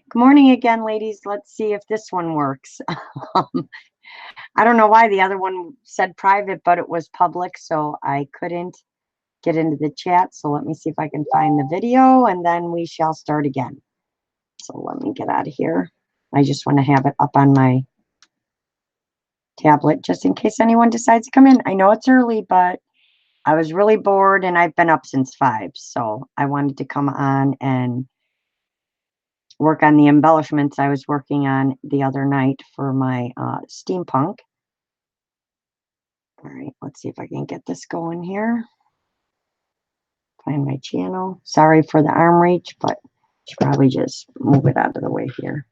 Good morning again, ladies. Let's see if this one works. I don't know why the other one said private, but it was public, so I couldn't get into the chat. So let me see if I can find the video, and then we shall start again. So let me get out of here. I just want to have it up on my tablet just in case anyone decides to come in. I know it's early, but I was really bored, and I've been up since 5, so I wanted to come on and work on the embellishments I was working on the other night for my steampunk. All right, let's see if I can get this going here. Find my channel. Sorry for the arm reach, but I should probably just move it out of the way here.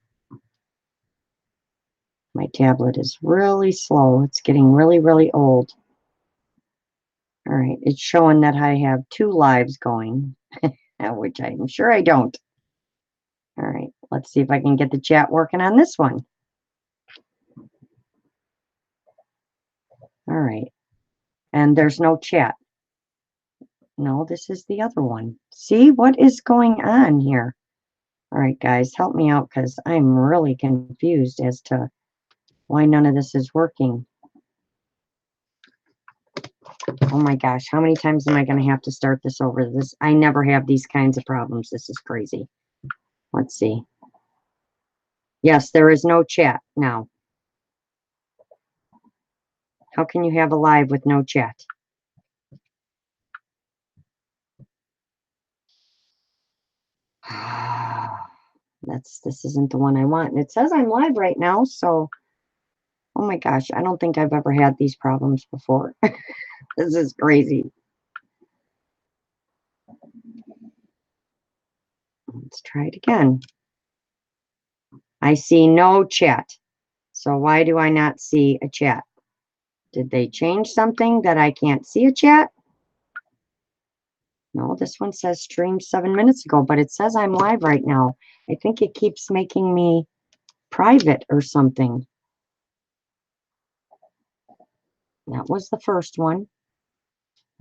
My tablet is really slow. It's getting really, really old. All right, it's showing that I have 2 lives going, which I'm sure I don't. All right, let's see if I can get the chat working on this one. All right, and there's no chat. No, this is the other one. See, what is going on here? All right, guys, help me out because I'm really confused as to why none of this is working. Oh my gosh, how many times am I going to have to start this over? I never have these kinds of problems. This is crazy. Let's see. Yes, there is no chat now. How can you have a live with no chat? This isn't the one I want. And it says I'm live right now, so oh my gosh, I don't think I've ever had these problems before. This is crazy. Let's try it again. I see no chat. So why do I not see a chat? Did they change something that I can't see a chat? No, this one says streamed 7 minutes ago, but it says I'm live right now. I think it keeps making me private or something. That was the first one.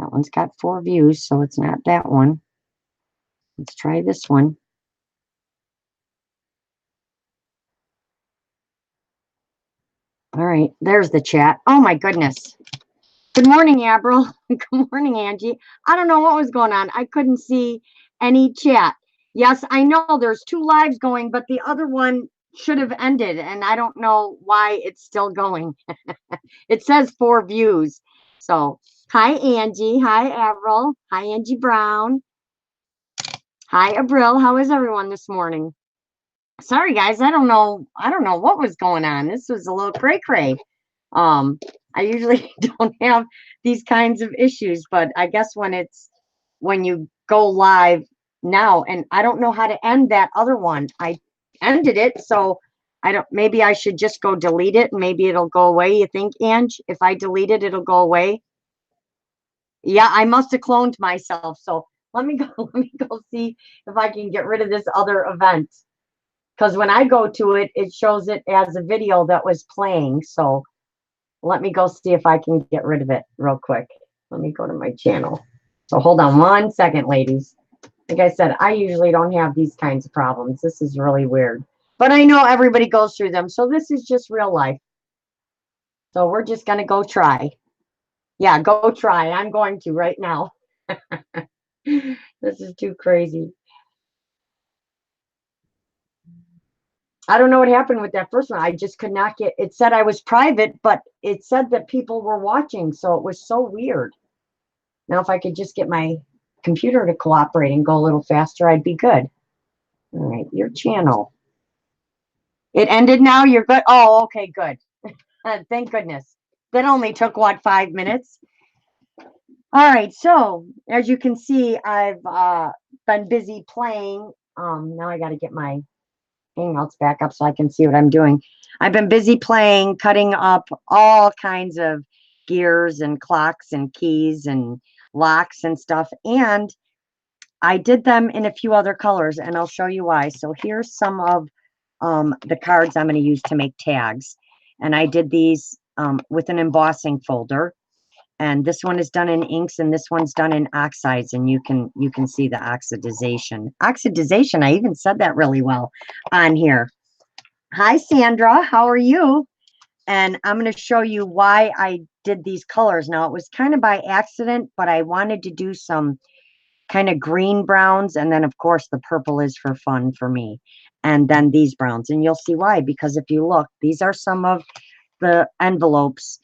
That one's got 4 views, so it's not that one. Let's try this one. All right, there's the chat. Oh my goodness. Good morning, Abril. Good morning, Angie. I don't know what was going on. I couldn't see any chat. Yes, I know there's 2 lives going, but the other one should have ended, and I don't know why it's still going. It says 4 views. So, hi, Angie. Hi, Avril. Hi, Angie Brown. Hi, Abril. How is everyone this morning? Sorry, guys. I don't know what was going on. This was a little cray-cray. I usually don't have these kinds of issues, but I guess when you go live now, and I don't know how to end that other one. I ended it, so maybe I should just go delete it and maybe it'll go away. You think, Ange? If I delete it, it'll go away? Yeah, I must have cloned myself. So let me go see if I can get rid of this other event. Because when I go to it, it shows it as a video that was playing. So let me go see if I can get rid of it real quick. Let me go to my channel. So hold on 1 second, ladies. Like I said, I usually don't have these kinds of problems. This is really weird. But I know everybody goes through them. So this is just real life. So we're just going to go try. Yeah, go try. I'm going to right now. This is too crazy. I don't know what happened with that first one. I just could not get, it said I was private, but it said that people were watching. So it was so weird. Now, if I could just get my computer to cooperate and go a little faster, I'd be good. All right, your channel. It ended now? You're good? Oh, okay, good. Thank goodness. That only took, what, 5 minutes? All right, so as you can see, I've been busy playing. Now I got to get my Hangouts back up so I can see what I'm doing. I've been busy playing, cutting up all kinds of gears and clocks and keys and locks and stuff. And I did them in a few other colors, and I'll show you why. So here's some of the cards I'm going to use to make tags. And I did these with an embossing folder. And this one is done in inks and this one's done in oxides, and you can see the oxidization. Oxidization, I even said that really well on here. Hi Sandra, how are you? And I'm going to show you why I did these colors. Now, it was kind of by accident, but I wanted to do some kind of green browns, and then of course the purple is for fun for me, and then these browns, and you'll see why, because if you look, these are some of the envelopes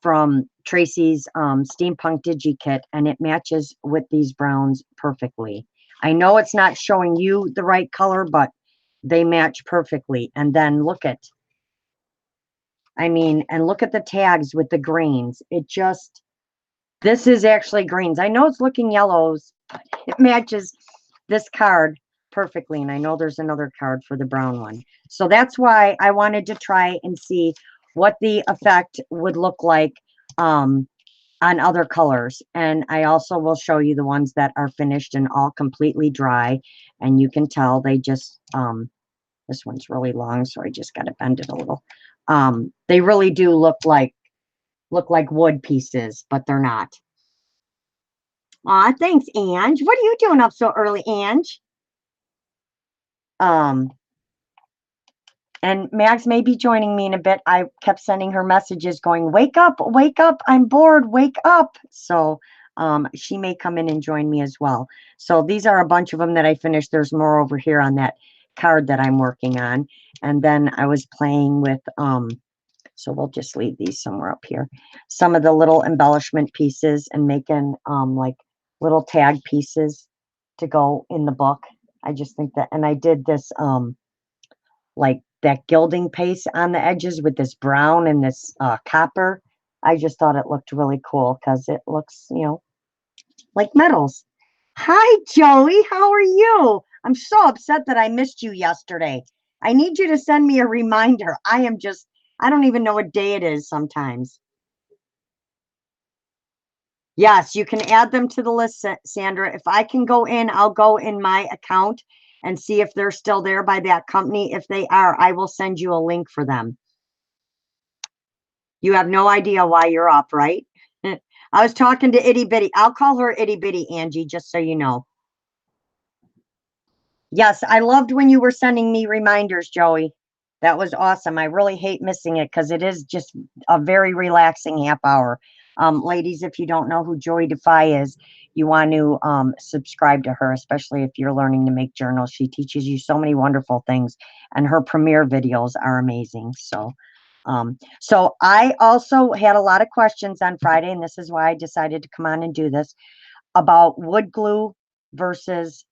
from Tracy's steampunk digi kit, and it matches with these browns perfectly. I know it's not showing you the right color, but they match perfectly. And then look at, I mean, and look at the tags with the greens. It just, this is actually greens. I know it's looking yellows, but it matches this card perfectly. And I know there's another card for the brown one. So that's why I wanted to try and see what the effect would look like on other colors. And I also will show you the ones that are finished and all completely dry. And you can tell they just, this one's really long, so I just got to bend it a little. They really do look like wood pieces, but they're not. Aw, thanks, Ange. What are you doing up so early, Ange? And Max may be joining me in a bit. I kept sending her messages going, wake up, I'm bored, wake up. So she may come in and join me as well. So these are a bunch of them that I finished. There's more over here on that card that I'm working on. And then I was playing with, so we'll just leave these somewhere up here, some of the little embellishment pieces and making like little tag pieces to go in the book. I just think that, and I did this like that gilding paste on the edges with this brown and this copper. I just thought it looked really cool because it looks, you know, like metals. Hi, Joey. How are you? I'm so upset that I missed you yesterday. I need you to send me a reminder. I don't even know what day it is sometimes. Yes, you can add them to the list, Sandra. If I can go in, I'll go in my account and see if they're still there by that company. If they are, I will send you a link for them. You have no idea why you're up, right? I was talking to Itty Bitty. I'll call her Itty Bitty, Angie, just so you know. Yes, I loved when you were sending me reminders, Joey. That was awesome. I really hate missing it because it is just a very relaxing half hour. Ladies, if you don't know who Joy Defy is, you want to subscribe to her, especially if you're learning to make journals. She teaches you so many wonderful things, and her premiere videos are amazing. So, so I also had a lot of questions on Friday, and this is why I decided to come on and do this, about wood glue versus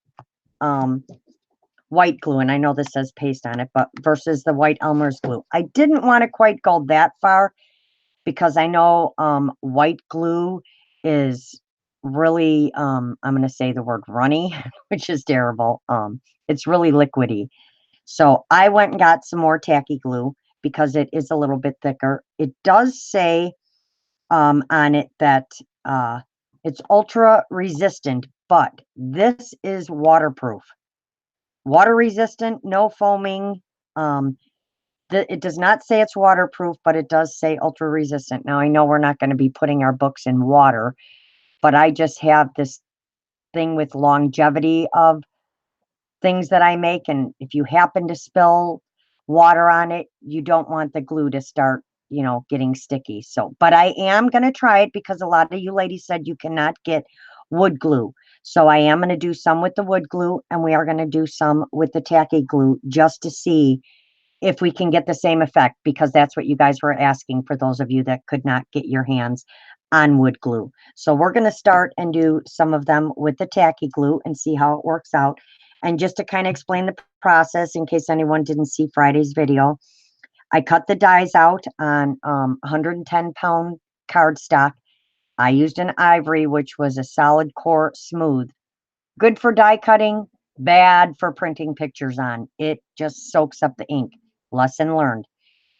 white glue. And I know this says paste on it, but versus the white Elmer's glue. I didn't want to quite go that far because I know white glue is really, I'm going to say the word runny, which is terrible. It's really liquidy. So I went and got some more tacky glue because it is a little bit thicker. It does say on it that it's ultra resistant, but this is waterproof. Water resistant, no foaming. It does not say it's waterproof, but it does say ultra resistant. Now, I know we're not going to be putting our books in water, but I just have this thing with longevity of things that I make. And if you happen to spill water on it, you don't want the glue to start, you know, getting sticky. So, but I am going to try it because a lot of you ladies said you cannot get wood glue. So I am going to do some with the wood glue, and we are going to do some with the tacky glue just to see if we can get the same effect, because that's what you guys were asking for those of you that could not get your hands on wood glue. So we're going to start and do some of them with the tacky glue and see how it works out. And just to kind of explain the process in case anyone didn't see Friday's video, I cut the dies out on 110-pound cardstock. I used an ivory, which was a solid core smooth. Good for die cutting, bad for printing pictures on. It just soaks up the ink. Lesson learned.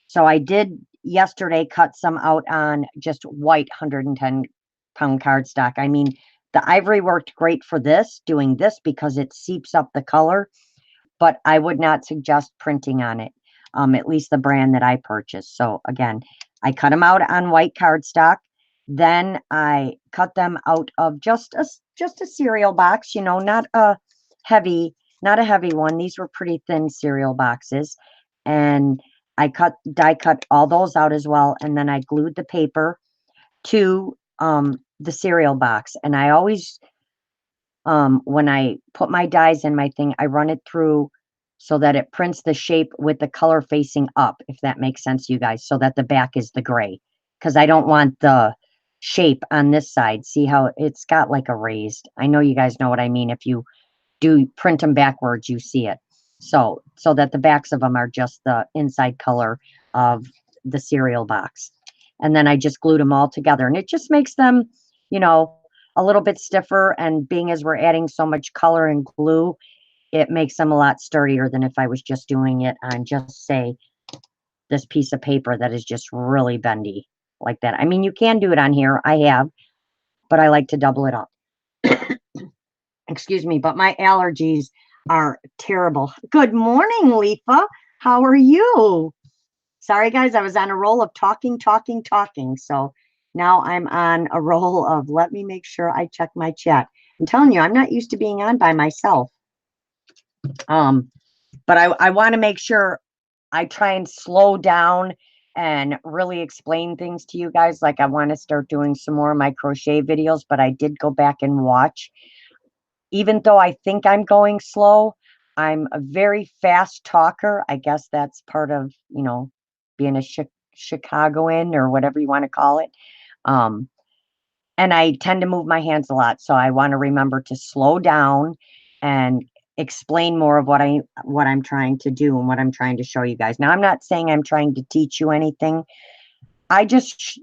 So I did yesterday cut some out on just white 110-pound cardstock. I mean, the ivory worked great for this, doing this, because it seeps up the color, but I would not suggest printing on it, at least the brand that I purchased. So again, I cut them out on white cardstock. Then I cut them out of just a cereal box, you know, not a heavy one. These were pretty thin cereal boxes. And I die cut all those out as well. And then I glued the paper to the cereal box. And I always when I put my dies in my thing, I run it through so that it prints the shape with the color facing up, if that makes sense, you guys, so that the back is the gray. Because I don't want the shape on this side. See how it's got like a raised. I know you guys know what I mean. If you do print them backwards, you see it. So that the backs of them are just the inside color of the cereal box. And then I just glued them all together. And it just makes them, you know, a little bit stiffer. And being as we're adding so much color and glue, it makes them a lot sturdier than if I was just doing it on just, say, this piece of paper that is just really bendy like that. I mean, you can do it on here. I have, but I like to double it up. Excuse me, but my allergies are terrible. Good morning, Leafa. How are you? Sorry, guys, I was on a roll of talking. So now I'm on a roll of let me make sure I check my chat. I'm telling you, I'm not used to being on by myself. But I want to make sure I try and slow down and really explain things to you guys. Like I want to start doing some more of my crochet videos, but I did go back and watch. Even though I think I'm going slow, I'm a very fast talker. I guess that's part of, you know, being a Chicagoan or whatever you want to call it. And I tend to move my hands a lot. So I want to remember to slow down and explain more of what I'm trying to do and what I'm trying to show you guys. Now, I'm not saying I'm trying to teach you anything. I just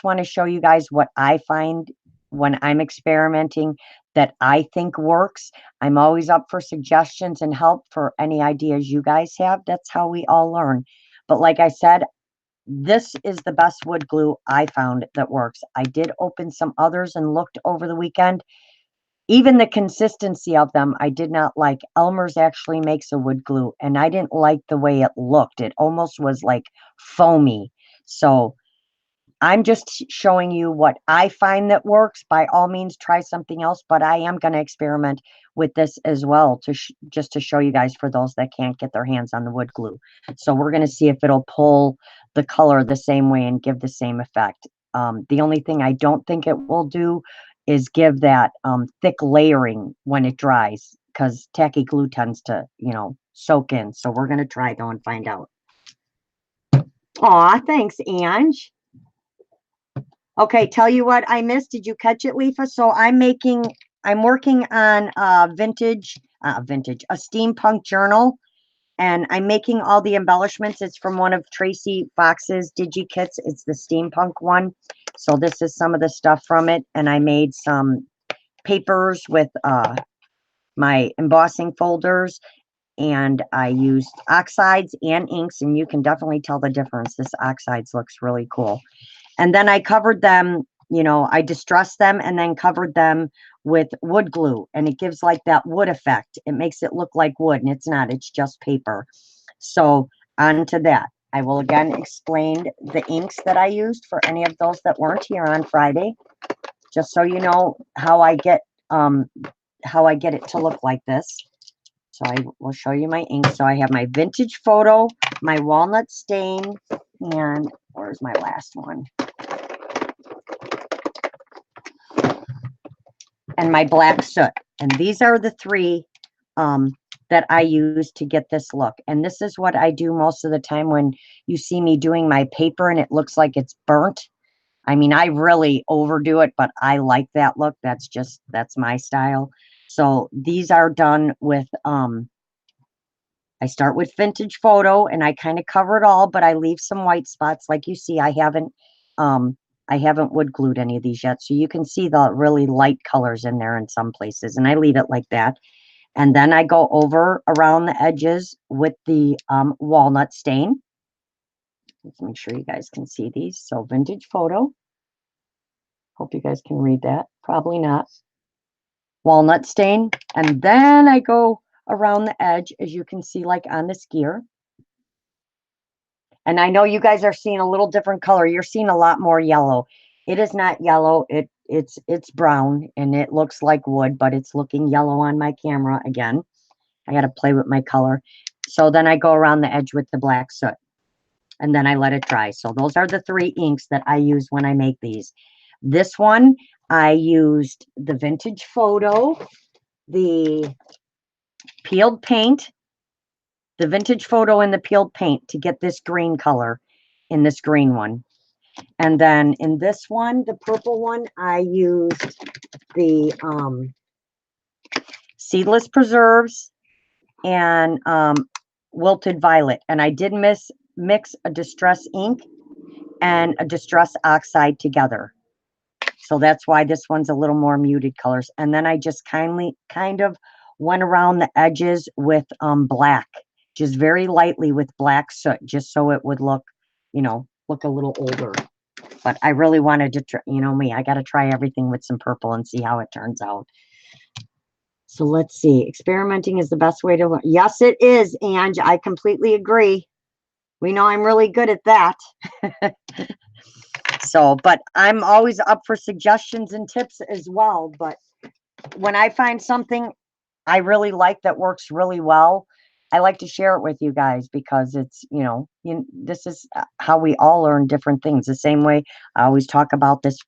want to show you guys what I find when I'm experimenting that I think works. I'm always up for suggestions and help for any ideas you guys have. That's how we all learn. But like I said, this is the best wood glue I found that works. I did open some others and looked over the weekend. Even the consistency of them, I did not like. Elmer's actually makes a wood glue, and I didn't like the way it looked. It almost was like foamy. So I'm just showing you what I find that works. By all means, try something else, but I am going to experiment with this as well to just to show you guys for those that can't get their hands on the wood glue. So we're going to see if it'll pull the color the same way and give the same effect. The only thing I don't think it will do is give that thick layering when it dries, because tacky glue tends to, you know, soak in. So we're going to try though and find out. Aw, thanks, Ange. Okay, tell you what I missed. Did you catch it, Leafa? So I'm working on a steampunk journal, and I'm making all the embellishments. It's from one of Tracy Fox's DigiKits. It's the steampunk one. So this is some of the stuff from it, and I made some papers with my embossing folders, and I used oxides and inks, and you can definitely tell the difference. This oxides looks really cool. And then I covered them, you know, I distressed them and then covered them with wood glue, and it gives like that wood effect. It makes it look like wood, and it's not, it's just paper. So onto that. I will again explain the inks that I used for any of those that weren't here on Friday, just so you know how I get it to look like this. So I will show you my ink. So I have my vintage photo, my walnut stain, and where's my last one? And my black soot. And these are the three that I use to get this look. And this is what I do most of the time when you see me doing my paper and it looks like it's burnt. I mean, I really overdo it, but I like that look. That's my style. So these are done with, I start with vintage photo and I kind of cover it all, but I leave some white spots. Like you see, I haven't wood glued any of these yet. So you can see the really light colors in there in some places, and I leave it like that. And then I go over around the edges with the walnut stain. Let's make sure you guys can see these. So vintage photo. Hope you guys can read that. Probably not. Walnut stain. And then I go around the edge, as you can see, like on the skier. And I know you guys are seeing a little different color. You're seeing a lot more yellow. It is not yellow. It's brown and it looks like wood, but it's looking yellow on my camera again. I got to play with my color. So then I go around the edge with the black soot and then I let it dry. So those are the 3 inks that I use when I make these. This one, I used the Vintage Photo, the peeled paint, the Vintage Photo and the peeled paint to get this green color in this green one. And then in this one, the purple one, I used the Seedless Preserves and Wilted Violet. And I did mix a Distress ink and a Distress Oxide together. So that's why this one's a little more muted colors. And then I just kind of went around the edges with black, just very lightly with black soot, just so it would look, you know, look a little older. But I really wanted to try, you know me, I got to try everything with some purple and see how it turns out. So let's see. Experimenting is the best way to learn. Yes, it is, Ange. I completely agree. We know I'm really good at that. So, but I'm always up for suggestions and tips as well. But when I find something I really like that works really well, I like to share it with you guys because it's, you know, this is how we all learn different things. The same way I always talk about this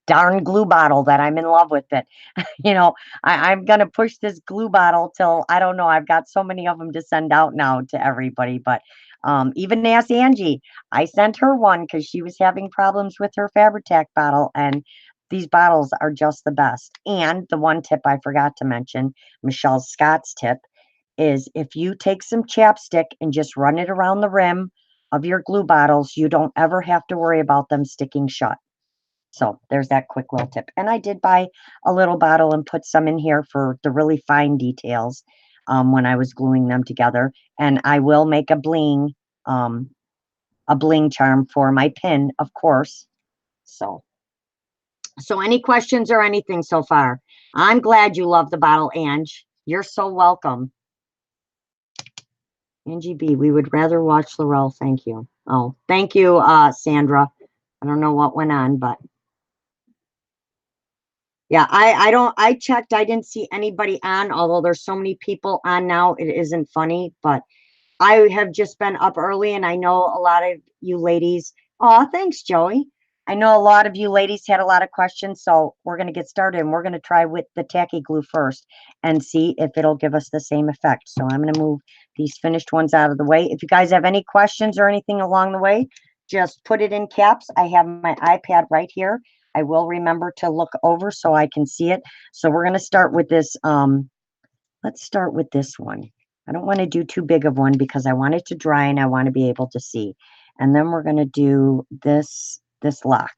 darn glue bottle that I'm in love with it. You know, I'm going to push this glue bottle till, I don't know, I've got so many of them to send out now to everybody. But even ask Angie, I sent her one because she was having problems with her Fabri-Tac bottle. And these bottles are just the best. And the one tip I forgot to mention, Michelle Scott's tip, is if you take some chapstick and just run it around the rim of your glue bottles, you don't ever have to worry about them sticking shut. So there's that quick little tip. And I did buy a little bottle and put some in here for the really fine details when I was gluing them together. And I will make a bling charm for my pin, of course. So any questions or anything so far? I'm glad you love the bottle, Ange. You're so welcome. Angie B, we would rather watch Laurel. Thank you. Oh, thank you, Sandra. I don't know what went on, but yeah, I checked. I didn't see anybody on, although there's so many people on now. It isn't funny, but I have just been up early and I know a lot of you ladies. Oh, thanks, Joey. I know a lot of you ladies had a lot of questions, so we're going to get started and we're going to try with the tacky glue first and see if it'll give us the same effect. So I'm going to move these finished ones out of the way. If you guys have any questions or anything along the way, just put it in caps. I have my iPad right here. I will remember to look over so I can see it. So we're going to start with this. Let's start with this one. I don't want to do too big of one because I want it to dry and I want to be able to see. And then we're going to do this lock.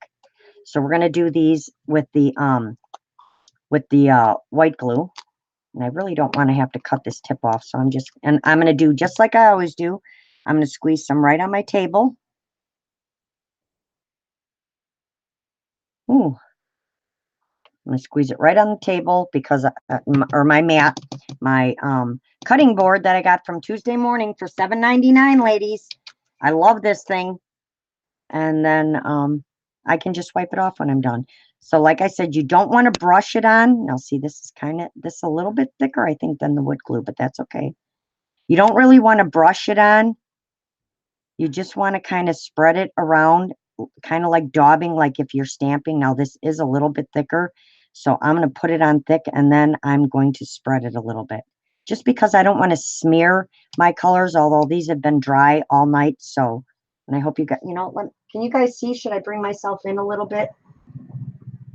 So we're going to do these with the white glue. And I really don't want to have to cut this tip off. So I'm going to do just like I always do. I'm going to squeeze some right on my table. Ooh. I'm going to squeeze it right on the table because, or my mat, my cutting board that I got from Tuesday morning for $7.99, ladies. I love this thing. And then I can just wipe it off when I'm done. So like I said, you don't want to brush it on. Now see, this is a little bit thicker, I think, than the wood glue, but that's okay. You don't really want to brush it on. You just want to kind of spread it around, kind of like daubing, like if you're stamping. Now this is a little bit thicker, so I'm going to put it on thick and then I'm going to spread it a little bit. Just because I don't want to smear my colors, although these have been dry all night. So, and I hope you got, you know, can you guys see? Should I bring myself in a little bit?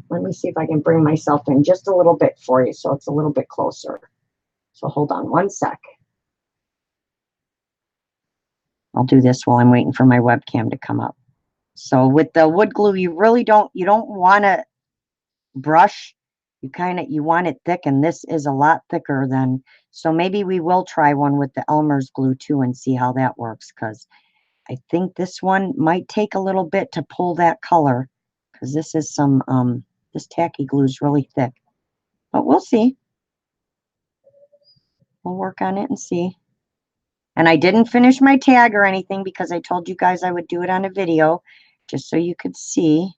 Let me see if I can bring myself in just a little bit for you so it's a little bit closer. So hold on one sec. I'll do this while I'm waiting for my webcam to come up. So with the wood glue, you don't want to brush. You want it thick, and this is a lot thicker than, so maybe we will try one with the Elmer's glue too and see how that works, because I think this one might take a little bit to pull that color, because this is this tacky glue is really thick, but we'll see. We'll work on it and see. And I didn't finish my tag or anything because I told you guys I would do it on a video just so you could see.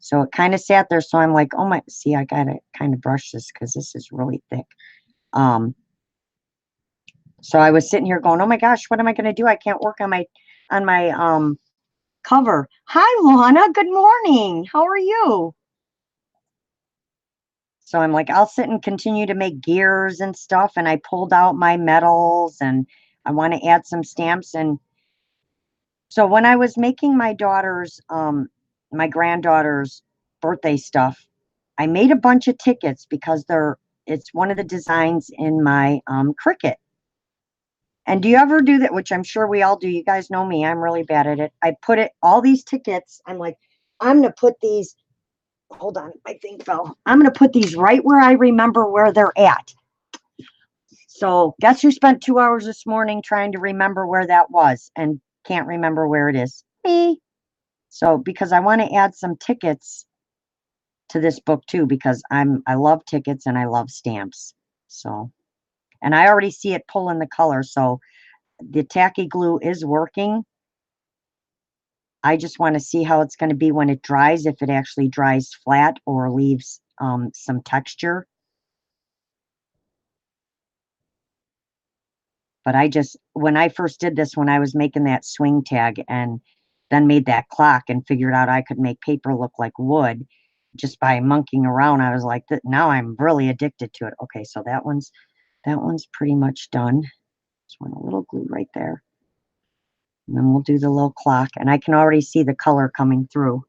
So it kind of sat there. So I'm like, oh my, see, I got to kind of brush this because this is really thick. So I was sitting here going, oh my gosh, what am I going to do? I can't work on my cover. Hi, Lana. Good morning. How are you? So I'm like, I'll sit and continue to make gears and stuff. And I pulled out my metals and I want to add some stamps. And so when I was making my my granddaughter's birthday stuff, I made a bunch of tickets because it's one of the designs in my Cricut. And do you ever do that? Which I'm sure we all do. You guys know me. I'm really bad at it. I put all these tickets. I'm like, I'm going to put these. Hold on. My thing fell. I'm going to put these right where I remember where they're at. So guess who spent 2 hours this morning trying to remember where that was and can't remember where it is? Me. So because I want to add some tickets to this book too, because I love tickets and I love stamps. So, and I already see it pulling the color. So the tacky glue is working. I just want to see how it's going to be when it dries, if it actually dries flat or leaves some texture. But when I first did this, when I was making that swing tag and then made that clock and figured out I could make paper look like wood just by monkeying around, I was like, now I'm really addicted to it. Okay, so that one's pretty much done. Just want a little glue right there. And then we'll do the little clock, and I can already see the color coming through.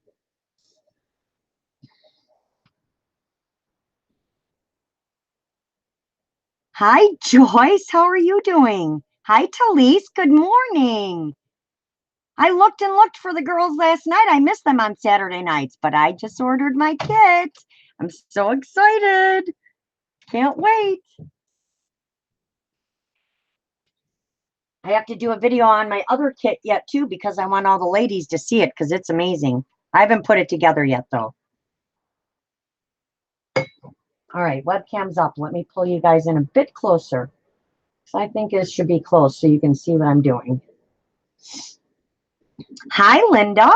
Hi, Joyce. How are you doing? Hi, Talise. Good morning. I looked and looked for the girls last night. I missed them on Saturday nights, but I just ordered my kit. I'm so excited. Can't wait. I have to do a video on my other kit yet too, because I want all the ladies to see it because it's amazing. I haven't put it together yet though. All right, webcam's up. Let me pull you guys in a bit closer. So I think it should be close so you can see what I'm doing. Hi, Linda.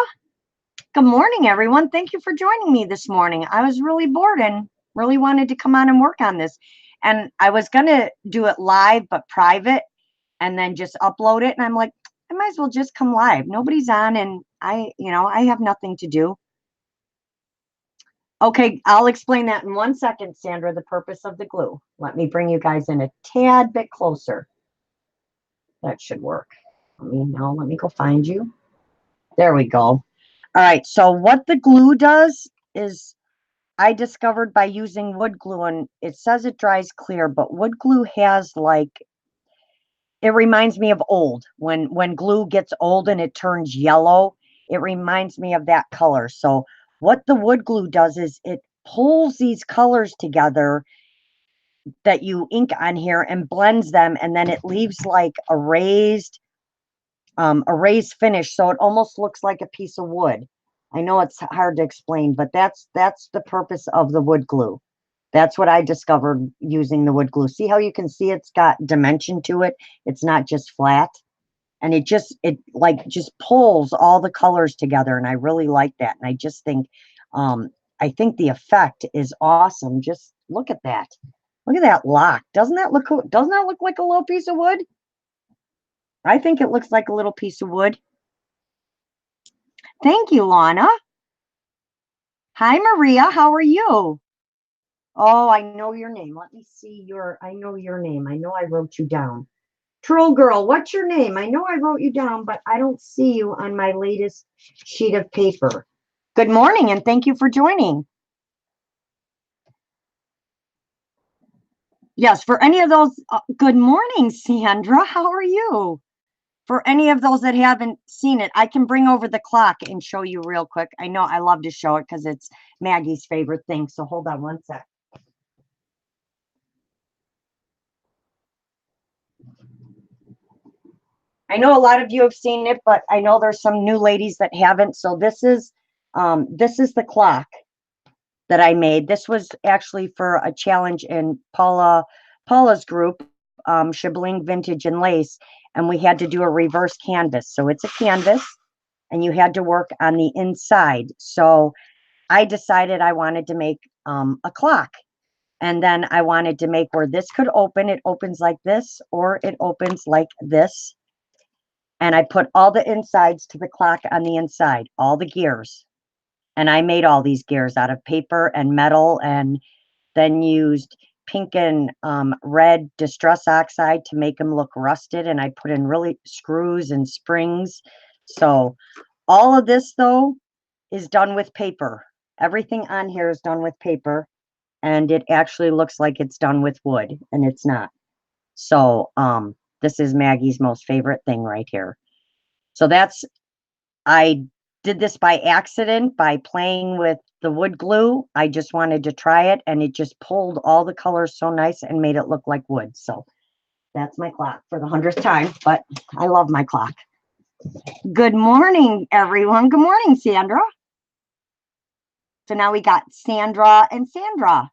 Good morning, everyone. Thank you for joining me this morning. I was really bored and really wanted to come on and work on this. And I was going to do it live, but private, and then just upload it. And I'm like, I might as well just come live. Nobody's on, and I have nothing to do. Okay, I'll explain that in 1 second, Sandra, the purpose of the glue. Let me bring you guys in a tad bit closer. That should work. Let me go find you. There we go. All right, so what the glue does is I discovered by using wood glue, and it says it dries clear, but wood glue has it reminds me of old. When glue gets old and it turns yellow, it reminds me of that color. So what the wood glue does is it pulls these colors together that you ink on here and blends them, and then it leaves like a raised finish, so it almost looks like a piece of wood. I know it's hard to explain, but that's the purpose of the wood glue. That's what I discovered using the wood glue. See how you can see it's got dimension to it? It's not just flat. And it just pulls all the colors together, and I really like that. And I just think I think the effect is awesome. Just look at that. Look at that lock. Doesn't that look like a little piece of wood? I think it looks like a little piece of wood. Thank you, Lana. Hi, Maria. How are you? Oh, I know your name. Let me see I know your name. I know I wrote you down. Troll Girl, what's your name? I know I wrote you down, but I don't see you on my latest sheet of paper. Good morning, and thank you for joining. Yes, for any of those, good morning, Sandra. How are you? For any of those that haven't seen it, I can bring over the clock and show you real quick. I know I love to show it because it's Maggie's favorite thing. So hold on 1 sec. I know a lot of you have seen it, but I know there's some new ladies that haven't. So this is the clock that I made. This was actually for a challenge in Paula's group, Shibling Vintage and Lace, and we had to do a reverse canvas. So it's a canvas, and you had to work on the inside. So I decided I wanted to make a clock. And then I wanted to make where this could open. It opens like this, or it opens like this. And I put all the insides to the clock on the inside, all the gears. And I made all these gears out of paper and metal, and then used pink and red distress oxide to make them look rusted. And I put in really screws and springs. So all of this, though, is done with paper. Everything on here is done with paper, and it actually looks like it's done with wood, and it's not. So this is Maggie's most favorite thing right here. So I did this by accident by playing with the wood glue. I just wanted to try it, and it just pulled all the colors so nice and made it look like wood. So that's my clock for the 100th time, but I love my clock. Good morning, everyone. Good morning, Sandra. So now we got Sandra and Sandra.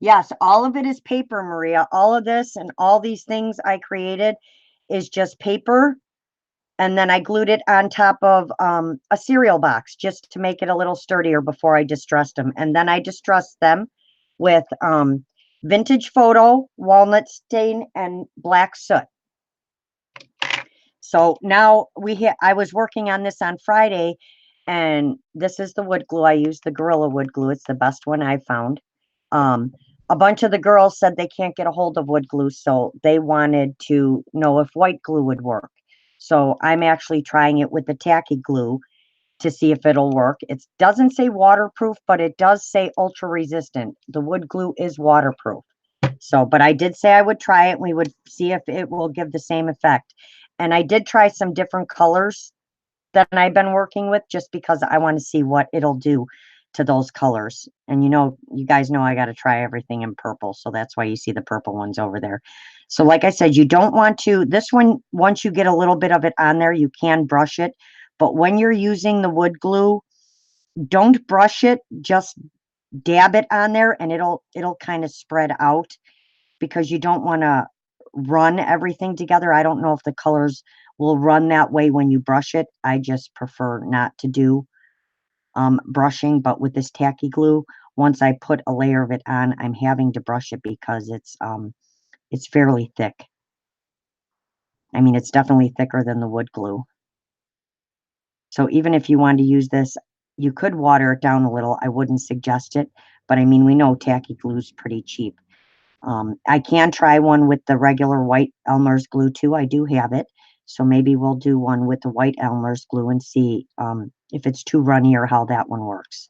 Yes, all of it is paper, Maria. All of this and all these things I created is just paper. And then I glued it on top of a cereal box just to make it a little sturdier before I distressed them. And then I distressed them with vintage photo, walnut stain, and black soot. So now I was working on this on Friday, and this is the wood glue I use, the Gorilla wood glue. It's the best one I found. A bunch of the girls said they can't get a hold of wood glue, so they wanted to know if white glue would work. So I'm actually trying it with the tacky glue to see if it'll work. It doesn't say waterproof, but it does say ultra resistant. The wood glue is waterproof. So, but I did say I would try it, and we would see if it will give the same effect. And I did try some different colors that I've been working with just because I want to see what it'll do to those colors. And you guys know I got to try everything in purple. So that's why you see the purple ones over there. So like I said, you don't want to, this one, once you get a little bit of it on there, you can brush it. But when you're using the wood glue, don't brush it, just dab it on there, and it'll kind of spread out, because you don't want to run everything together. I don't know if the colors will run that way when you brush it. I just prefer not to do brushing, but with this tacky glue, once I put a layer of it on, I'm having to brush it because it's fairly thick. I mean, it's definitely thicker than the wood glue. So even if you wanted to use this, you could water it down a little. I wouldn't suggest it, but I mean, we know tacky glue is pretty cheap. I can try one with the regular white Elmer's glue too. I do have it. So maybe we'll do one with the white Elmer's glue and see if it's too runny or how that one works.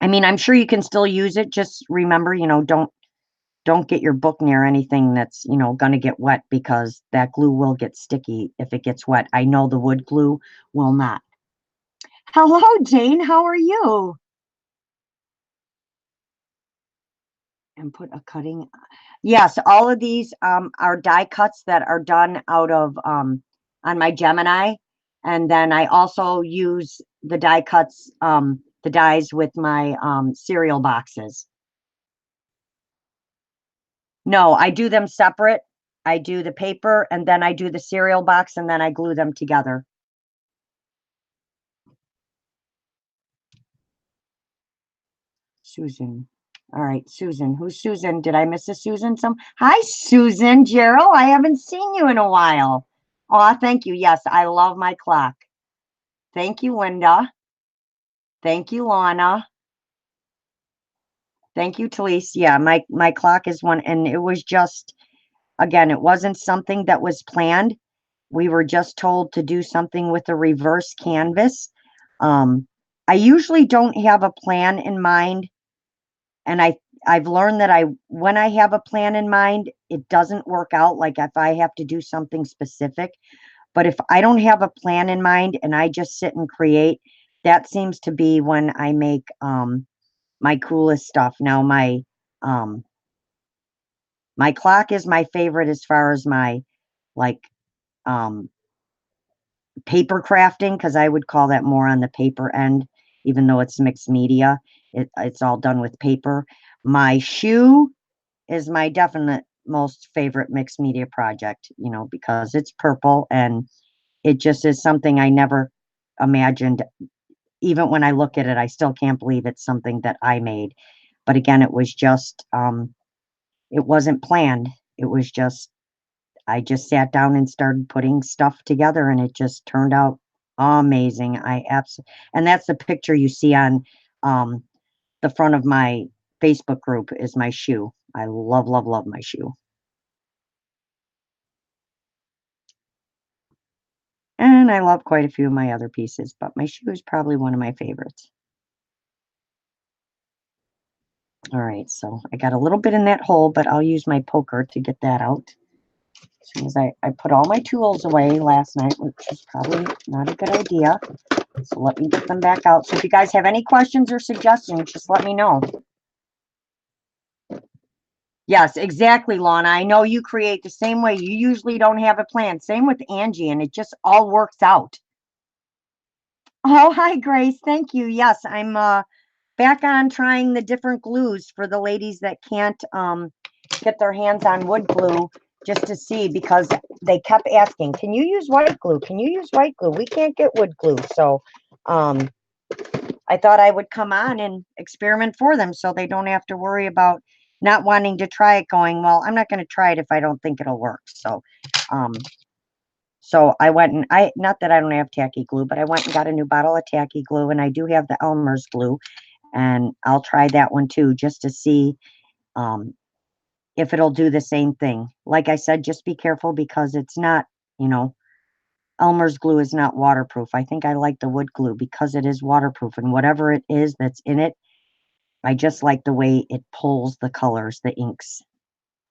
I mean, I'm sure you can still use it. Just remember, don't get your book near anything that's, going to get wet, because that glue will get sticky if it gets wet. I know the wood glue will not. Hello, Jane. How are you? And put a cutting. Yes, all of these are die cuts that are done out of on my Gemini. And then I also use the die cuts, the dies with my cereal boxes. No, I do them separate. I do the paper, and then I do the cereal box, and then I glue them together. Susan. All right, Susan. Who's Susan? Did I miss a Susan? Hi, Susan. Gerald, I haven't seen you in a while. Oh, thank you. Yes, I love my clock. Thank you, Linda. Thank you, Lana. Thank you, Talise. Yeah, my clock is one, and it was just, again, it wasn't something that was planned. We were just told to do something with a reverse canvas. I usually don't have a plan in mind, and I've learned that when I have a plan in mind, it doesn't work out, like if I have to do something specific. But if I don't have a plan in mind and I just sit and create, that seems to be when I make my coolest stuff. Now my clock is my favorite as far as my like paper crafting, because I would call that more on the paper end, even though it's mixed media. It's all done with paper. My shoe is my definite most favorite mixed media project, because it's purple, and it just is something I never imagined. Even when I look at it, I still can't believe it's something that I made. But again, it was just, it wasn't planned. It was just, I just sat down and started putting stuff together and it just turned out amazing. And that's the picture you see on um, the front of my Facebook group is my shoe. I love, love, love my shoe. And I love quite a few of my other pieces, but my shoe is probably one of my favorites. All right, so I got a little bit in that hole, but I'll use my poker to get that out. As soon as I put all my tools away last night, which is probably not a good idea. So let me get them back out. So if you guys have any questions or suggestions, just let me know. Yes, exactly, Lana. I know you create the same way. You usually don't have a plan. Same with Angie, and it just all works out. Oh, hi, Grace. Thank you. Yes, I'm back on trying the different glues for the ladies that can't get their hands on wood glue, just to see, because they kept asking, can you use white glue? Can you use white glue? We can't get wood glue. So I thought I would come on and experiment for them so they don't have to worry about not wanting to try it, going, well, I'm not going to try it if I don't think it'll work. So I went and not that I don't have tacky glue, but I went and got a new bottle of tacky glue, and I do have the Elmer's glue, and I'll try that one too, just to see if it'll do the same thing. Like I said, just be careful because it's not, you know, Elmer's glue is not waterproof. I think I like the wood glue because it is waterproof, and whatever it is that's in it, I just like the way it pulls the colors, the inks.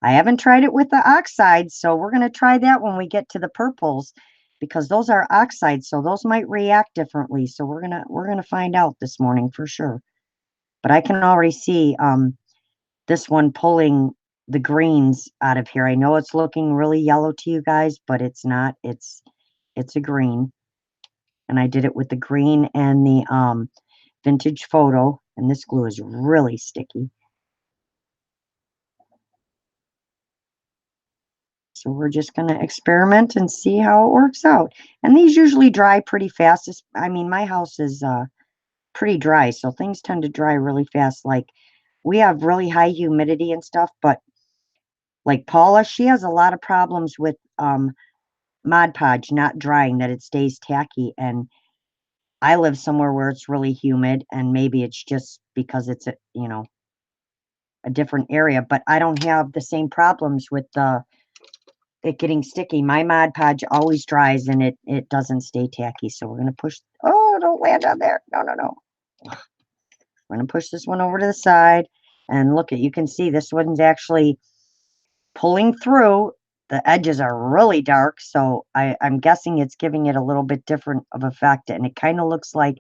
I haven't tried it with the oxide, so we're going to try that when we get to the purples, because those are oxides, so those might react differently. So we're gonna find out this morning for sure. But I can already see this one pulling the greens out of here. I know it's looking really yellow to you guys, but it's not. It's a green, and I did it with the green and the vintage photo, and this glue is really sticky. So we're just going to experiment and see how it works out. And these usually dry pretty fast. I mean, my house is pretty dry, so things tend to dry really fast. Like, we have really high humidity and stuff, but like Paula, she has a lot of problems with Mod Podge not drying, that it stays tacky. And I live somewhere where it's really humid, and maybe it's just because it's a different area, but I don't have the same problems with it getting sticky. My Mod Podge always dries and it doesn't stay tacky. So we're gonna push. Oh, don't land on there. No, no, no. We're gonna push this one over to the side, and look at, you can see this one's actually pulling through. The edges are really dark, so I'm guessing it's giving it a little bit different of effect, and it kind of looks like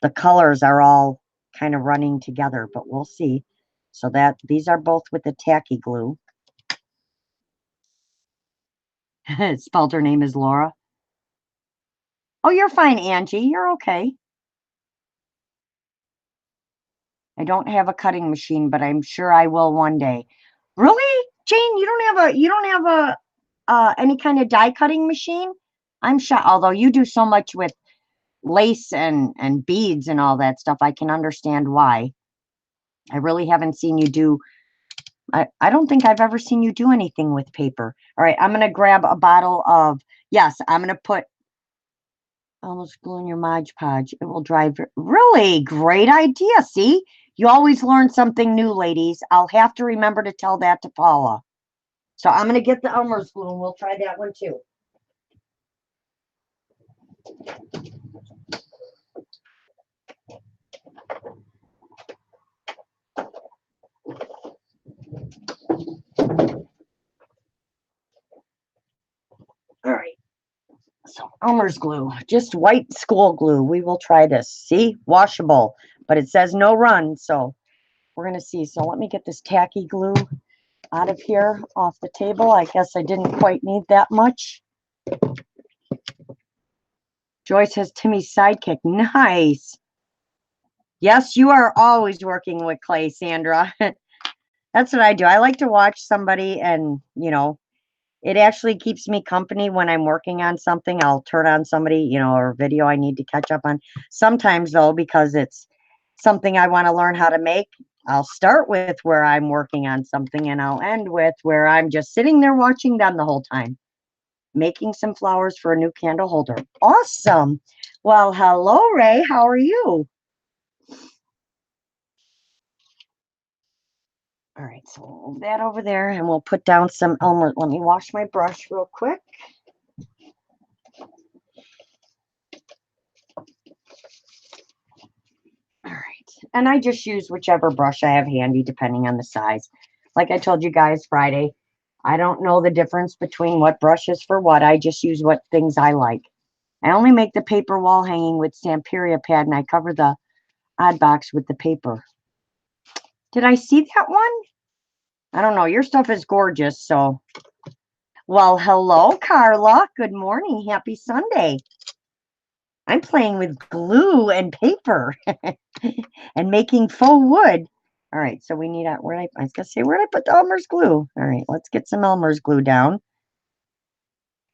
the colors are all kind of running together, but we'll see. So that these are both with the tacky glue. Spelled her name is Laura. Oh, you're fine, Angie. You're okay. I don't have a cutting machine, but I'm sure I will one day. Really, Jane? You don't have a any kind of die cutting machine? I'm sure. Although you do so much with lace and beads and all that stuff, I can understand why. I really haven't seen you do. I don't think I've ever seen you do anything with paper. All right, I'm gonna grab a bottle of. Yes, I'm gonna put almost glue in your Mod Podge. It will dry. Really great idea. See, you always learn something new, ladies. I'll have to remember to tell that to Paula. So I'm gonna get the Elmer's glue, and we'll try that one too. All right. So Elmer's glue, just white school glue. We will try this. See, washable, but it says no run. So we're gonna see. So let me get this tacky glue out of here off the table. I guess I didn't quite need that much. Joyce has Timmy's sidekick. Nice. Yes, you are always working with clay, Sandra. That's what I do. I like to watch somebody and, It actually keeps me company when I'm working on something. I'll turn on somebody, or a video I need to catch up on. Sometimes though, because it's something I want to learn how to make, I'll start with where I'm working on something and I'll end with where I'm just sitting there watching them the whole time, making some flowers for a new candle holder. Awesome. Well, hello, Ray. How are you? All right, so we'll move that over there and we'll put down some Elmer. Let me wash my brush real quick. All right, and I just use whichever brush I have handy depending on the size. Like I told you guys Friday, I don't know the difference between what brush is for what. I just use what things I like. I only make the paper wall hanging with Stamperia pad and I cover the odd box with the paper. Did I see that one? I don't know. Your stuff is gorgeous, so. Well, hello, Carla. Good morning. Happy Sunday. I'm playing with glue and paper and making faux wood. All right, so we need I was gonna say, where did I put the Elmer's glue? All right, let's get some Elmer's glue down.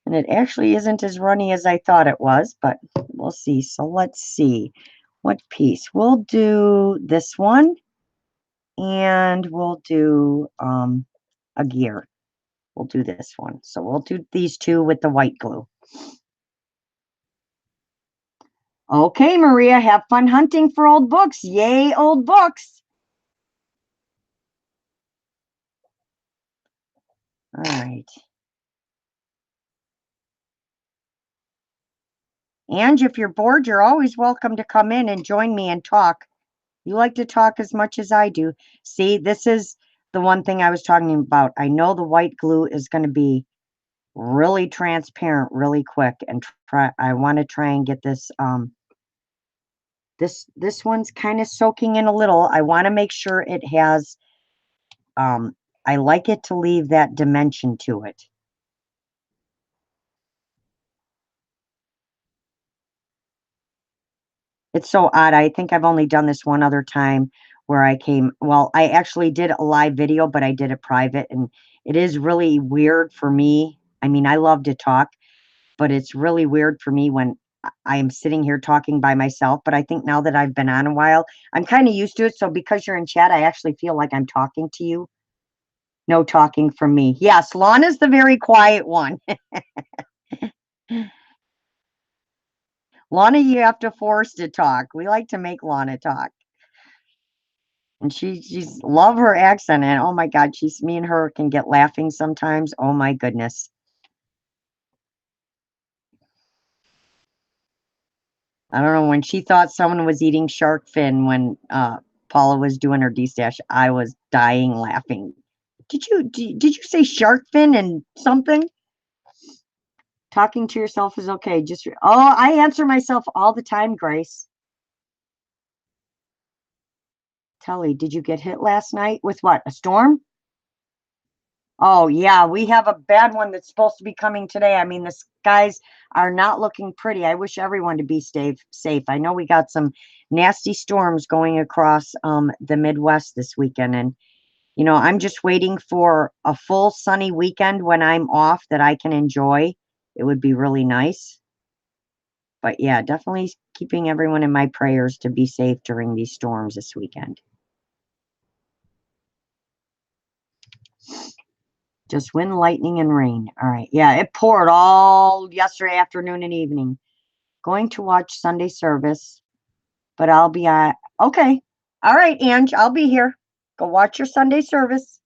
And it actually isn't as runny as I thought it was, but we'll see. So let's see what piece. We'll do this one and we'll do a gear. We'll do this one. So we'll do these two with the white glue. Okay, Maria, have fun hunting for old books. Yay, old books. All right. And if you're bored, you're always welcome to come in and join me and talk. You like to talk as much as I do. See, this is the one thing I was talking about. I know the white glue is going to be really transparent really quick, and I want to try and get this this one's kind of soaking in a little. I want to make sure it has I like it to leave that dimension to it. It's so odd. I think I've only done this one other time where I actually did a live video, but I did it private, and it is really weird for me. I mean, I love to talk, but it's really weird for me when I am sitting here talking by myself. But I think now that I've been on a while, I'm kind of used to it. So because you're in chat, I actually feel like I'm talking to you. No talking from me. Yes, Lana's the very quiet one. Lana, you have to force to talk. We like to make Lana talk. And she's love her accent. And oh my God, me and her can get laughing sometimes. Oh my goodness. I don't know, when she thought someone was eating shark fin when Paula was doing her D-stash, I was dying laughing. Did you say shark fin and something? Talking to yourself is okay. I answer myself all the time, Grace. Telly, did you get hit last night with what? A storm? Oh, yeah, we have a bad one that's supposed to be coming today. I mean, the skies are not looking pretty. I wish everyone to be safe. I know we got some nasty storms going across the Midwest this weekend. And, I'm just waiting for a full sunny weekend when I'm off that I can enjoy. It would be really nice. But yeah, definitely keeping everyone in my prayers to be safe during these storms this weekend. Just wind, lightning, and rain. All right. Yeah, it poured all yesterday afternoon and evening. Going to watch Sunday service, but I'll be okay. All right, Ange, I'll be here. Go watch your Sunday service.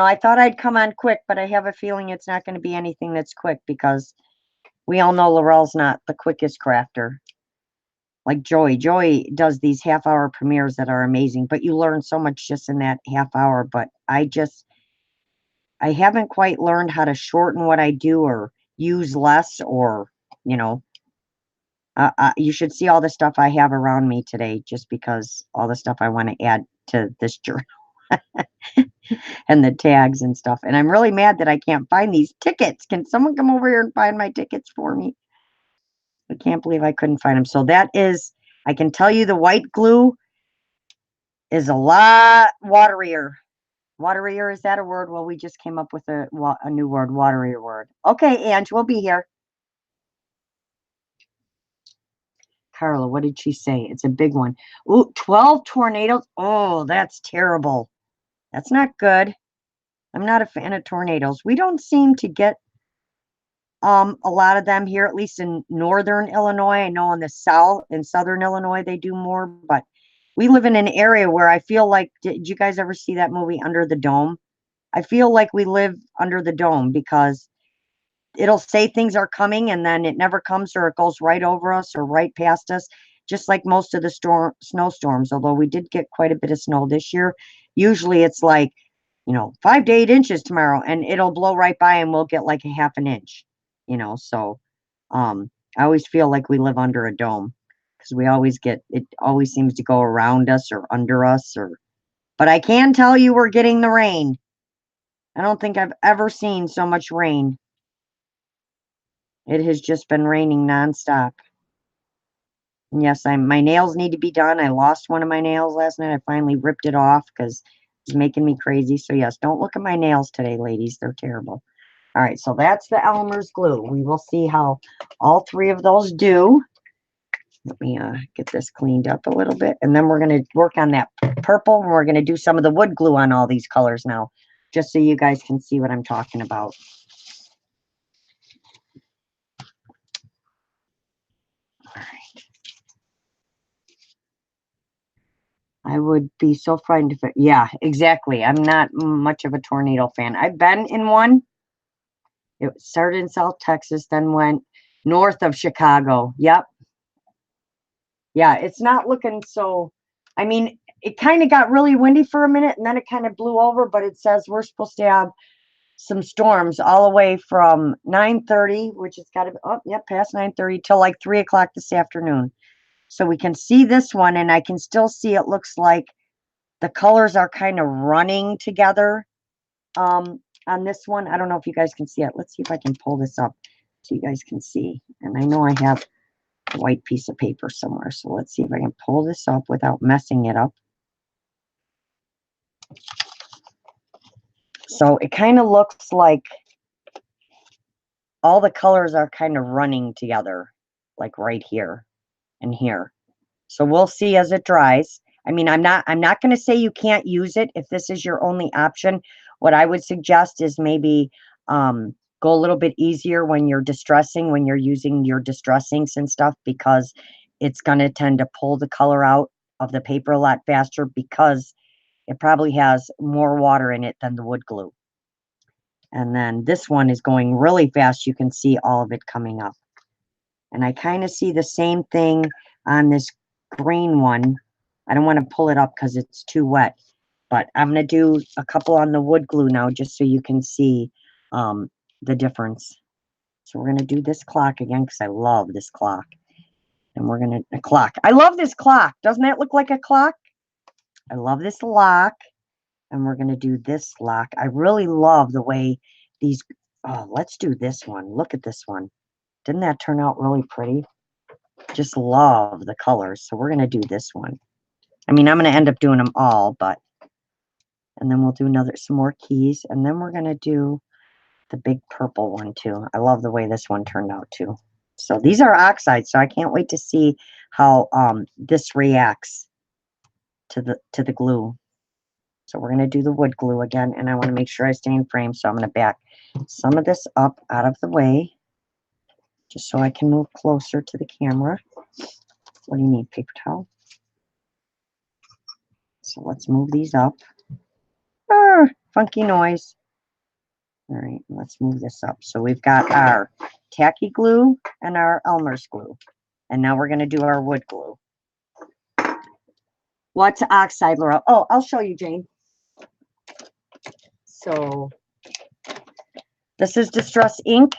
I thought I'd come on quick, but I have a feeling it's not going to be anything that's quick because we all know Laurel's not the quickest crafter. Like Joy. Joy does these half-hour premieres that are amazing, but you learn so much just in that half hour. But I haven't quite learned how to shorten what I do or use less or, you should see all the stuff I have around me today just because all the stuff I want to add to this journal and the tags and stuff. And I'm really mad that I can't find these tickets. Can someone come over here and find my tickets for me? I can't believe I couldn't find them. So I can tell you the white glue is a lot waterier Waterier, is that a word? Well, we just came up with a new word, waterier word. Okay, Ange, we'll be here. Carla, what did she say? It's a big one. Ooh, 12 tornadoes. Oh, that's terrible. That's not good. I'm not a fan of tornadoes. We don't seem to get a lot of them here, at least in northern Illinois. I know in the south, in southern Illinois, they do more, but we live in an area where I feel like, did you guys ever see that movie Under the Dome? I feel like we live under the dome because it'll say things are coming and then it never comes, or it goes right over us or right past us, just like most of the snowstorms. Although we did get quite a bit of snow this year. Usually it's like, 5 to 8 inches tomorrow, and it'll blow right by and we'll get like a half an inch, so I always feel like we live under a dome because we always get, it always seems to go around us or under us, but I can tell you we're getting the rain. I don't think I've ever seen so much rain. It has just been raining nonstop. And yes, my nails need to be done. I lost one of my nails last night. I finally ripped it off because it's making me crazy. So yes, don't look at my nails today, ladies. They're terrible. All right, so that's the Elmer's glue. We will see how all three of those do. Let me get this cleaned up a little bit. And then we're going to work on that purple. And we're going to do some of the wood glue on all these colors now, just so you guys can see what I'm talking about. I would be so frightened if it, yeah, exactly. I'm not much of a tornado fan. I've been in one. It started in South Texas, then went north of Chicago. Yep. Yeah, it's not looking so, I mean, it kind of got really windy for a minute and then it kind of blew over, but it says we're supposed to have some storms all the way from 9:30, which has got to be, oh, yep, past 9:30 till like 3 o'clock this afternoon. So we can see this one, and I can still see it looks like the colors are kind of running together on this one. I don't know if you guys can see it. Let's see if I can pull this up so you guys can see. And I know I have a white piece of paper somewhere. So let's see if I can pull this up without messing it up. So it kind of looks like all the colors are kind of running together, like right here and here. So we'll see as it dries. I mean, I'm not going to say you can't use it if this is your only option. What I would suggest is maybe go a little bit easier when you're distressing, when you're using your distress inks and stuff, because it's going to tend to pull the color out of the paper a lot faster because it probably has more water in it than the wood glue. And then this one is going really fast. You can see all of it coming up. And I kind of see the same thing on this green one. I don't want to pull it up because it's too wet, but I'm going to do a couple on the wood glue now just so you can see the difference. So we're going to do this clock again because I love this clock. And we're going to, a clock. I love this clock. Doesn't that look like a clock? I love this lock. And we're going to do this lock. I really love the way these, oh, let's do this one. Look at this one. Didn't that turn out really pretty? Just love the colors. So we're going to do this one. I mean, I'm going to end up doing them all, but, and then we'll do some more keys. And then we're going to do the big purple one too. I love the way this one turned out too. So these are oxides. So I can't wait to see how this reacts to the glue. So we're going to do the wood glue again. And I want to make sure I stay in frame. So I'm going to back some of this up out of the way, just so I can move closer to the camera. What do you need, paper towel? So let's move these up. Funky noise. All right, let's move this up. So we've got our tacky glue and our Elmer's glue. And now we're going to do our wood glue. What's oxide, Laura? Oh, I'll show you, Jane. So this is Distress ink.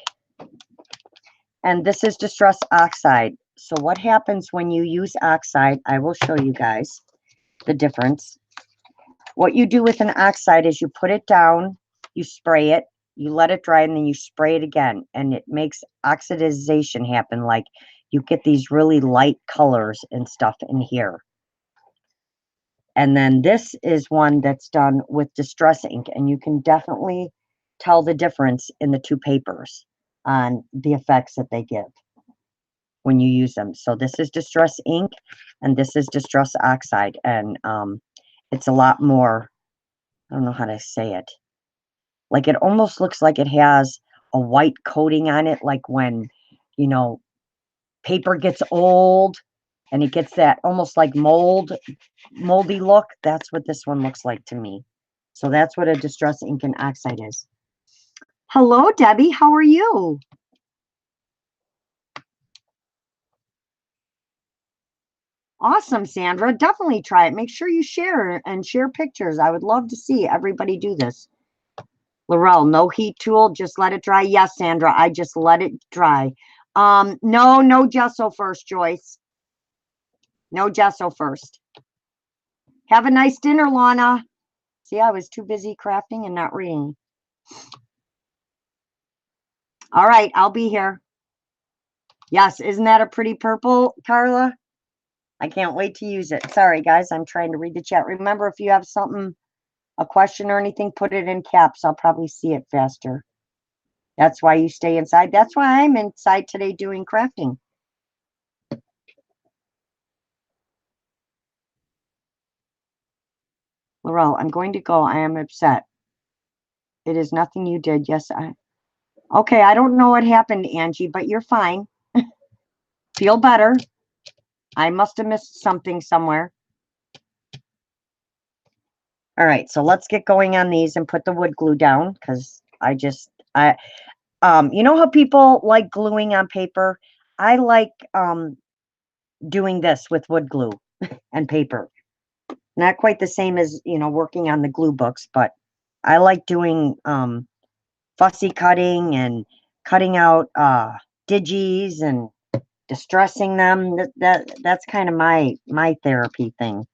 And this is Distress oxide. So what happens when you use oxide, I will show you guys the difference. What you do with an oxide is you put it down, you spray it, you let it dry, and then you spray it again. And it makes oxidization happen. Like you get these really light colors and stuff in here. And then this is one that's done with distress ink, and you can definitely tell the difference in the two papers on the effects that they give when you use them. So this is distress ink, and this is distress oxide, and it's a lot more, I don't know how to say it. Like it almost looks like it has a white coating on it, like when, you know, paper gets old and it gets that almost like moldy look. That's what this one looks like to me. So that's what a distress ink and oxide is. Hello, Debbie. How are you? Awesome, Sandra. Definitely try it. Make sure you share and share pictures. I would love to see everybody do this. Laurel, no heat tool, just let it dry. Yes, Sandra, I just let it dry. No gesso first, Joyce. No gesso first. Have a nice dinner, Lana. See, I was too busy crafting and not reading. All right, I'll be here. Yes, isn't that a pretty purple, Carla? I can't wait to use it. Sorry, guys, I'm trying to read the chat. Remember, if you have something, a question or anything, put it in caps. I'll probably see it faster. That's why you stay inside. That's why I'm inside today doing crafting. Laurel, I'm going to go. I am upset. It is nothing you did. Yes, okay, I don't know what happened, Angie, but you're fine. Feel better. I must have missed something somewhere. All right, so let's get going on these and put the wood glue down, because you know how people like gluing on paper? I like doing this with wood glue and paper. Not quite the same as, you know, working on the glue books, but I like doing fussy cutting and cutting out digis and distressing them. That's kind of my therapy thing.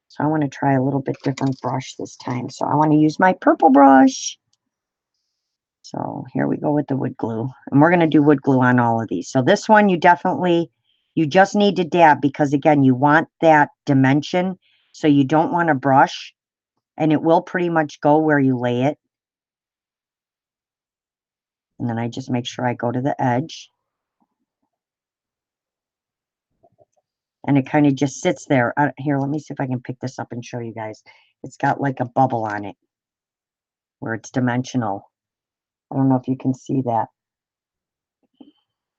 So I want to try a little bit different brush this time. So I want to use my purple brush. So here we go with the wood glue. And we're going to do wood glue on all of these. So this one, you just need to dab, because again, you want that dimension. So you don't want to brush, and it will pretty much go where you lay it. And then I just make sure I go to the edge. And it kind of just sits there. Here, let me see if I can pick this up and show you guys. It's got like a bubble on it where it's dimensional. I don't know if you can see that,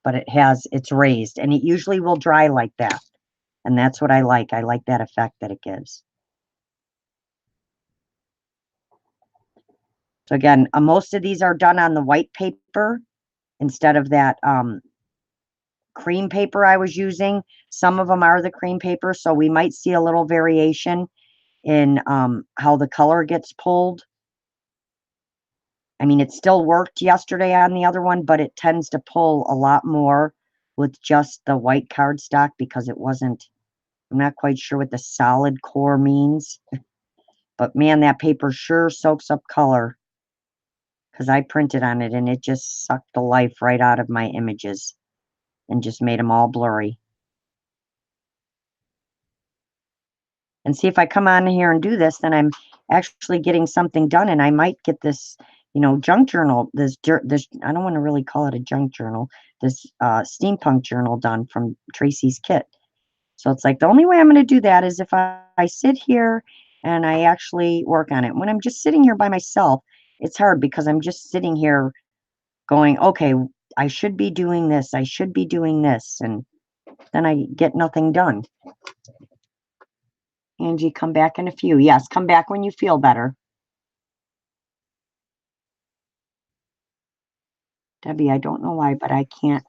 but it's raised, and it usually will dry like that. And that's what I like. I like that effect that it gives. So again, most of these are done on the white paper instead of that cream paper I was using. Some of them are the cream paper, so we might see a little variation in how the color gets pulled. I mean, it still worked yesterday on the other one, but it tends to pull a lot more with just the white cardstock, because it wasn't, I'm not quite sure what the solid core means. But man, that paper sure soaks up color, because I printed on it and it just sucked the life right out of my images and just made them all blurry. And see, if I come on here and do this, then I'm actually getting something done, and I might get this, you know, junk journal, this I don't want to really call it a junk journal, this steampunk journal done from Tracy's kit. So it's like the only way I'm going to do that is if I sit here and I actually work on it. When I'm just sitting here by myself, it's hard, because I'm just sitting here going, okay, I should be doing this, I should be doing this, and then I get nothing done. Angie, come back in a few. Yes, come back when you feel better. Debbie, I don't know why, but I can't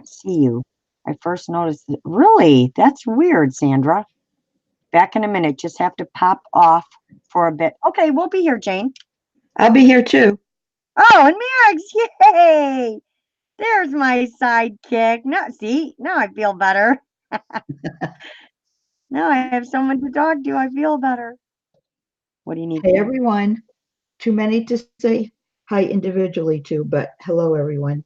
see you. I first noticed it. Really? That's weird, Sandra. Back in a minute. Just have to pop off for a bit. Okay, we'll be here, Jane. I'll be here too. Oh, and Max, yay! There's my sidekick. Now, see, now I feel better. Now I have someone to talk to. I feel better. What do you need? Hey, everyone. Too many to say hi individually to, but hello, everyone.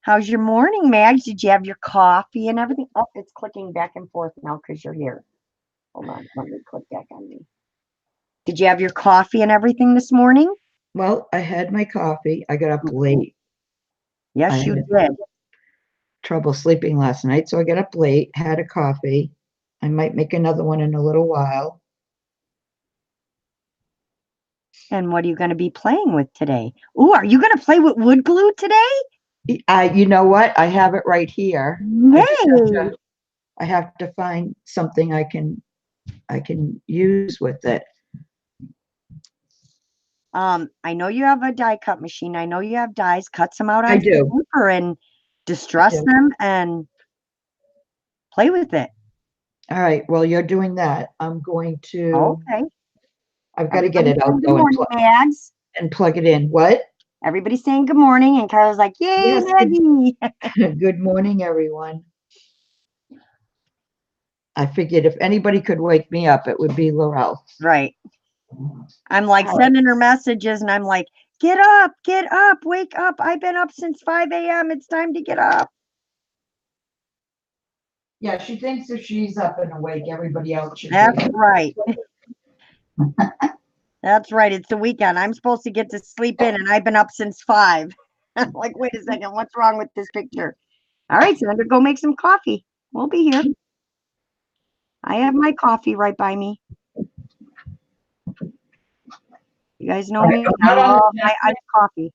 How's your morning, Mags? Did you have your coffee and everything? Oh, it's clicking back and forth now because you're here. Hold on, let me click back on me. Did you have your coffee and everything this morning? Well, I had my coffee. I got up late. I Yes, you had did. trouble sleeping last night, so I got up late, had a coffee. I might make another one in a little while. And what are you going to be playing with today? Ooh, are you going to play with wood glue today? You know what? I have it right here. Yay! I have to find something I can use with it. I know you have a die cut machine. I know you have dies. Cut some out I on do. paper and distress them and play with it. All right. Well, you're doing that. I'm going to. Okay. I've got to get it out Good though morning, Mags. and plug it in. What? Everybody's saying good morning, and Carla's like, "Yay, Yes. Maggie!" Good morning, everyone. I figured if anybody could wake me up, it would be Laurel. Right. I'm like sending her messages, and I'm like, get up, wake up. I've been up since 5 a.m. It's time to get up. Yeah, she thinks if she's up and awake, everybody else should That's be. right. That's right. It's the weekend. I'm supposed to get to sleep in, and I've been up since 5. I'm like, wait a second, what's wrong with this picture? All right, Sandra, go make some coffee. We'll be here. I have my coffee right by me. You guys know me. I love my iced coffee.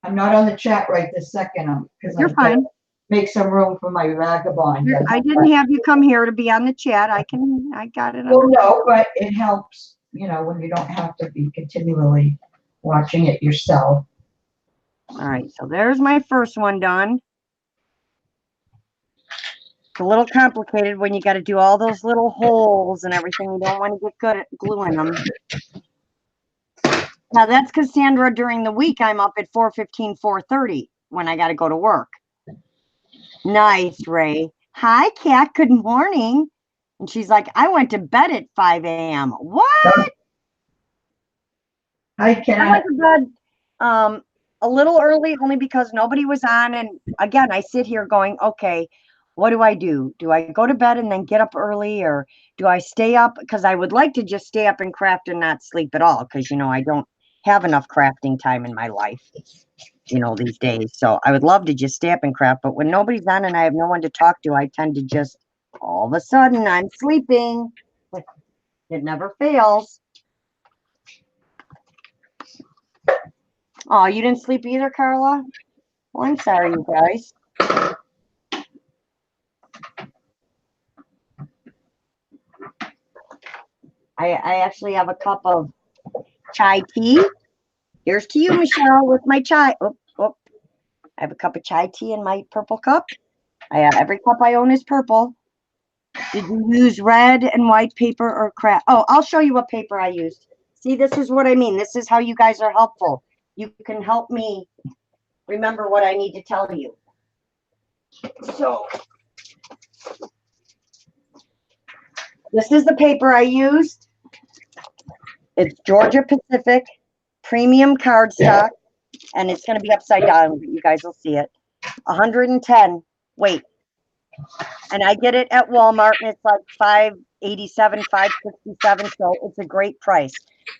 I'm not on the chat right this second because You're fine. Make some room for my vagabond. I didn't have you come here to be on the chat. I got it. Well, no, but it helps, when you don't have to be continually watching it yourself. All right, so there's my first one done. It's a little complicated when you got to do all those little holes and everything. You don't want to get good at gluing them. Now that's because Sandra, during the week, I'm up at 4:15, 4:30 when I got to go to work. Nice, Ray. Hi, Kat. Good morning. And she's like, I went to bed at 5 a.m. What? Hi, Kat. I went to bed a little early only because nobody was on. And again, I sit here going, okay, what do I do? Do I go to bed and then get up early, or do I stay up? Because I would like to just stay up and craft and not sleep at all, because, I don't have enough crafting time in my life, these days. So I would love to just stay up and craft. But when nobody's on and I have no one to talk to, I tend to just all of a sudden I'm sleeping. It never fails. Oh, you didn't sleep either, Carla? Well, I'm sorry, you guys. I actually have a cup of chai tea. Here's to you, Michelle, with my chai. I have a cup of chai tea in my purple cup. Every cup I own is purple. Did you use red and white paper or craft? Oh, I'll show you what paper I used. See, this is what I mean. This is how you guys are helpful. You can help me remember what I need to tell you. So this is the paper I used. It's Georgia Pacific premium cardstock, and it's going to be upside down, but you guys will see it. 110 weight. And I get it at Walmart, and it's like $5.87, $5.67, so it's a great price.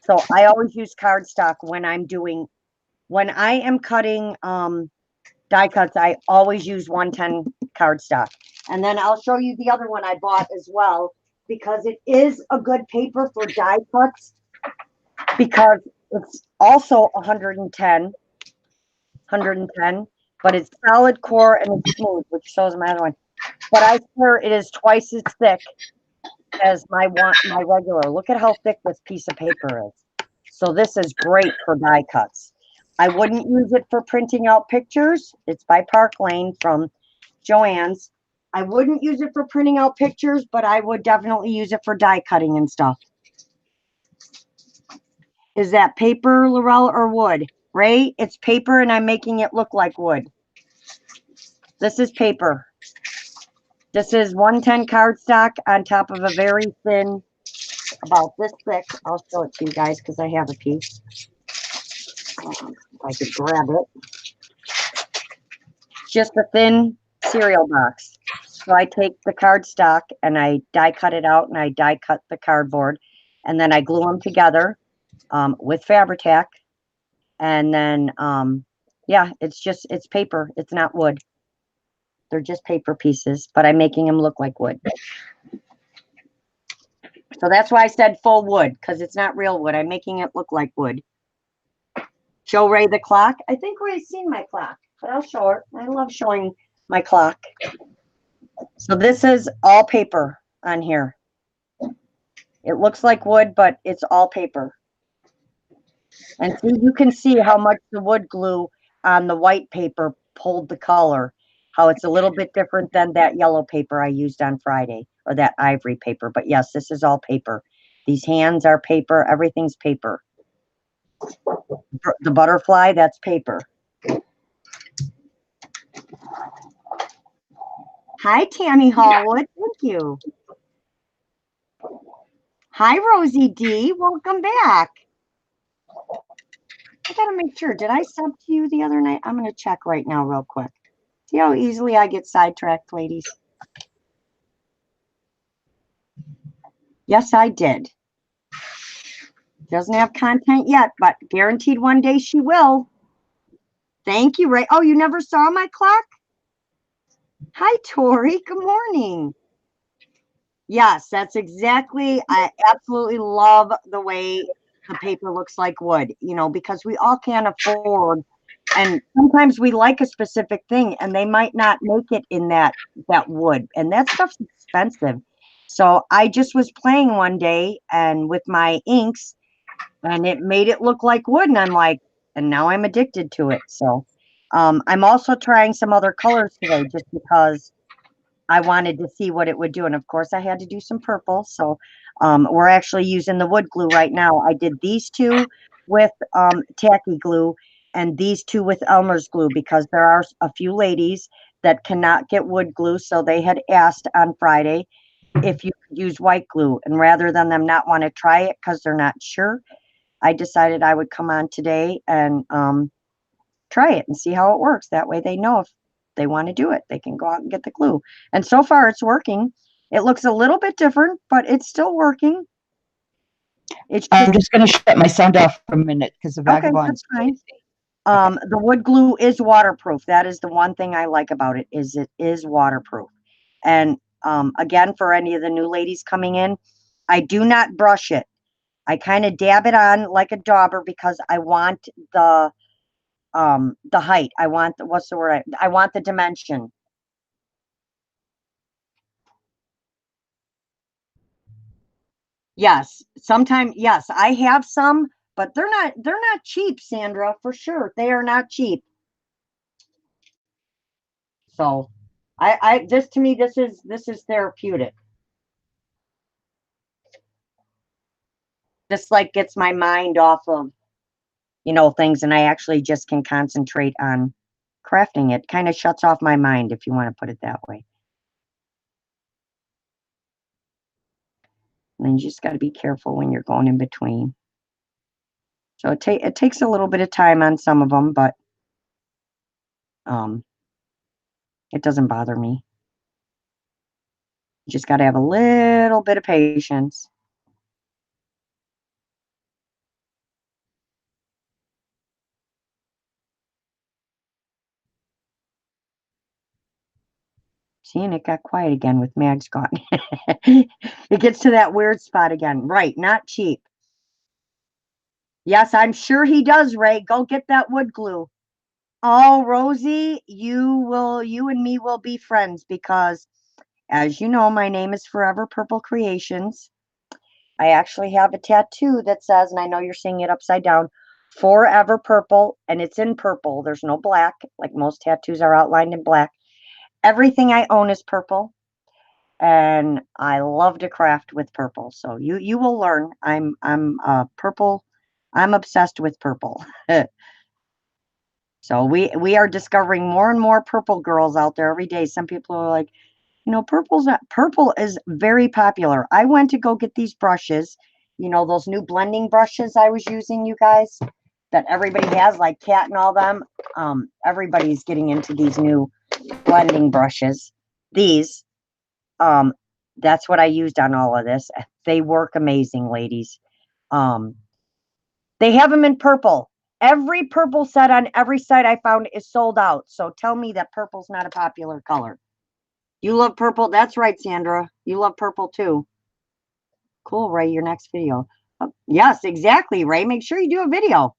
So I always use cardstock when I am cutting die cuts. I always use 110 cardstock. And then I'll show you the other one I bought as well, because it is a good paper for die cuts, because it's also 110, but it's solid core and it's smooth, which shows my other one. But I swear it is twice as thick as my regular. Look at how thick this piece of paper is. So this is great for die cuts. I wouldn't use it for printing out pictures. It's by Park Lane from Joann's. I wouldn't use it for printing out pictures, but I would definitely use it for die cutting and stuff. Is that paper, Laurel, or wood? Ray, it's paper, and I'm making it look like wood. This is paper. This is 110 cardstock on top of a very thin, about this thick. I'll show it to you guys because I have a piece. If I could grab it. just a thin cereal box. So I take the cardstock and I die cut it out and I die cut the cardboard and then I glue them together with Fabri-Tac. And then, yeah, it's paper. It's not wood. They're just paper pieces, but I'm making them look like wood. So that's why I said faux wood, because it's not real wood. I'm making it look like wood. Show Ray the clock. I think Ray's seen my clock, but I'll show her. I love showing my clock. So this is all paper on here. It looks like wood, but it's all paper. And see, you can see how much the wood glue on the white paper pulled the color, how it's a little bit different than that yellow paper I used on Friday, or that ivory paper. But yes, this is all paper. These hands are paper. Everything's paper. The butterfly, that's paper. Hi, Tammy Hallwood. Thank you. Hi, Rosie D. Welcome back. I gotta make sure. Did I sub to you the other night? I'm gonna check right now real quick. See how easily I get sidetracked, ladies? Yes, I did. Doesn't have content yet, but guaranteed one day she will. Thank you, Ray. Oh, you never saw my clock? Hi, Tori. Good morning. Yes, that's exactly. I absolutely love the way the paper looks like wood, you know, because we all can't afford, and sometimes we like a specific thing and they might not make it in that wood, and that stuff's expensive. So I just was playing one day and with my inks and it made it look like wood, and I'm like, and now I'm addicted to it. So I'm also trying some other colors today just because I wanted to see what it would do. And of course I had to do some purple. So we're actually using the wood glue right now. I did these two with tacky glue and these two with Elmer's glue because there are a few ladies that cannot get wood glue. So they had asked on Friday if you could use white glue, and rather than them not want to try it because they're not sure, I decided I would come on today and try it and see how it works. That way they know if they want to do it, they can go out and get the glue. And so far it's working. It looks a little bit different, but it's still working. It's I'm just going to shut my sound off for a minute because the okay, vagabond's that's fine. crazy. The wood glue is waterproof. That is the one thing I like about it, is it is waterproof. And again, for any of the new ladies coming in, I do not brush it. I kind of dab it on like a dauber because I want the height. I want the, what's the word? I want the dimension. Yes, sometimes, yes, I have some, but they're not cheap, Sandra, for sure. They are not cheap. So this to me, this is therapeutic. This like gets my mind off of, you know, things, and I actually just can concentrate on crafting it. Kind of shuts off my mind, if you want to put it that way. And then you just got to be careful when you're going in between. So it takes a little bit of time on some of them, but it doesn't bother me. You just got to have a little bit of patience. See, and it got quiet again with Mag's gone. It gets to that weird spot again. Right, not cheap. Yes, I'm sure he does, Ray. Go get that wood glue. Oh, Rosie, you and me will be friends because, as you know, my name is Forever Purple Creations. I actually have a tattoo that says, and I know you're seeing it upside down, Forever Purple, and it's in purple. There's no black, like most tattoos are outlined in black. Everything I own is purple, and I love to craft with purple. So you will learn. I'm purple. I'm obsessed with purple. So we are discovering more and more purple girls out there every day. Some people are like, you know, purple is very popular. I went to go get these brushes, you know, those new blending brushes I was using, you guys, that everybody has, like Cat and all them. Everybody's getting into these new blending brushes. These, that's what I used on all of this. They work amazing, ladies. They have them in purple. Every purple set on every site I found is sold out. So tell me that purple's not a popular color. You love purple? That's right, Sandra. You love purple too. Cool, Ray, your next video. Yes, exactly, Ray. Make sure you do a video.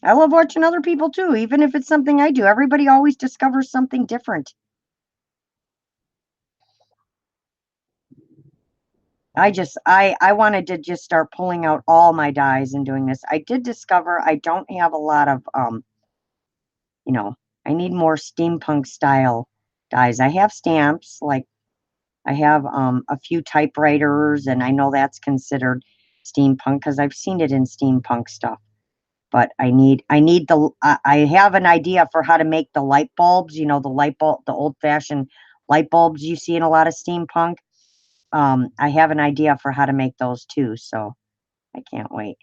I love watching other people too, even if it's something I do. Everybody always discovers something different. I wanted to just start pulling out all my dyes and doing this. I did discover I don't have a lot of, you know, I need more steampunk style dyes. I have stamps, like I have a few typewriters, and I know that's considered steampunk because I've seen it in steampunk stuff. But I have an idea for how to make the light bulbs, you know, the light bulb, the old fashioned light bulbs you see in a lot of steampunk. I have an idea for how to make those too, so I can't wait.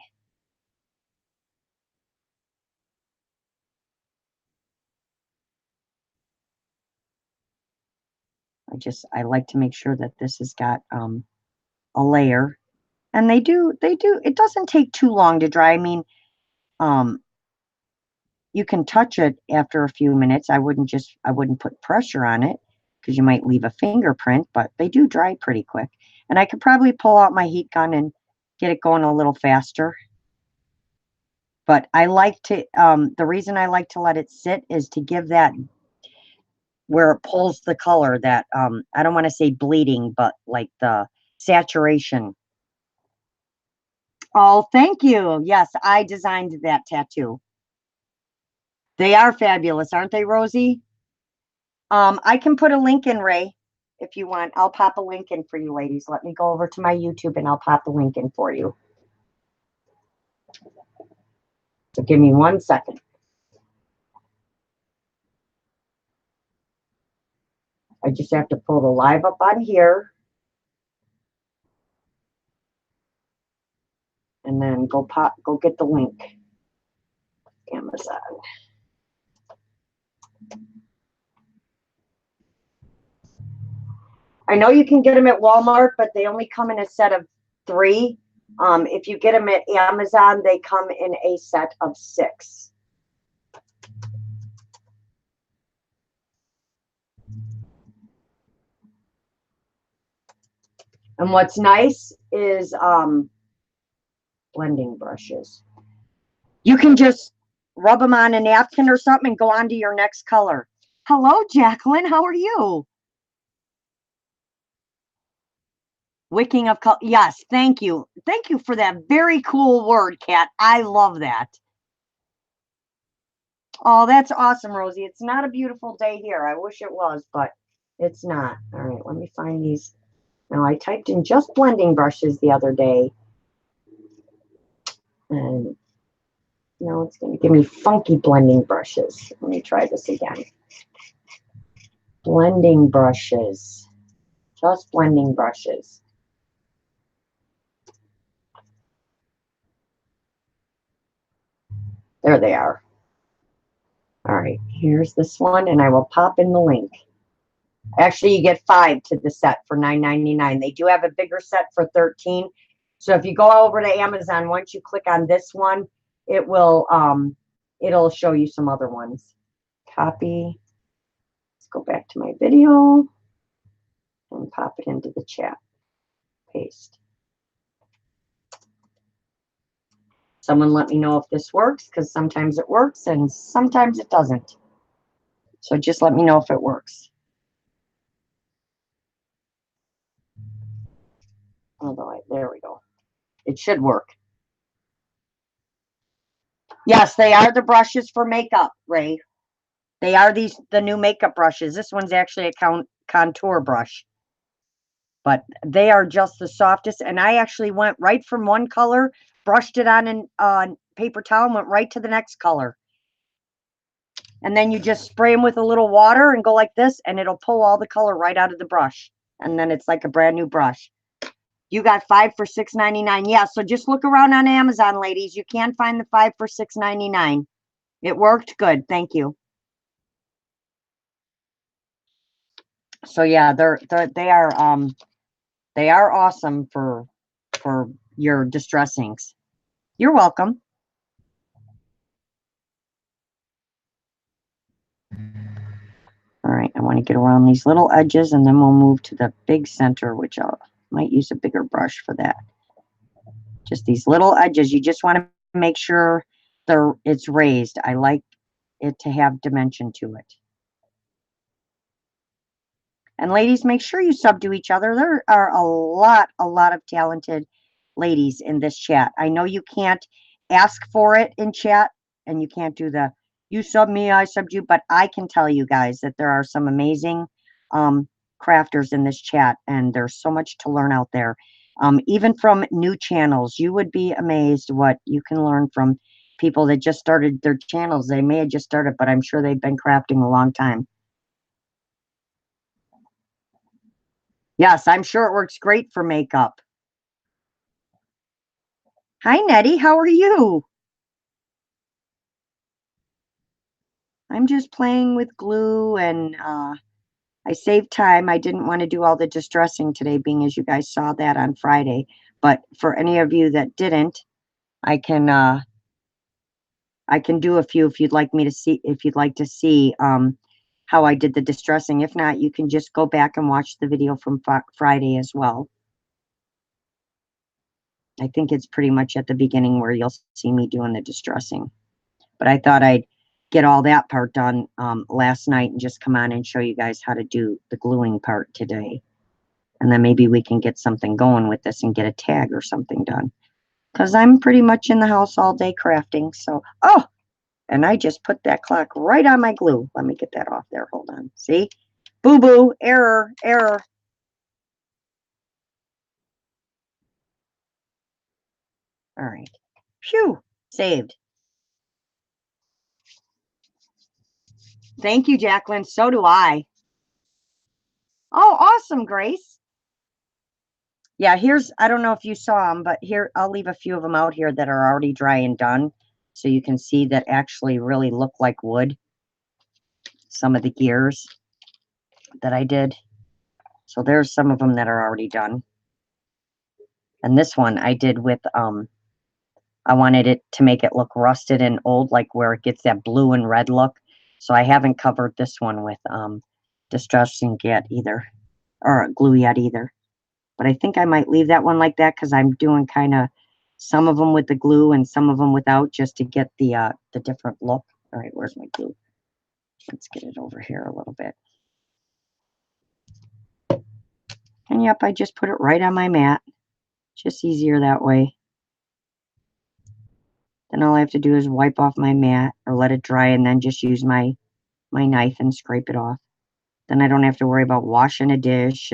I like to make sure that this has got a layer, and they do, it doesn't take too long to dry. I mean, you can touch it after a few minutes. I wouldn't put pressure on it because you might leave a fingerprint, but they do dry pretty quick. And I could probably pull out my heat gun and get it going a little faster. But I like to, the reason I like to let it sit is to give that, where it pulls the color, that, I don't want to say bleeding, but like the saturation. Oh, thank you. Yes, I designed that tattoo. They are fabulous, aren't they, Rosie? I can put a link in, Ray, if you want. I'll pop a link in for you, ladies. Let me go over to my YouTube and I'll pop the link in for you. So give me 1 second. I just have to pull the live up on here. And then go get the link. Amazon. I know you can get them at Walmart, but they only come in a set of 3. If you get them at Amazon, they come in a set of 6. And what's nice is blending brushes. You can just rub them on a napkin or something and go on to your next color. Hello, Jacqueline. How are you? Wicking of color. Yes, thank you. Thank you for that very cool word, Kat. I love that. Oh, that's awesome, Rosie. It's not a beautiful day here. I wish it was, but it's not. All right, let me find these. Now, I typed in just blending brushes the other day. And now it's going to give me funky blending brushes. Let me try this again. Blending brushes. Just blending brushes. There they are. All right, here's this one, and I will pop in the link. Actually, you get 5 to the set for $9.99. They do have a bigger set for $13. So if you go over to Amazon, once you click on this one, it will it'll show you some other ones. Copy. Let's go back to my video and pop it into the chat. Paste. Someone let me know if this works, because sometimes it works and sometimes it doesn't. So just let me know if it works. Although, there we go. It should work. Yes, they are the brushes for makeup, Ray. They are the new makeup brushes. This one's actually a contour brush. But they are just the softest. And I actually went right from one color, brushed it on a paper towel, and went right to the next color. And then you just spray them with a little water and go like this, and it'll pull all the color right out of the brush. And then it's like a brand new brush. You got 5 for $6.99. Yeah, so just look around on Amazon, ladies. You can find the 5 for $6.99. It worked good. Thank you. So yeah, they are awesome for your distressings. You're welcome. All right, I want to get around these little edges and then we'll move to the big center, which I might use a bigger brush for that. Just these little edges, you just want to make sure it's raised. I like it to have dimension to it. And ladies, make sure you subdue each other. There are a lot of talented ladies in this chat. I know you can't ask for it in chat and you can't do the you sub me, I subbed you, but I can tell you guys that there are some amazing crafters in this chat and there's so much to learn out there. Even from new channels, you would be amazed what you can learn from people that just started their channels. They may have just started, but I'm sure they've been crafting a long time. Yes, I'm sure it works great for makeup. Hi, Nettie. How are you? I'm just playing with glue and I saved time. I didn't want to do all the distressing today, being as you guys saw that on Friday. But for any of you that didn't, I can do a few if you'd like me to see, if you'd like to see how I did the distressing. If not, you can just go back and watch the video from Friday as well. I think it's pretty much at the beginning where you'll see me doing the distressing. But I thought I'd get all that part done last night and just come on and show you guys how to do the gluing part today. And then maybe we can get something going with this and get a tag or something done. Because I'm pretty much in the house all day crafting. So, oh, and I just put that clock right on my glue. Let me get that off there. Hold on. See? Boo-boo. Error. Error. All right. Phew. Saved. Thank you, Jacqueline. So do I. Oh, awesome, Grace. Yeah, here's, I don't know if you saw them, but here, I'll leave a few of them out here that are already dry and done. So you can see that actually really look like wood. Some of the gears that I did. So there's some of them that are already done. And this one I did with, I wanted it to make it look rusted and old, like where it gets that blue and red look. So I haven't covered this one with distressing yet either, or glue yet either. But I think I might leave that one like that because I'm doing kind of some of them with the glue and some of them without, just to get the different look. All right, where's my glue? Let's get it over here a little bit. And yep, I just put it right on my mat. Just easier that way. Then all I have to do is wipe off my mat or let it dry and then just use my knife and scrape it off. Then I don't have to worry about washing a dish.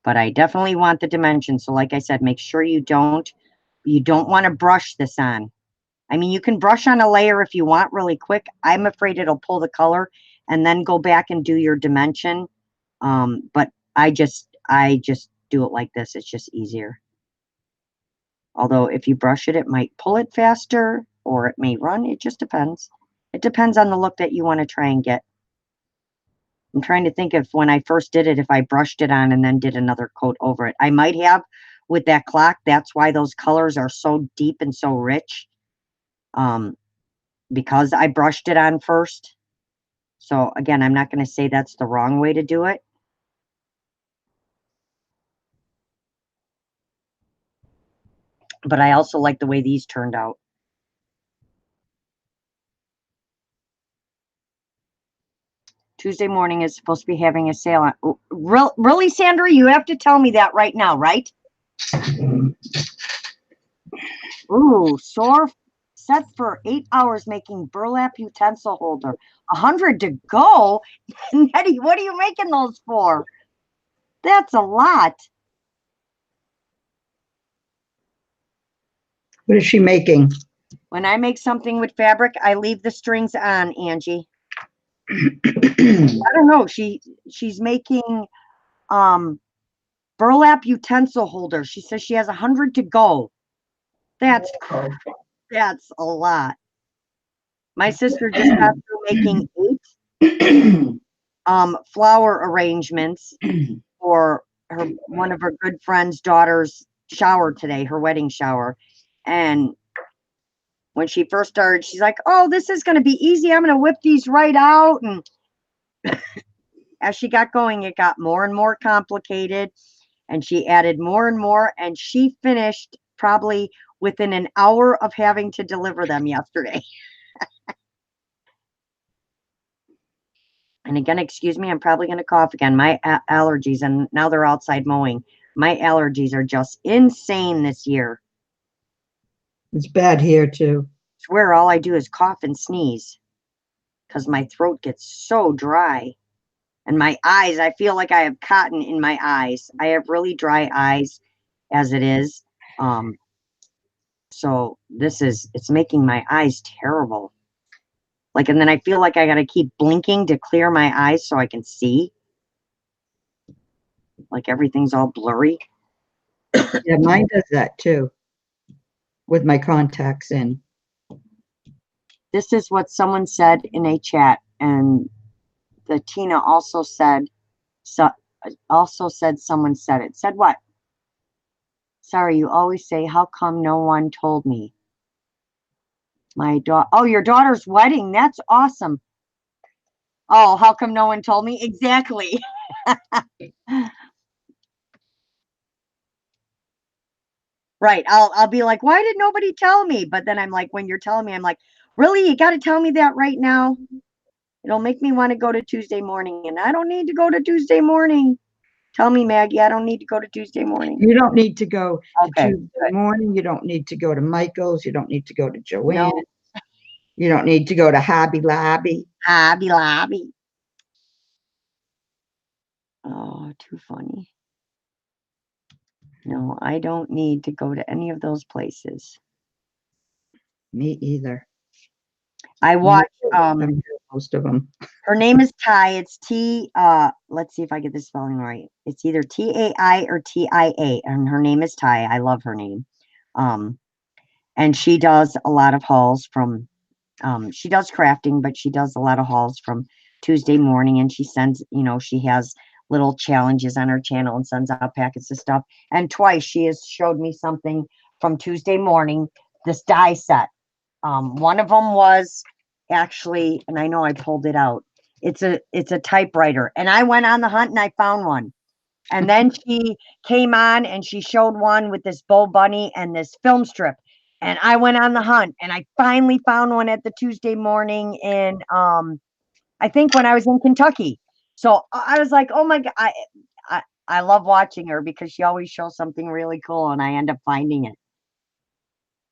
But I definitely want the dimensions. So like I said, make sure you don't want to brush this on. I mean, you can brush on a layer if you want really quick. I'm afraid it'll pull the color and then go back and do your dimension. But I just do it like this. It's just easier. Although if you brush it, it might pull it faster or it may run. It just depends. It depends on the look that you want to try and get. I'm trying to think if when I first did it, if I brushed it on and then did another coat over it. I might have with that clock. That's why those colors are so deep and so rich. Because I brushed it on first. So again, I'm not going to say that's the wrong way to do it. But I also like the way these turned out. Tuesday morning is supposed to be having a sale on. Really, Sandra? You have to tell me that right now, right? Ooh, sore set for 8 hours making burlap utensil holder. 100 to go. Nettie, what are you making those for? That's a lot. What is she making? When I make something with fabric, I leave the strings on, Angie. I don't know. She's making burlap utensil holder. She says she has 100 to go. That's a lot. My sister just got through making 8 flower arrangements for one of her good friend's daughter's shower today, her wedding shower. And when she first started, she's like, oh, this is going to be easy. I'm going to whip these right out. And as she got going, it got more and more complicated. And she added more and more. And she finished probably within an hour of having to deliver them yesterday. And again, excuse me, I'm probably going to cough again. My allergies, and now they're outside mowing. My allergies are just insane this year. It's bad here too. I swear all I do is cough and sneeze because my throat gets so dry. And my eyes, I feel like I have cotton in my eyes. I have really dry eyes as it is. So it's making my eyes terrible. Like, and then I feel like I got to keep blinking to clear my eyes so I can see. Like everything's all blurry. Yeah, mine does that too with my contacts in. This is what someone said in a chat, and the Tina also said, someone said it. Said what? Sorry, you always say, how come no one told me? My daughter, oh, your daughter's wedding. That's awesome. Oh, how come no one told me? Exactly. Right. I'll be like, why did nobody tell me? But then I'm like, when you're telling me, I'm like, really? You got to tell me that right now? It'll make me want to go to Tuesday morning, and I don't need to go to Tuesday morning. Tell me, Maggie, I don't need to go to Tuesday morning. You don't need to go to Okay, Tuesday good. morning. You don't need to go to Michael's. You don't need to go to Joanne. No. You don't need to go to Hobby Lobby. Hobby Lobby. Oh, too funny. No, I don't need to go to any of those places. Me either. I watch, most of them. her name is Ty. It's T, let's see if I get the spelling right. It's either T-A-I or T-I-A, and her name is Ty. I love her name. And she does a lot of hauls from, she does crafting, but she does a lot of hauls from Tuesday morning, and she sends, she has little challenges on her channel and sends out packets of stuff. And twice she has showed me something from Tuesday morning, this die set. One of them was actually, and I know I pulled it out. It's a typewriter, and I went on the hunt and I found one. And then she came on and she showed one with this Bo Bunny and this film strip. And I went on the hunt and I finally found one at the Tuesday morning in, I think when I was in Kentucky. So I was like, oh my God, I love watching her because she always shows something really cool and I end up finding it.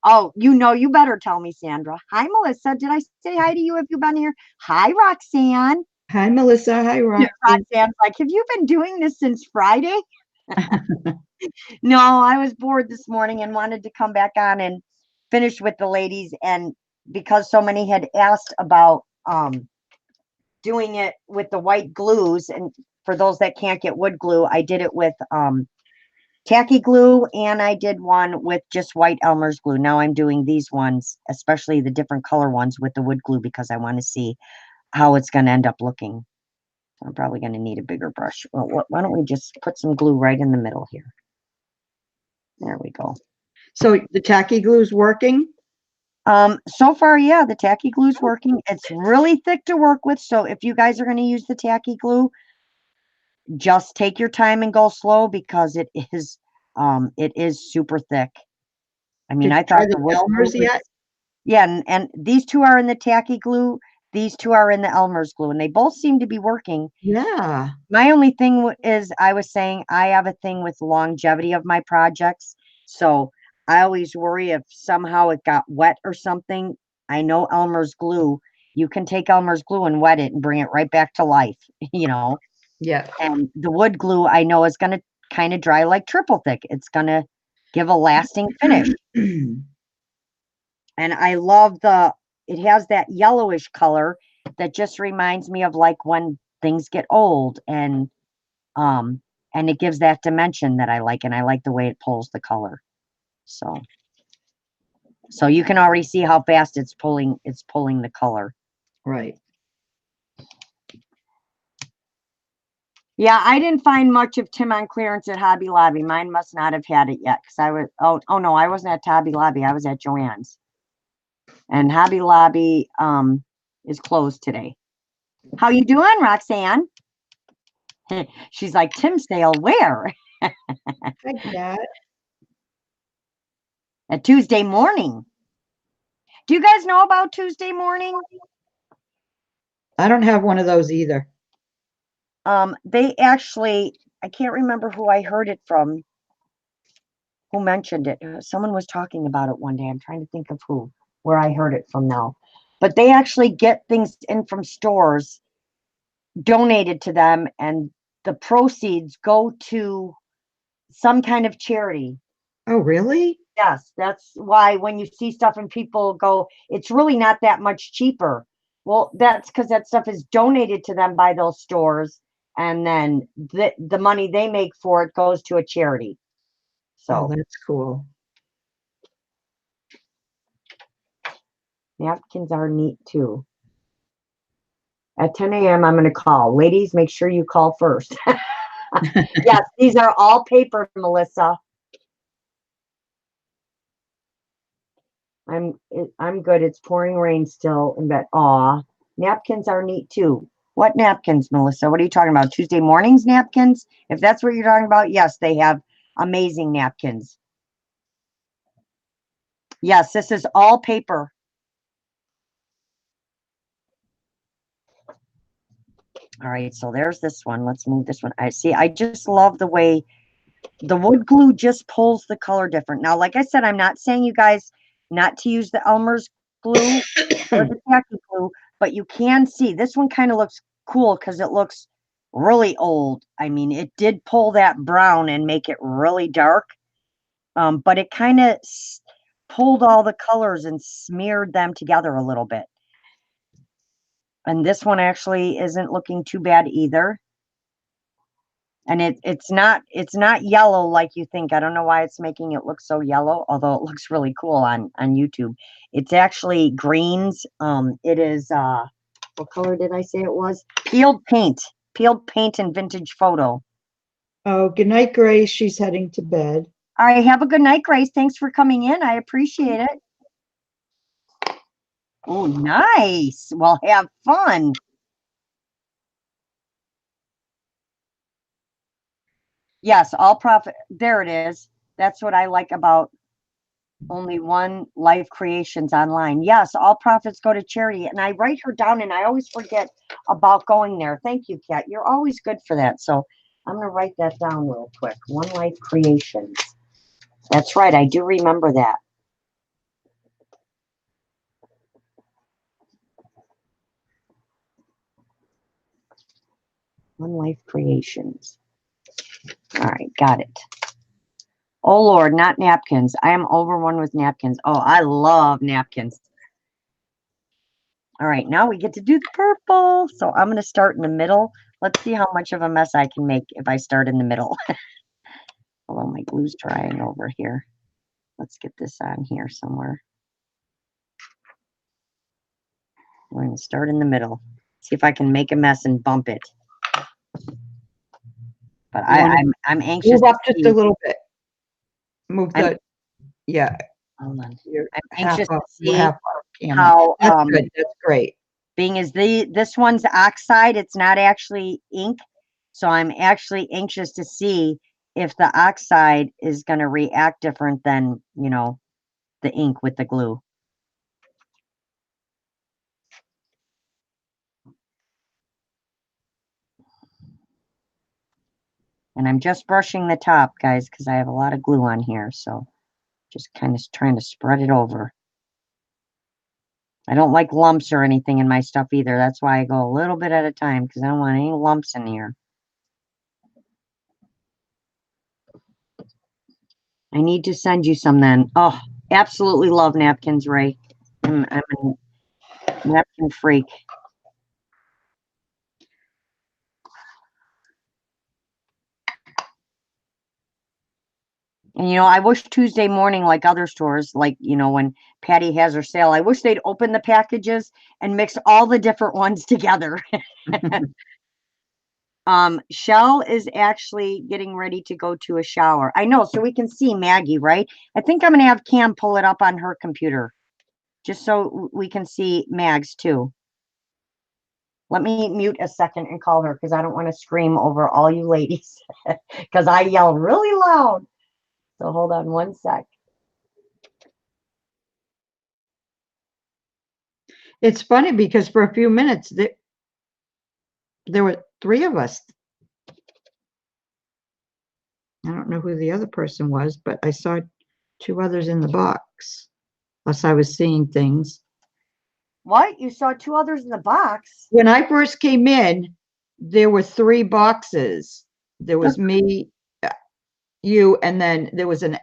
Oh, you better tell me, Sandra. Hi, Melissa. Did I say hi to you? Have you been here? Hi, Roxanne. Hi, Melissa. Hi, Roxanne. Roxanne's like, have you been doing this since Friday? No, I was bored this morning and wanted to come back on and finish with the ladies. And because so many had asked about doing it with the white glues, and for those that can't get wood glue, I did it with tacky glue, and I did one with just white Elmer's glue. Now I'm doing these ones, especially the different color ones with the wood glue, because I want to see how it's going to end up looking. I'm probably going to need a bigger brush. Well, why don't we just put some glue right in the middle here? There we go. So the tacky glue is working? So far, yeah, the tacky glue's working. It's really thick to work with, so if you guys are going to use the tacky glue, just take your time and go slow because it is super thick. I mean, I thought the wood Elmer's glue yet? yeah, and these two are in the tacky glue. These two are in the Elmer's glue, and they both seem to be working. Yeah. My only thing is, I was saying I have a thing with longevity of my projects, so I always worry if somehow it got wet or something. I know Elmer's glue. You can take Elmer's glue and wet it and bring it right back to life, Yeah. And the wood glue I know is going to kind of dry like triple thick. It's going to give a lasting finish. And I love it has that yellowish color that just reminds me of like when things get old, and it gives that dimension that I like, and I like the way it pulls the color. So you can already see how fast it's pulling the color. Right. Yeah, I didn't find much of Tim on clearance at Hobby Lobby. Mine must not have had it yet because I was, oh no, I wasn't at Hobby Lobby. I was at Joann's. And Hobby Lobby is closed today. How you doing, Roxanne? She's like, Tim sale where? Hi, Kat. A Tuesday morning. Do you guys know about Tuesday morning? I don't have one of those either. They actually, I can't remember who I heard it from, who mentioned it. Someone was talking about it one day. I'm trying to think of who, where I heard it from now. But they actually get things in from stores donated to them, and the proceeds go to some kind of charity. Oh, really? Yes, that's why when you see stuff and people go, it's really not that much cheaper. Well, that's because that stuff is donated to them by those stores, and then the money they make for it goes to a charity. Oh, So that's cool. napkins are neat too. At 10 a.m., I'm going to call. Ladies, make sure you call first. Yes, these are all paper, Melissa. I'm good. It's pouring rain still in bed. Aw, napkins are neat too. What napkins, Melissa? What are you talking about? Tuesday mornings napkins? If that's what you're talking about, yes, they have amazing napkins. Yes, this is all paper. All right, so there's this one. Let's move this one. I see. I just love the way the wood glue just pulls the color different. Now, like I said, I'm not saying you guys not to use the Elmer's glue or the tacky glue, but you can see this one kind of looks cool because it looks really old. I mean, it did pull that brown and make it really dark, but it kind of pulled all the colors and smeared them together a little bit. And this one actually isn't looking too bad either. And it's not yellow like you think. I don't know why it's making it look so yellow, although it looks really cool on YouTube. It's actually greens. It is what color did I say it was? Peeled paint and vintage photo. Oh, good night, Grace. She's heading to bed. All right, have a good night, Grace. Thanks for coming in. I appreciate it. Oh, nice. Well, have fun. Yes, all profit. There it is. That's what I like about only one Life Creations online. Yes, all profits go to charity. And I write her down and I always forget about going there. Thank you, Kat. You're always good for that. So I'm going to write that down real quick. One Life Creations. That's right. I do remember that. One Life Creations. All right, got it. Oh, Lord, not napkins. I am over one with napkins. Oh, I love napkins. All right, now we get to do the purple. So I'm going to start in the middle. Let's see how much of a mess I can make if I start in the middle. Although my glue's drying over here. Let's get this on here somewhere. We're going to start in the middle. See if I can make a mess and bump it. But I'm anxious. Move up just a little bit. Move the, yeah. Hold on. You're I'm anxious to see half off camera. how That's good. That's great. being as this one's oxide, it's not actually ink. So I'm actually anxious to see if the oxide is going to react different than, you know, the ink with the glue. And I'm just brushing the top, guys, because I have a lot of glue on here. So just kind of trying to spread it over. I don't like lumps or anything in my stuff either. That's why I go a little bit at a time because I don't want any lumps in here. I need to send you some then. Oh, absolutely love napkins, Ray. I'm a napkin freak. And, you know, I wish Tuesday morning, like other stores, like, you know, when Patty has her sale, I wish they'd open the packages and mix all the different ones together. Shell is actually getting ready to go to a shower. I know, so we can see Maggie, right? I think I'm gonna have Cam pull it up on her computer, just so we can see Mags too. Let me mute a second and call her because I don't want to scream over all you ladies because I yell really loud. So hold on one sec. It's funny because for a few minutes there were three of us. I don't know who the other person was, but I saw two others in the box. Unless I was seeing things. What? You saw two others in the box? When I first came in, there were three boxes. There was me, you, and then there was an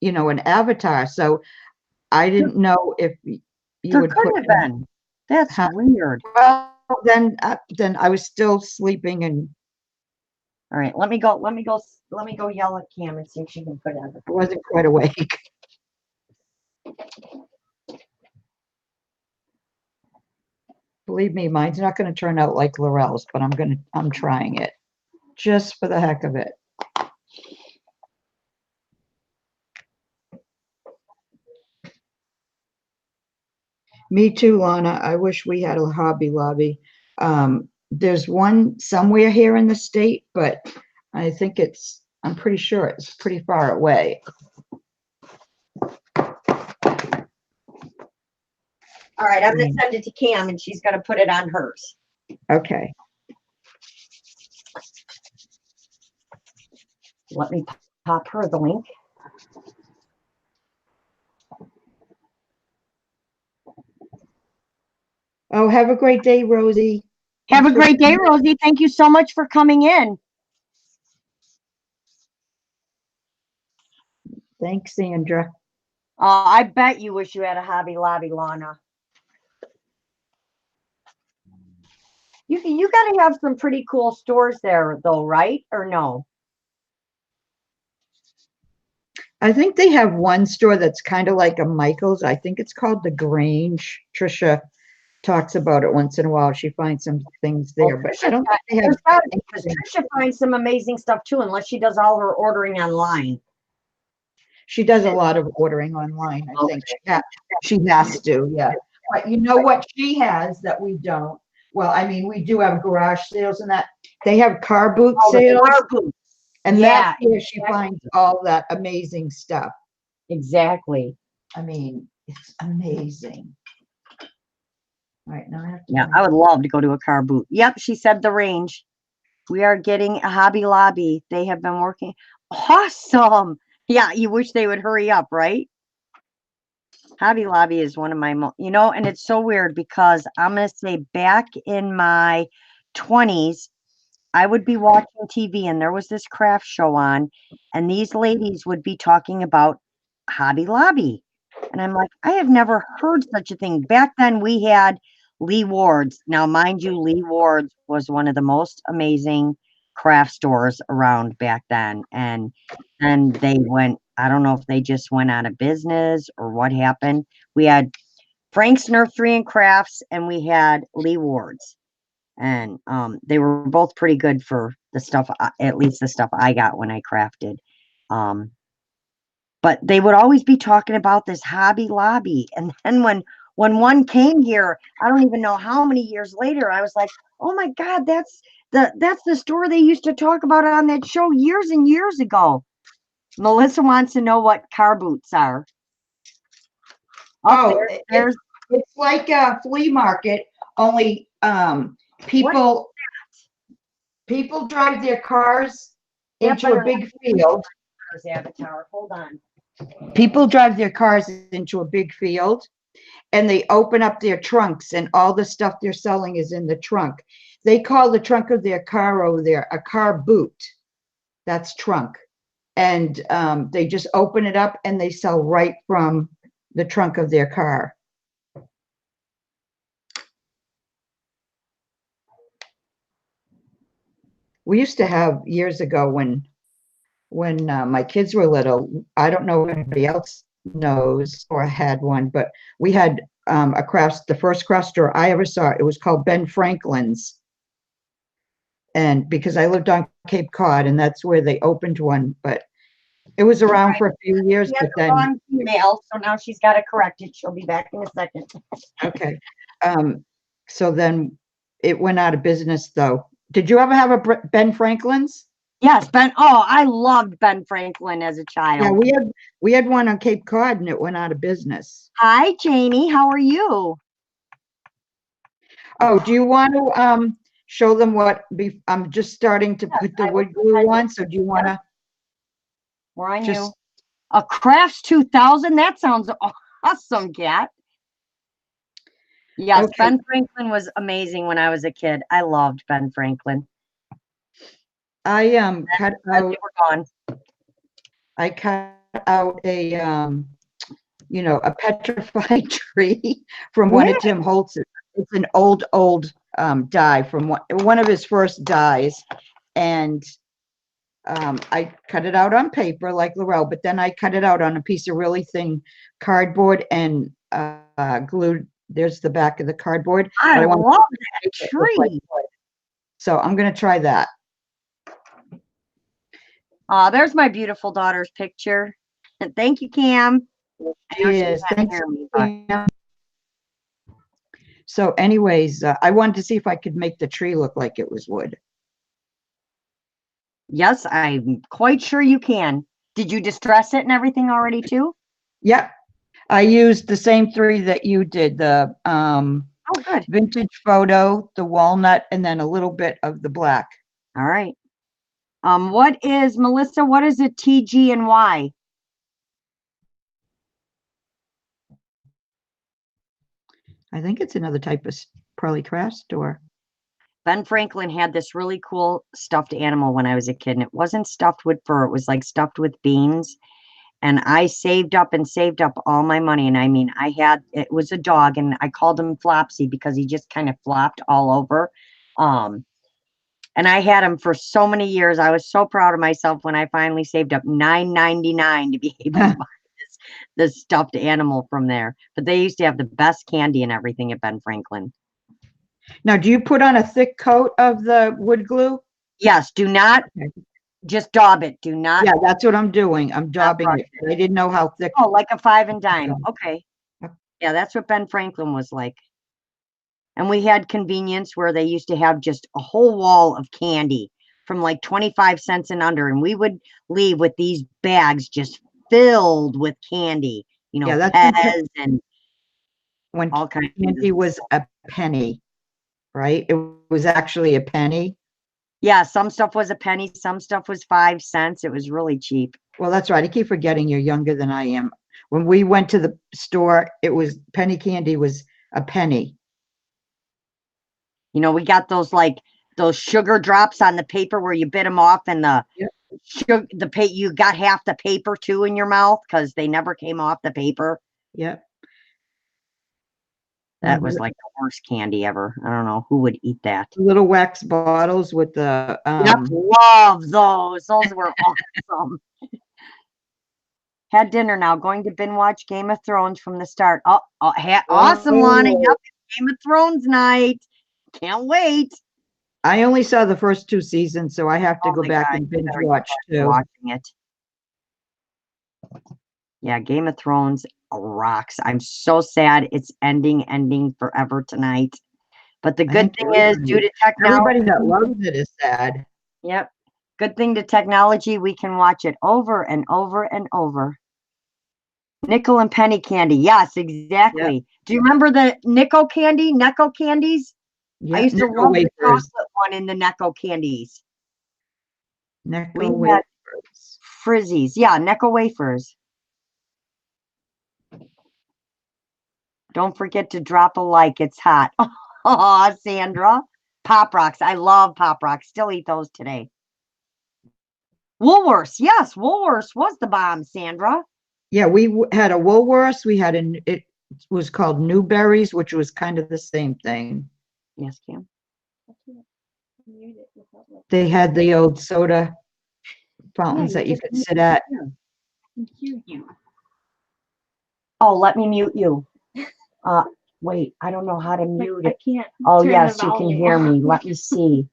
avatar. So I didn't know if you There would could put have been. That's weird. Well, then I was still sleeping and. All right, let me go yell at Cam and see if she can put it on. I wasn't quite awake. Believe me, mine's not going to turn out like Laurel's, but I'm trying it just for the heck of it. Me too, Lana. I wish we had a Hobby Lobby. There's one somewhere here in the state, but I'm pretty sure it's pretty far away. All right, I'm going to send it to Cam and she's going to put it on hers. Okay. Let me pop her the link. Oh, have a great day, Rosie. Have a great day, Rosie. Thank you so much for coming in. Thanks, Sandra. I bet you wish you had a Hobby Lobby, Lana. You got to have some pretty cool stores there, though, right? Or no? I think they have one store that's kind of like a Michael's. I think it's called the Grange. Trisha talks about it once in a while. She finds some things there, but I don't think they have. Because Trisha finds some amazing stuff too, unless she does all her ordering online. She does a lot of ordering online. I think she has to, yeah. But you know what she has that we don't? Well, I mean, we do have garage sales and that. They have car boot sales. Car boots. And that's where she finds all that amazing stuff. Exactly. I mean, it's amazing. All right, now I have to. Yeah, I would love to go to a car boot. Yep, she said the range. We are getting a Hobby Lobby. They have been working. Awesome. Yeah, you wish they would hurry up, right? Hobby Lobby is one of my, and it's so weird because I'm going to say back in my 20s, I would be watching TV and there was this craft show on, and these ladies would be talking about Hobby Lobby. And I'm like, I have never heard such a thing. Back then we had Lee Ward's. Now, mind you, Lee Ward's was one of the most amazing craft stores around back then. And they went, I don't know if they just went out of business or what happened. We had Frank's Nursery and Crafts and we had Lee Ward's. And they were both pretty good for the stuff, at least the stuff I got when I crafted. But they would always be talking about this Hobby Lobby. And then when one came here, I don't even know how many years later, I was like, oh my God, that's the store they used to talk about on that show years and years ago. Melissa wants to know what car boots are. It's like a flea market, only people drive their cars into a big field. Avatar, hold on. People drive their cars into a big field and they open up their trunks and all the stuff they're selling is in the trunk. They call the trunk of their car over there a car boot. That's trunk. And they just open it up and they sell right from the trunk of their car. We used to have years ago when my kids were little, I don't know if anybody else knows or had one, but we had the first craft store I ever saw. It was called Ben Franklin's. And because I lived on Cape Cod, and that's where they opened one, but it was around Right. for a few years, She but had the then, wrong email, so now she's got to correct it. She'll be back in a second. okay. So then it went out of business though. Did you ever have a Ben Franklin's? Yes, Ben. Oh, I loved Ben Franklin as a Yeah, child. we had one on Cape Cod and it went out of business. Hi, Janie. How are you? Oh, do you want to show them what I'm just starting to put the I will wood go glue ahead. on, so do you want to We're on you. just A Crafts 2000. That sounds awesome, Kat. Yes, okay. Ben Franklin was amazing when I was a kid. I loved Ben Franklin. I cut As out they were gone. I cut out a you know, a petrified tree from one of Tim Holtz's. It's an old die from one of his first dies, and I cut it out on paper like Laurel, but then I cut it out on a piece of really thin cardboard and glued. There's the back of the cardboard. I But I want love to that make it look like tree. wood. So I'm going to try that. There's my beautiful daughter's picture. And thank you, Cam. I know she Yes, can't thanks. hear me, but Pam. So anyways, I wanted to see if I could make the tree look like it was wood. yes, I'm quite sure you can. Did you distress it and everything already too? Yep. I used the same three that you did, the Oh, good. vintage photo, the walnut, and then a little bit of the black. All right. What is, Melissa, what is a TG and Y? I think it's another type of probably craft store. Ben Franklin had this really cool stuffed animal when I was a kid, and it wasn't stuffed with fur. It was like stuffed with beans. And I saved up and saved up all my money. And I mean, it was a dog, and I called him Flopsy because he just kind of flopped all over. And I had him for so many years. I was so proud of myself when I finally saved up $9.99 to be able to buy this stuffed animal from there. But they used to have the best candy and everything at Ben Franklin. Now, do you put on a thick coat of the wood glue? Yes, do not just daub it. Do not. Yeah, that's what I'm doing. I'm daubing brush it. I didn't know how thick. Oh, like a 5 and dime. Yeah. Okay. Yeah, that's what Ben Franklin was like. And we had convenience where they used to have just a whole wall of candy from like 25 cents and under. And we would leave with these bags just filled with candy, you know, Yeah, that's Pez and when all kinds of candy was a penny, right? It was actually a penny. Yeah, some stuff was a penny, some stuff was 5 cents. It was really cheap. Well, that's right. I keep forgetting you're younger than I am. When we went to the store, it was penny candy was a penny. You know, we got those sugar drops on the paper where you bit them off, and you got half the paper too in your mouth because they never came off the paper. Yep. That was like the worst candy ever. I don't know who would eat that. Little wax bottles with the Yep, love those. Those were awesome. Had dinner now. Going to binge watch Game of Thrones from the start. Awesome, Lana. Yep, Game of Thrones night. Can't wait. I only saw the first 2 seasons, so I have to go back and binge watch too. Watching it. Yeah, Game of Thrones rocks. I'm so sad it's ending forever tonight. But the good thing is, due to technology, everybody that loves it is sad. Yep. Good thing to technology, we can watch it over and over and over. Nickel and penny candy. Yes, exactly. Yep. Do you remember the Necco candies? Yep. I used to love the chocolate one in the Necco candies. Necco wafers. Frizzies. Yeah, Necco wafers. Don't forget to drop a like. It's hot. Oh, Sandra. Pop Rocks. I love Pop Rocks. Still eat those today. Woolworths. Yes, Woolworths was the bomb, Sandra. Yeah, we had a Woolworths. We had it was called Newberries, which was kind of the same thing. Yes, Kim. They had the old soda fountains that you could sit at. Oh, let me mute you. Wait, I don't know how to mute it. I can't. Oh, yes, you can hear me. Let me see.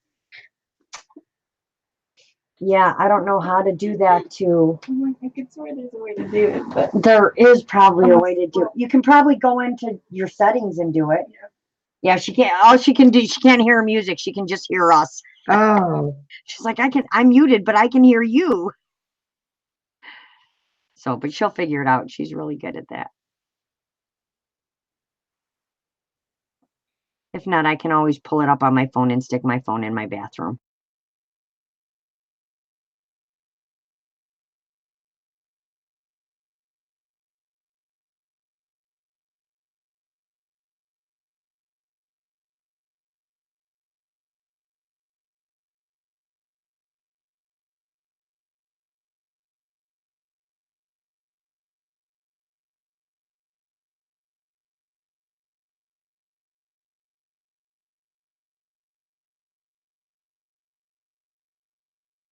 Yeah, I don't know how to do that too. I could swear there's a way to do it, but There is probably a way to do it. You can probably go into your settings and do it. Yeah, she can't, all she can do, she can't hear music. She can just hear us. Oh, She's like, I'm muted, but I can hear you. So, but she'll figure it out. She's really good at that. If not, I can always pull it up on my phone and stick my phone in my bathroom.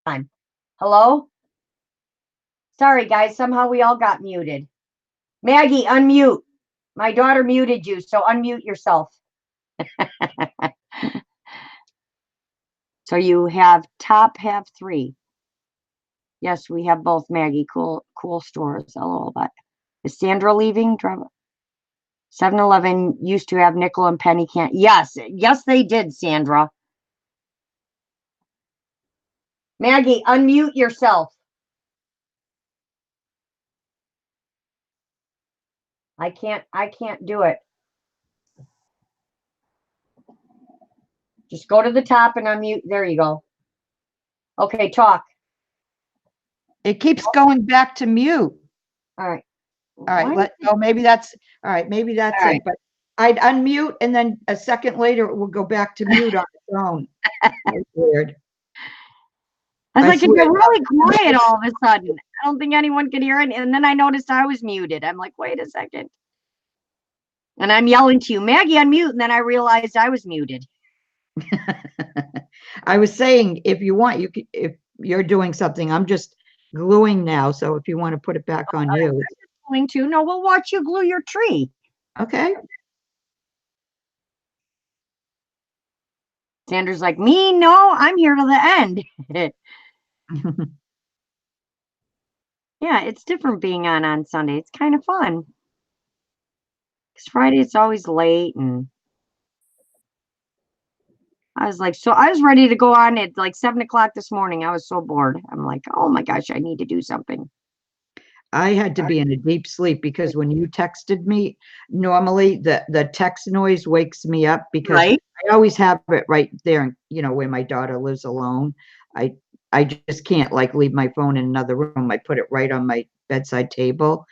Time. Hello? Sorry, guys. Somehow we all got muted. Maggie, unmute. My daughter muted you, so unmute yourself. So you have top, have 3. Yes, we have both, Maggie. Cool stores. LOL. But is Sandra leaving? 7-Eleven used to have nickel and penny candy. Yes, they did, Sandra. Maggie, unmute yourself. I can't do it. Just go to the top and unmute. There you go. Okay, talk. it keeps going back to mute. All right. All right, maybe that's, all right, maybe that's All it, right. but I'd unmute and then a second later it will go back to mute on its own. That's weird. I was I like, it swear. got really quiet all of a sudden. I don't think anyone could hear it. And then I noticed I was muted. I'm like, wait a second. And I'm yelling to you, Maggie, unmute. And then I realized I was muted. I was saying, if you want, you can, if you're doing something, I'm just gluing now. So if you want to put it back on you. Going to, no, we'll watch you glue your tree. Okay. Sandra's like, me? No, I'm here to the end. Yeah, it's different being on Sunday. It's kind of fun. Because Friday it's always late, and I was like, so I was ready to go on at like 7 o'clock this morning. I was so bored. I'm like, oh my gosh, I need to do something. I had to be in a deep sleep because when you texted me, normally the text noise wakes me up because Right? I always have it right there, where my daughter lives alone. I just can't like leave my phone in another room. I put it right on my bedside table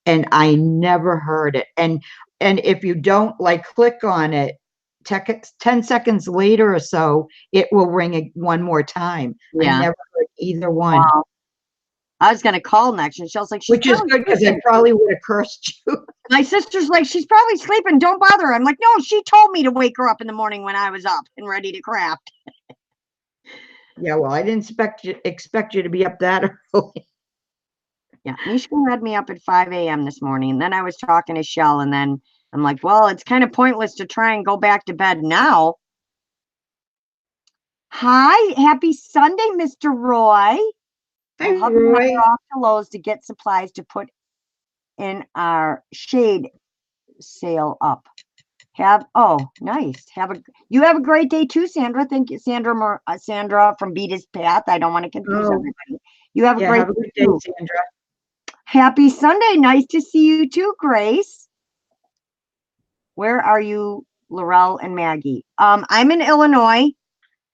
and I never heard it. And if you don't like click on it, 10 seconds later or so, it will ring one more time. I Yeah. never heard either one. Wow. I was gonna call next, and she was like, Which is good because I probably would have cursed you. My sister's like, she's probably sleeping. Don't bother her. I'm like, no, she told me to wake her up in the morning when I was up and ready to craft. Yeah, well, I didn't expect you to be up that early. Yeah, Mishka had me up at 5 a.m. this morning. And then I was talking to Shell, and then I'm like, well, it's kind of pointless to try and go back to bed now. Hi, happy Sunday, Mr. Roy. Hey, Well, hubby and I Roy. are off to Lowe's to get supplies to put in our shade sail up. Nice. You have a great day too, Sandra. Thank you, Sandra from Beatus Path. I don't want to confuse everybody. You have a great good day day, too. Sandra. Happy Sunday. Nice to see you too, Grace. Where are you, Laurel and Maggie? I'm in Illinois,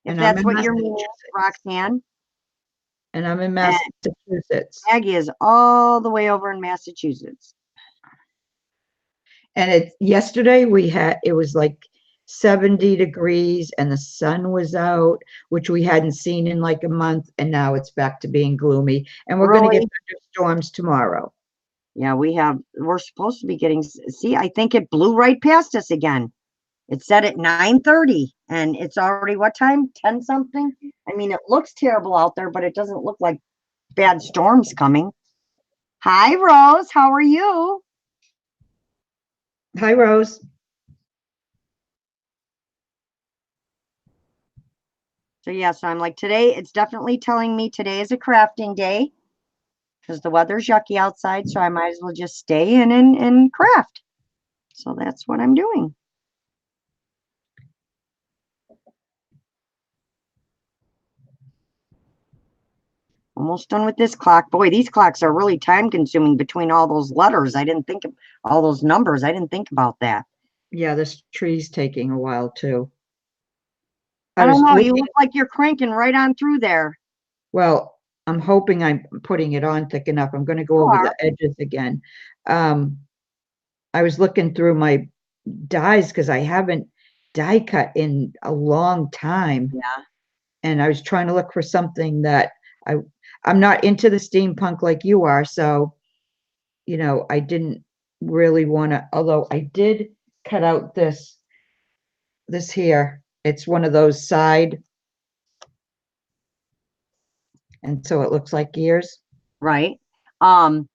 if And that's I'm in what you're meaning, Roxanne. And I'm in Massachusetts. Maggie is all the way over in Massachusetts. And yesterday it was like 70 degrees and the sun was out, which we hadn't seen in like a month. And now it's back to being gloomy. And we're going to get thunderstorms tomorrow. Yeah, we're supposed to be getting, see, I think it blew right past us again. It said at 9:30 and it's already what time? 10 something? I mean, it looks terrible out there, but it doesn't look like bad storms coming. Hi, Rose. How are you? Hi, Rose. So yeah, so I'm like, today, it's definitely telling me today is a crafting day because the weather's yucky outside, so I might as well just stay in and craft. So that's what I'm doing. Almost done with this clock. Boy, these clocks are really time consuming between all those letters. I didn't think of all those numbers. I didn't think about that. Yeah, this tree's taking a while too. I I don't was know. You looking, look like you're cranking right on through there. well, I'm hoping I'm putting it on thick enough. I'm going to go You over are. the edges again. Um, I was looking through my dyes because I haven't die cut in a long time. Yeah. And I was trying to look for something that I'm not into the steampunk like you are, so I didn't really want to, although I did cut out this here. It's one of those side, and so it looks like gears, Right. Um,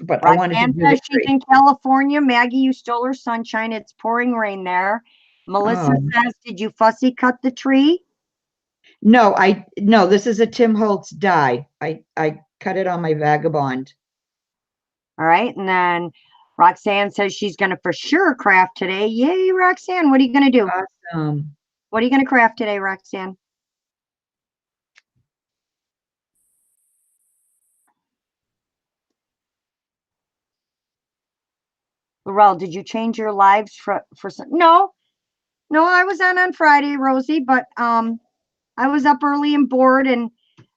but I wanted to Roxanne do the says she's tree. in California. Maggie, you stole her sunshine. It's pouring rain there. Melissa Oh, says, did you fussy cut the tree? no, this is a Tim Holtz die. I cut it on my Vagabond. All right. And then Roxanne says she's going to for sure craft today. Yay, Roxanne. What are you going to do? Awesome. What are you going to craft today, Roxanne? Laurel, did you change your lives for some? No, no, I was on Friday, Rosie, but I was up early and bored, and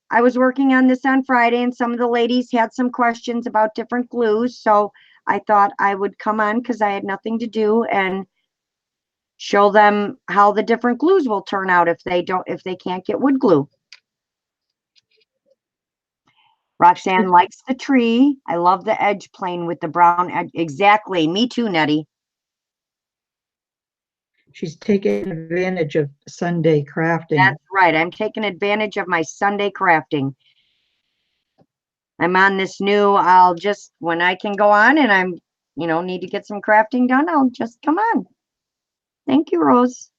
I was working on this on Friday, and some of the ladies had some questions about different glues, so I thought I would come on because I had nothing to do and show them how the different glues will turn out if they can't get wood glue. Roxanne likes the tree. I love the edge plane with the brown edge. Exactly. Me too, Nettie. She's taking advantage of Sunday crafting. That's right. I'm taking advantage of my Sunday crafting. I'm on this new, I'll just, when I can go on and I'm, need to get some crafting done, I'll just come on. Thank you, Rose.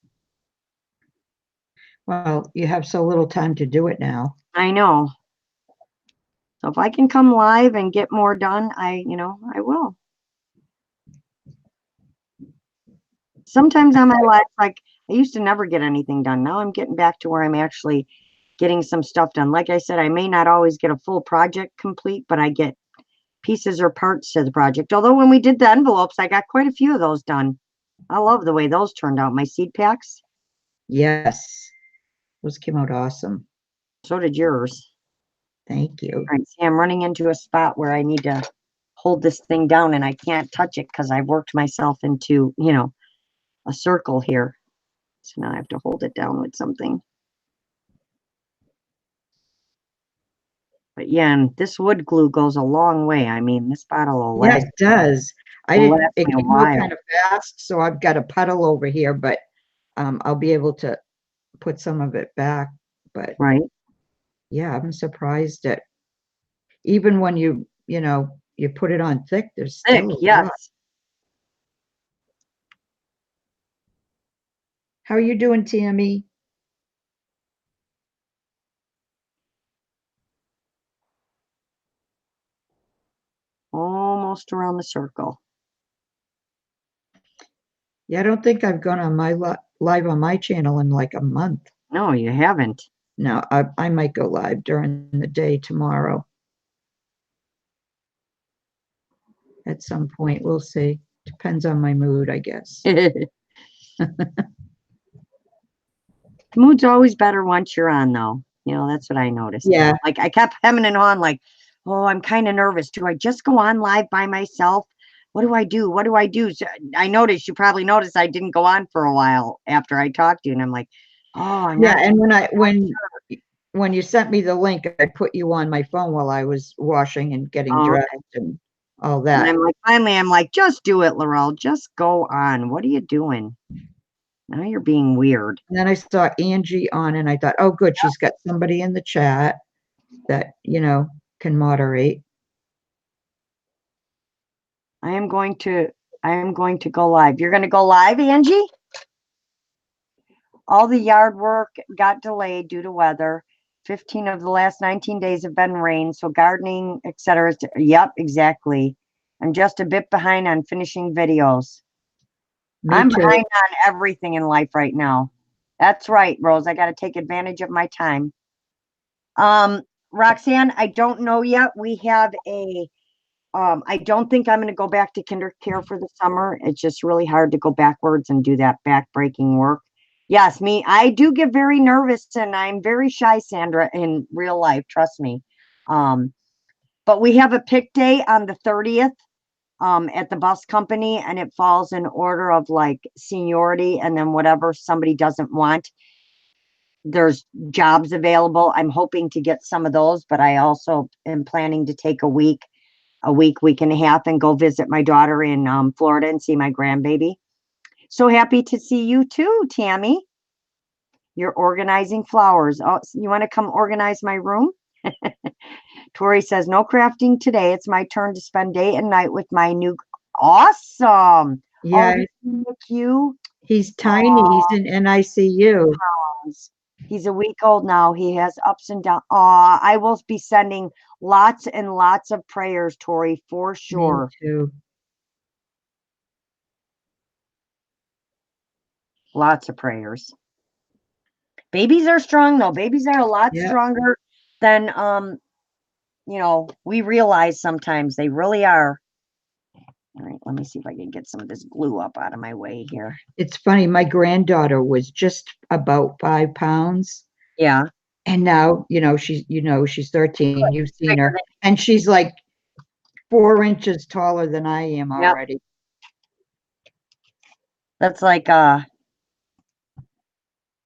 Well, you have so little time to do it now. I know. So if I can come live and get more done, I will. Sometimes on my live, like I used to never get anything done. Now I'm getting back to where I'm actually getting some stuff done. Like I said, I may not always get a full project complete, but I get pieces or parts to the project. Although when we did the envelopes, I got quite a few of those done. I love the way those turned out. My seed packs. Yes, those came out awesome. So did yours. Thank you. All right, see, I'm running into a spot where I need to hold this thing down and I can't touch it because I worked myself into, a circle here. So now I have to hold it down with something. But yeah, and this wood glue goes a long way. I mean, this bottle will Yeah, last, it does. will last It me a came out while. kind of fast, so I've got a puddle over here, but I'll be able to put some of it back. But Right? yeah, I'm surprised that even when you put it on thick, there's Thick, still a yes. lot. How are you doing, Tammy? Almost around the circle. Yeah, I don't think I've gone on my live on my channel in like a month. No, you haven't. No, I might go live during the day tomorrow. At some point, we'll see. Depends on my mood, I guess. Mood's always better once you're on, though. That's what I noticed. Yeah. Like I kept hemming and hawing, like, oh, I'm kind of nervous. Do I just go on live by myself? What do I do? What do I do? So I noticed, you probably noticed I didn't go on for a while after I talked to you. And I'm like, oh, I'm Yeah, not. and when you sent me the link, I put you on my phone while I was washing and getting Oh, dressed and all and that. I'm like, finally, I'm like, just do it, Laurel. Just go on. What are you doing? Now you're being weird. And then I saw Angie on and I thought, oh, good, she's got somebody in the chat that, can moderate. I am going to go live. You're going to go live, Angie? All the yard work got delayed due to weather. 15 of the last 19 days have been rain, so gardening, etc. Yep, exactly. I'm just a bit behind on finishing videos. Me I'm too. behind on everything in life right now. That's right, Rose. I got to take advantage of my time. Roxanne, I don't know yet. We have I don't think I'm going to go back to kinder care for the summer. It's just really hard to go backwards and do that back-breaking work. Yes, me, I do get very nervous and I'm very shy, Sandra, in real life, trust me. But we have a pick day on the 30th at the bus company, and it falls in order of like seniority, and then whatever somebody doesn't want, there's jobs available. I'm hoping to get some of those, but I also am planning to take a week and a half and go visit my daughter in Florida and see my grandbaby. So happy to see you too, Tammy. You're organizing flowers. Oh, you want to come organize my room? Tori says, no crafting today. It's my turn to spend day and night with my new. Awesome. Yeah, Oh, cute. he's tiny. He's in NICU. He's a week old now. He has ups and downs. Aw, I will be sending lots and lots of prayers, Tori, for sure. Me too. Lots of prayers. Babies are strong though. Babies are a lot Yep. stronger than we realize sometimes. They really are. All right, let me see if I can get some of this glue up out of my way here. It's funny. My granddaughter was just about 5 pounds. Yeah. And now, she's 13. You've seen her. And she's like 4 inches taller than I am Yep. already. That's like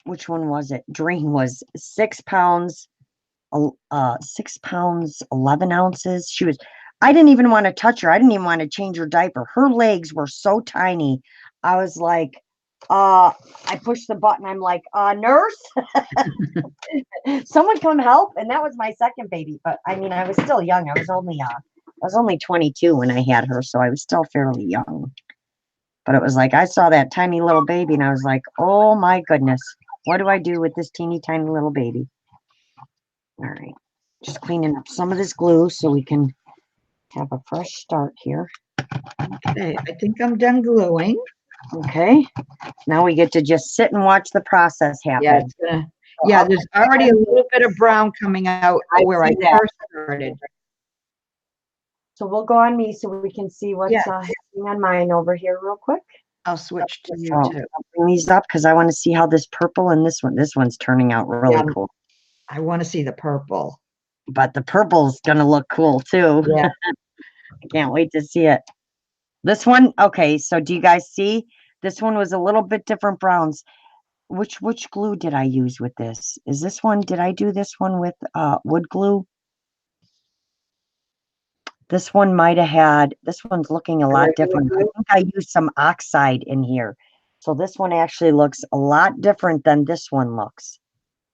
which one was it? Dream was 6 pounds, 6 pounds, 11 ounces. I didn't even want to touch her. I didn't even want to change her diaper. Her legs were so tiny. I was like, I pushed the button. I'm like, nurse, someone come help. And that was my second baby. But I mean, I was still young. I was only 22 when I had her. So I was still fairly young. But it was like, I saw that tiny little baby and I was like, oh my goodness, what do I do with this teeny tiny little baby? All right, just cleaning up some of this glue so we can have a fresh start here. Okay, I think I'm done gluing. Okay, now we get to just sit and watch the process happen. Yeah, there's already a little bit of brown coming out where I first started. So we'll go on me so we can see what's happening on mine over here real quick. I'll switch to you too. I'll bring these up because I want to see how this purple and this one's turning out really cool. I want to see the purple. But the purple's gonna look cool too. Yeah. I can't wait to see it. This one, okay, so do you guys see? This one was a little bit different browns. Which glue did I use with this? Is this one, did I do this one with wood glue? This one might have had, this one's looking a lot different. I think I used some oxide in here. So this one actually looks a lot different than this one looks.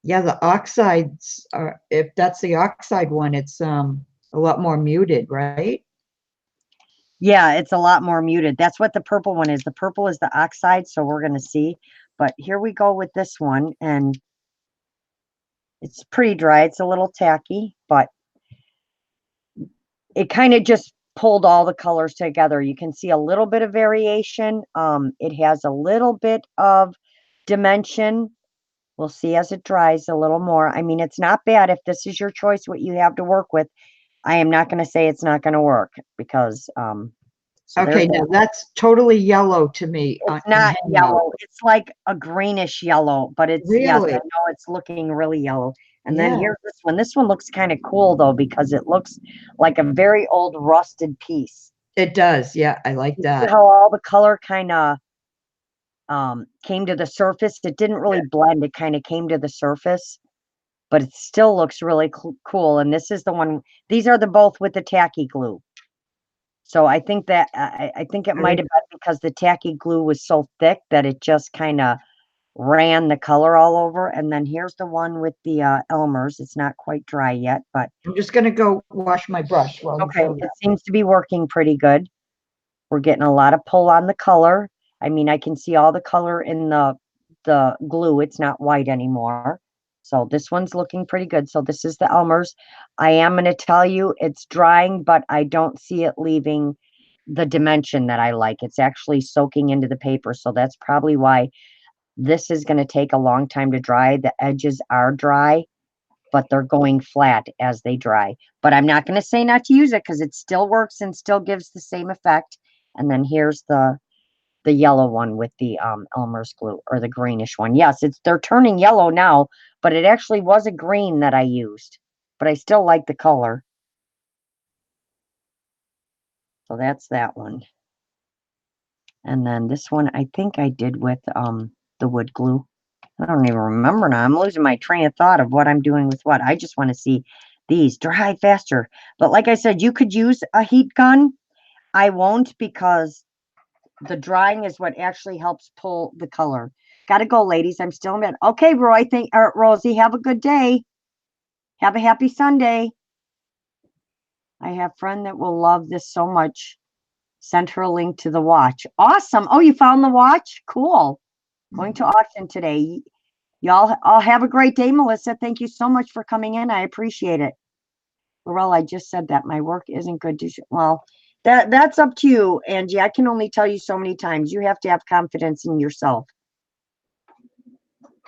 Yeah, the oxides are, if that's the oxide one, it's a lot more muted, right? Yeah, it's a lot more muted. That's what the purple one is. The purple is the oxide, so we're going to see. But here we go with this one, and it's pretty dry. It's a little tacky, but it kind of just pulled all the colors together. You can see a little bit of variation. It has a little bit of dimension. We'll see as it dries a little more. I mean, it's not bad. If this is your choice, what you have to work with, I am not going to say it's not going to work because so okay, now that's totally yellow to me. It's not yellow. It's like a greenish yellow, but it's really? Yes, I know it's looking really yellow. And then here's this one. This one looks kind of cool though because it looks like a very old rusted piece. It does. Yeah, I like that. See how all the color kind of came to the surface. It didn't really blend. It kind of came to the surface, but it still looks really cool. And this is the one. These are the both with the tacky glue. So I think that I think it might have been because the tacky glue was so thick that it just kind of ran the color all over. And then here's the one with the Elmer's. It's not quite dry yet, but I'm just going to go wash my brush. Okay, it seems to be working pretty good. We're getting a lot of pull on the color. I mean, I can see all the color in the the glue. It's not white anymore. So this one's looking pretty good. So this is the Elmer's. I am going to tell you it's drying, but I don't see it leaving the dimension that I like. It's actually soaking into the paper. So that's probably why this is going to take a long time to dry. The edges are dry, but they're going flat as they dry. But I'm not going to say not to use it because it still works and still gives the same effect. And then here's the yellow one with the Elmer's glue, or the greenish one. Yes, they're turning yellow now, but it actually was a green that I used. But I still like the color. So that's that one. And then this one I think I did with the wood glue. I don't even remember now. I'm losing my train of thought of what I'm doing with what. I just want to see these dry faster. But like I said, you could use a heat gun. I won't, because the drying is what actually helps pull the color. Gotta go, ladies. I'm still in bed. Okay, Roy. Rosie, have a good day. Have a happy Sunday. I have a friend that will love this so much. Sent her a link to the watch. Awesome. Oh, you found the watch? Cool. Going to auction today. Y'all all have a great day, Melissa. Thank you so much for coming in. I appreciate it. Laurel, I just said that my work isn't good. Well, that's up to you, Angie. I can only tell you so many times. You have to have confidence in yourself.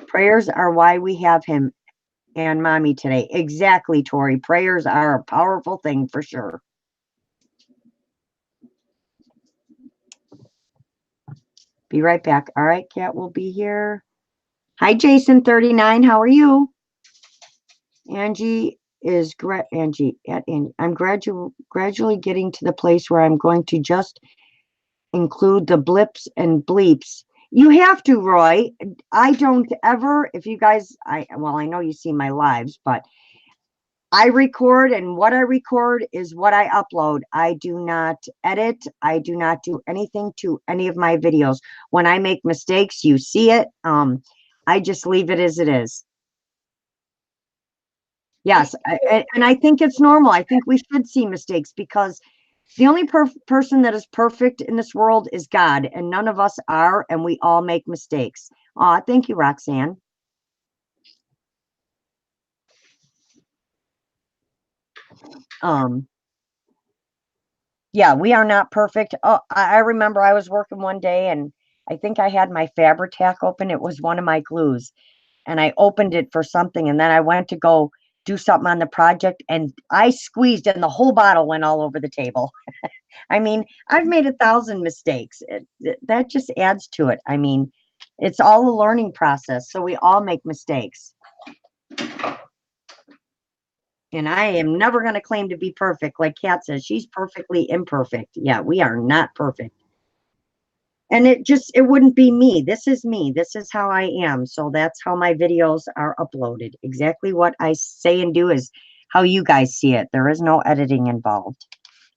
Prayers are why we have him and mommy today. Exactly, Tori. Prayers are a powerful thing for sure. Be right back. All right, Kat will be here. Hi, Jason 39. How are you? Angie is I'm gradually getting to the place where I'm going to just include the blips and bleeps. You have to, Roy. I don't ever, if you guys, I know you see my lives, but I record, and what I record is what I upload. I do not edit. I do not do anything to any of my videos. When I make mistakes, you see it. I just leave it as it is. Yes, and I think it's normal. I think we should see mistakes, because the only person that is perfect in this world is God, and none of us are, and we all make mistakes. Thank you, Roxanne. Yeah, we are not perfect. Oh, I remember I was working one day, and I think I had my Fabri-Tac open. It was one of my glues, and I opened it for something, and then I went to go do something on the project, and I squeezed, and the whole bottle went all over the table. I mean, I've made 1,000 mistakes. That just adds to it. I mean, it's all a learning process, so we all make mistakes. And I am never going to claim to be perfect. Like Kat says, she's perfectly imperfect. Yeah, we are not perfect. And it wouldn't be me. This is me. This is how I am. So that's how my videos are uploaded. Exactly what I say and do is how you guys see it. There is no editing involved.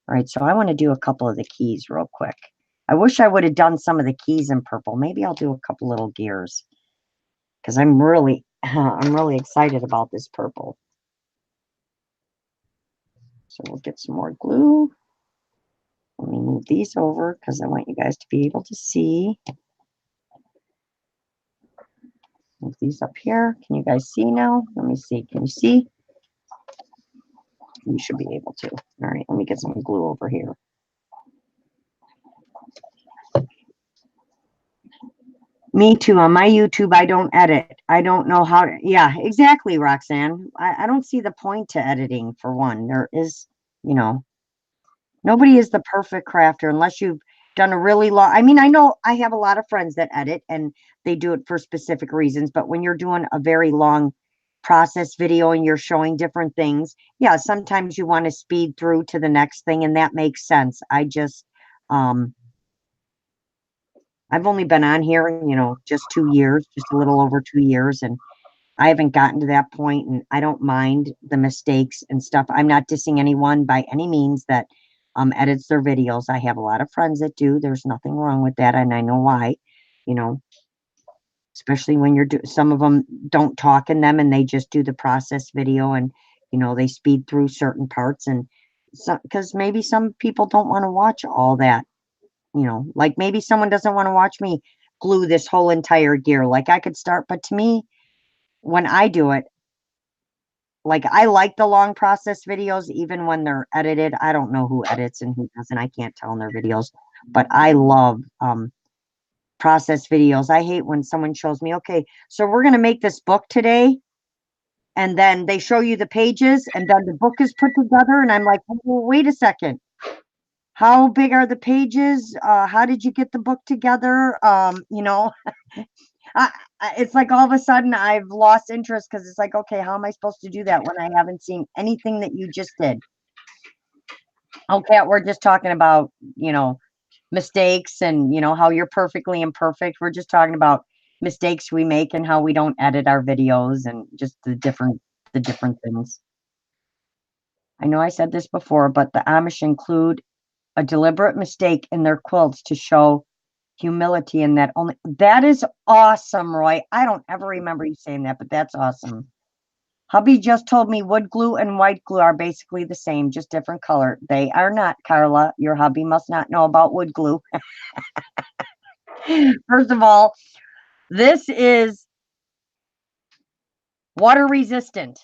All right, so I want to do a couple of the keys real quick. I wish I would have done some of the keys in purple. Maybe I'll do a couple little gears, because I'm really excited about this purple. So we'll get some more glue. Let me move these over because I want you guys to be able to see. Move these up here. Can you guys see now? Let me see. Can you see? You should be able to. All right, let me get some glue over here. Me too. On my YouTube, I don't edit. I don't know how to. Yeah, exactly, Roxanne. I don't see the point to editing, for one. There is, nobody is the perfect crafter unless you've done a really long. I mean, I know I have a lot of friends that edit, and they do it for specific reasons. But when you're doing a very long process video and you're showing different things, yeah, sometimes you want to speed through to the next thing, and that makes sense. I just, I've only been on here, just 2 years, just a little over 2 years, and I haven't gotten to that point, and I don't mind the mistakes and stuff. I'm not dissing anyone by any means that edits their videos. I have a lot of friends that do. There's nothing wrong with that, and I know why, especially when some of them don't talk in them, and they just do the process video, and they speed through certain parts, and because maybe some people don't want to watch all that. Like maybe someone doesn't want to watch me glue this whole entire gear. Like I could start, but to me, when I do it, like I like the long process videos, even when they're edited. I don't know who edits and who doesn't. I can't tell in their videos, but I love process videos. I hate when someone shows me, okay, so we're going to make this book today. And then they show you the pages and then the book is put together. And I'm like, well, wait a second. How big are the pages? How did you get the book together? You know, it's like all of a sudden I've lost interest because it's like, okay, how am I supposed to do that when I haven't seen anything that you just did? Okay, we're just talking about, you know, mistakes and, you know, how you're perfectly imperfect. We're just talking about mistakes we make and how we don't edit our videos and just the different things. I know I said this before, but the Amish include a deliberate mistake in their quilts to show humility, and that is awesome, Roy. I don't ever remember you saying that, but that's awesome. Hubby just told me wood glue and white glue are basically the same, just different color. They are not, Carla. Your hubby must not know about wood glue. First of all, this is water resistant.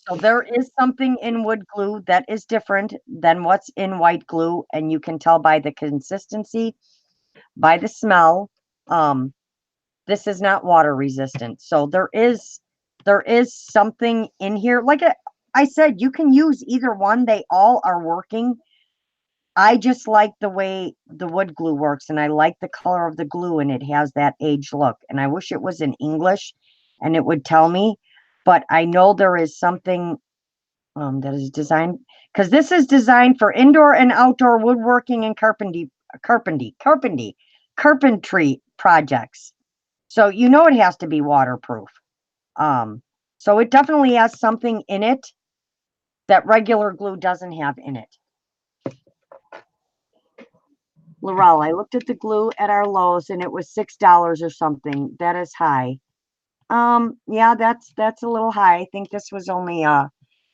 So there is something in wood glue that is different than what's in white glue, and you can tell by the consistency, by the smell. This is not water resistant. So there is something in here. Like I said, you can use either one. They all are working. I just like the way the wood glue works, and I like the color of the glue, and it has that age look. And I wish it was in English and it would tell me, but I know there is something that is designed, because this is designed for indoor and outdoor woodworking and carpentry projects. So you know it has to be waterproof. So it definitely has something in it that regular glue doesn't have in it. Laurel, I looked at the glue at our Lowe's and it was $6 or something. That is high. Yeah, that's a little high. I think this was only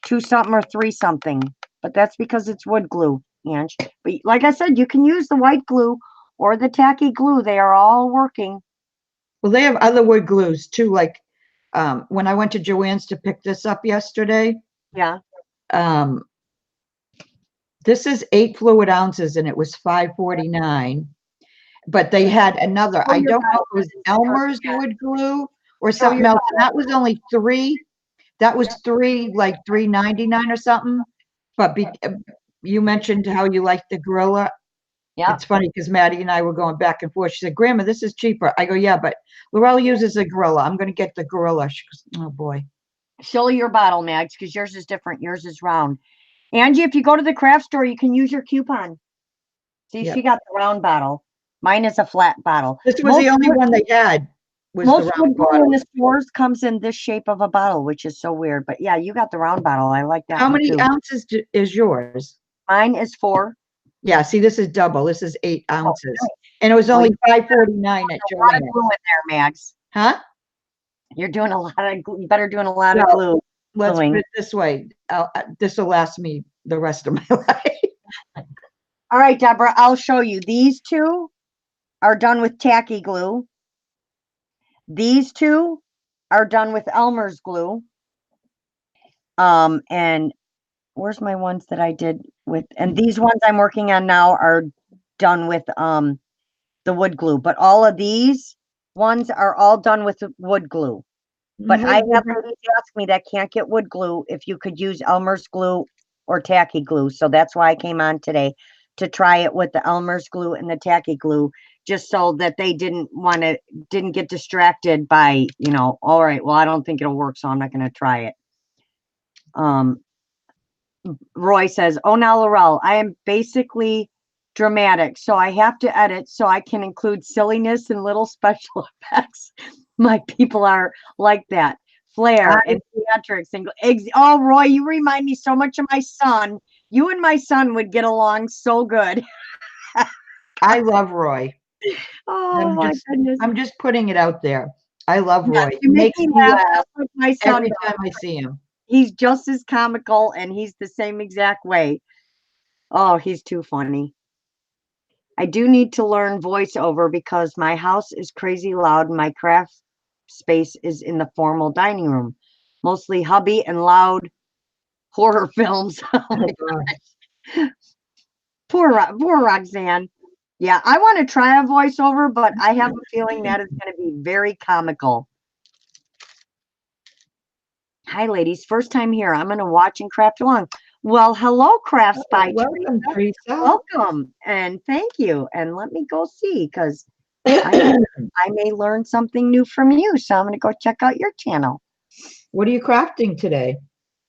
2 something or 3 something, but that's because it's wood glue, Ange. But like I said, you can use the white glue or the tacky glue. They are all working. Well, they have other wood glues too. Like when I went to Joann's to pick this up yesterday, Yeah. This is 8 fluid ounces and it was $5.49. But they had another, I don't know if it was Elmer's wood glue or something else. And that was only 3. That was 3, like $3.99 or something. But you mentioned how you like the Gorilla. Yeah. It's funny because Maddie and I were going back and forth. She said, Grandma, this is cheaper. I go, yeah, but Laurel uses a Gorilla. I'm going to get the Gorilla. She goes, oh boy. Show your bottle, Mags, because yours is different. Yours is round. Angie, if you go to the craft store, you can use your coupon. See, Yep. she got the round bottle. Mine is a flat bottle. This was the only one they had. Was the Most round wood glue bottle. in the stores comes in this shape of a bottle, which is so weird. But yeah, you got the round bottle. I like that. How one many too. ounces is yours? Mine is 4. Yeah, see, this is double. This is 8 ounces. nice. And it was only Well, $5.49 at A lot of Joann's. glue in there, Mags. Huh? You're doing a lot of glue. You better doing a lot of Well, glue. Let's put gluing. it this way. This will last me the rest of my life. All right, Deborah, I'll show you. These 2 are done with tacky glue. These 2 are done with Elmer's glue. And where's my ones that I did with, and these ones I'm working on now are done with the wood glue, but all of these ones are all done with wood glue. But I have ladies ask me that can't get wood glue if you could use Elmer's glue or tacky glue. So that's why I came on today to try it with the Elmer's glue and the tacky glue, just so that they didn't get distracted by, you know, all right, well, I don't think it'll work, so I'm not going to try it. Roy says, oh, now Laurel, I am basically dramatic, so I have to edit so I can include silliness and little special effects. My people are like that. Flair and theatrics and oh, Roy, you remind me so much of my son. You and my son would get along so good. I love Roy. Oh my goodness. I'm just putting it out there. I love Roy. You make me laugh like my son every does. time I see him. He's just as comical and he's the same exact way. Oh, he's too funny. I do need to learn voiceover because my house is crazy loud and my craft space is in the formal dining room. Mostly hubby and loud horror films. Oh my gosh. Poor Roxanne. Yeah, I want to try a voiceover, but I have a feeling that is going to be very comical. Hi, ladies. First time here. I'm going to watch and craft along. Well, hello, Crafts by Welcome, Teresa. Teresa. Welcome and thank you. And let me go see because I may learn something new from you. So I'm going to go check out your channel. What are you crafting today?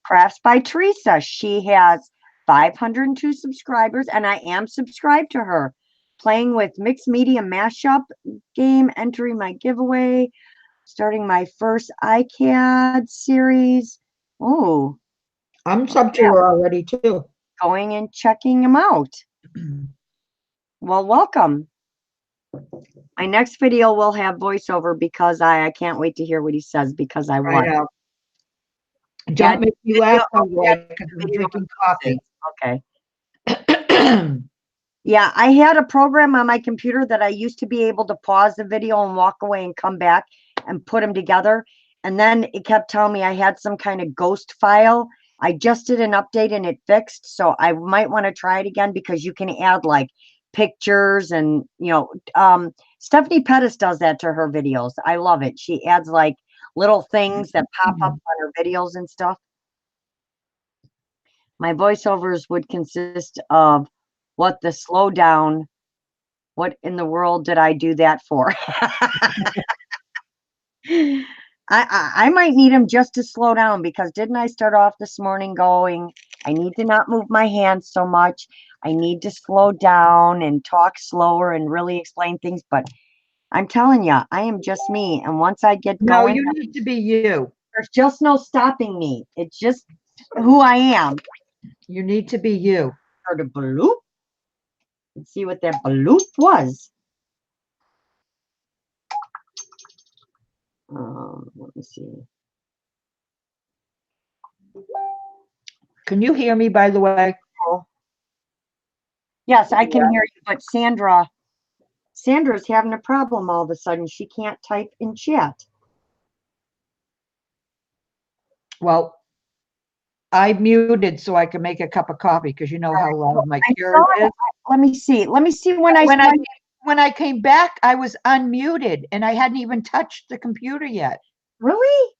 Crafts by Teresa. She has 502 subscribers, and I am subscribed to her. Playing with mixed media mashup game, entering my giveaway, starting my first iCAD series. Oh, I'm sub to her already too. going and checking them out. Well, welcome. My next video will have voiceover because I can't wait to hear what he says because I I want. know. Don't make me laugh away because I'm video drinking coffee. Okay. Yeah, I had a program on my computer that I used to be able to pause the video and walk away and come back and put them together. And then it kept telling me I had some kind of ghost file. I just did an update and it fixed. So I might want to try it again because you can add like pictures and, Stephanie Pettis does that to her videos. I love it. She adds like little things that pop up on her videos and stuff. My voiceovers would consist of what the slowdown, what in the world did I do that for? I might need him just to slow down because didn't I start off this morning going, I need to not move my hands so much. I need to slow down and talk slower and really explain things. But I'm telling you, I am just me. And once I get No, going, you need to be you. there's just no stopping me. It's just who I am. You need to be you. Heard a bloop. Let's see what that bloop was. Let me see. Can you hear me, by the way? Yes, I can hear you, but Sandra's having a problem all of a sudden. She can't type in chat. Well, I muted so I can make a cup of coffee because you know how loud my Keurig is. Let me see. Let me see when I came back, I was unmuted and I hadn't even touched the computer yet. Really?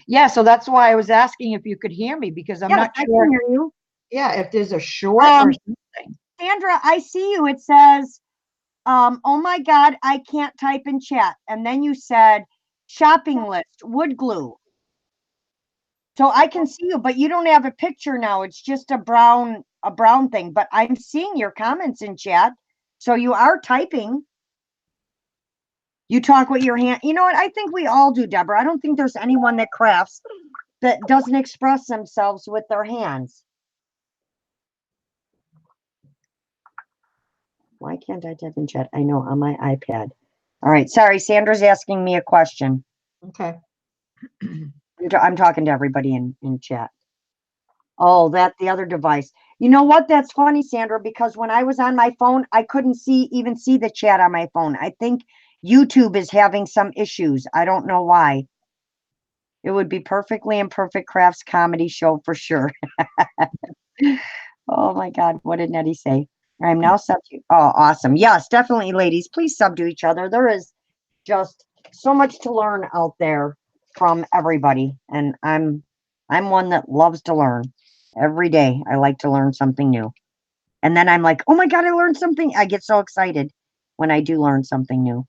Yeah, so that's why I was asking if you could hear me because I'm not I sure. can hear you. Yeah, if there's a short or something. Sandra, I see you. It says, oh my God, I can't type in chat. And then you said shopping list, wood glue. So I can see you, but you don't have a picture now. It's just a brown thing. But I'm seeing your comments in chat. So you are typing. You talk with your hand. You know what? I think we all do, Deborah. I don't think there's anyone that crafts that doesn't express themselves with their hands. Why can't I type in chat? I know on my iPad. All right. Sorry, Sandra's asking me a question. Okay. I'm talking to everybody in chat. Oh, the other device. You know what? That's funny, Sandra, because when I was on my phone, I couldn't even see the chat on my phone. I think YouTube is having some issues. I don't know why. It would be perfectly imperfect crafts comedy show for sure. Oh my God, what did Nettie say? I'm now sub to. Oh, awesome. Yes, definitely, ladies. Please sub to each other. There is just so much to learn out there from everybody, and I'm one that loves to learn. Every day I like to learn something new. And then I'm like, oh my God, I learned something. I get so excited when I do learn something new.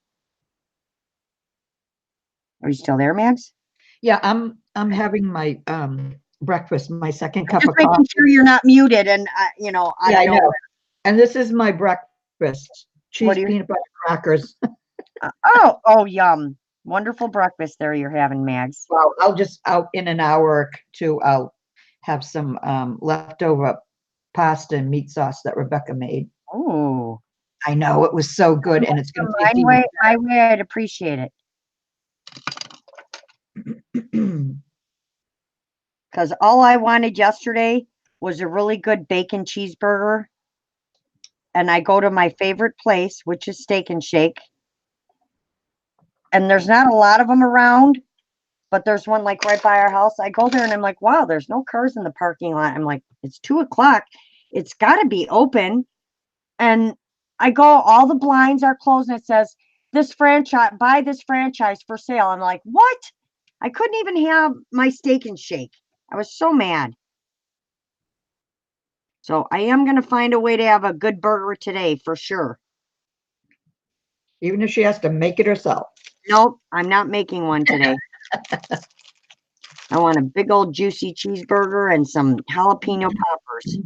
Are you still there, Max? Yeah, I'm having my breakfast, my second cup Just of making coffee. sure you're not muted and I know. And this is my breakfast. Cheese peanut butter crackers. Oh, yum. Wonderful breakfast there you're having, Mags. Well, I'll in an hour or two, I'll have some leftover pasta and meat sauce that Rebecca made. Oh, I know, it was so good, and it's going to take my way, I'd appreciate it. Because all I wanted yesterday was a really good bacon cheeseburger. and I go to my favorite place, which is Steak and Shake. And there's not a lot of them around, but there's one like right by our house. I go there and I'm like, wow, there's no cars in the parking lot. I'm like, it's 2 o'clock. It's got to be open. And I go, all the blinds are closed and it says, this franchise, buy this franchise for sale. I'm like, what? I couldn't even have my Steak and Shake. I was so mad. So I am going to find a way to have a good burger today for sure. Even if she has to make it herself. Nope, I'm not making one today. I want a big old juicy cheeseburger and some jalapeno poppers.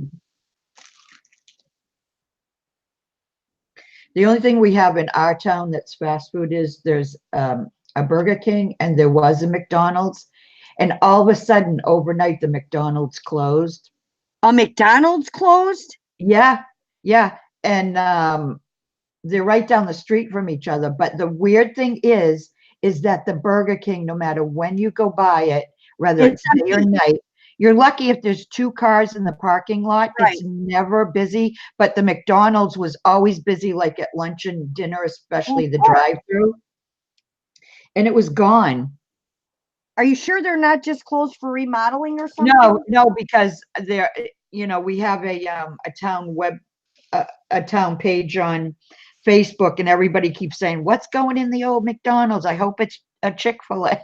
The only thing we have in our town that's fast food is there's a Burger King and there was a McDonald's. And all of a sudden, overnight, the McDonald's closed. A McDonald's closed? Yeah, yeah. And they're right down the street from each other. But the weird thing is that the Burger King, no matter when you go by it, whether it's day or night, you're lucky if there's 2 cars in the parking lot. Right. It's never busy. But the McDonald's was always busy, like at lunch and dinner, especially the drive-through. And it was gone. Are you sure they're not just closed for remodeling or something? No, because there, we have a town a town page on Facebook, and everybody keeps saying, "What's going in the old McDonald's? I hope it's a Chick-fil-A."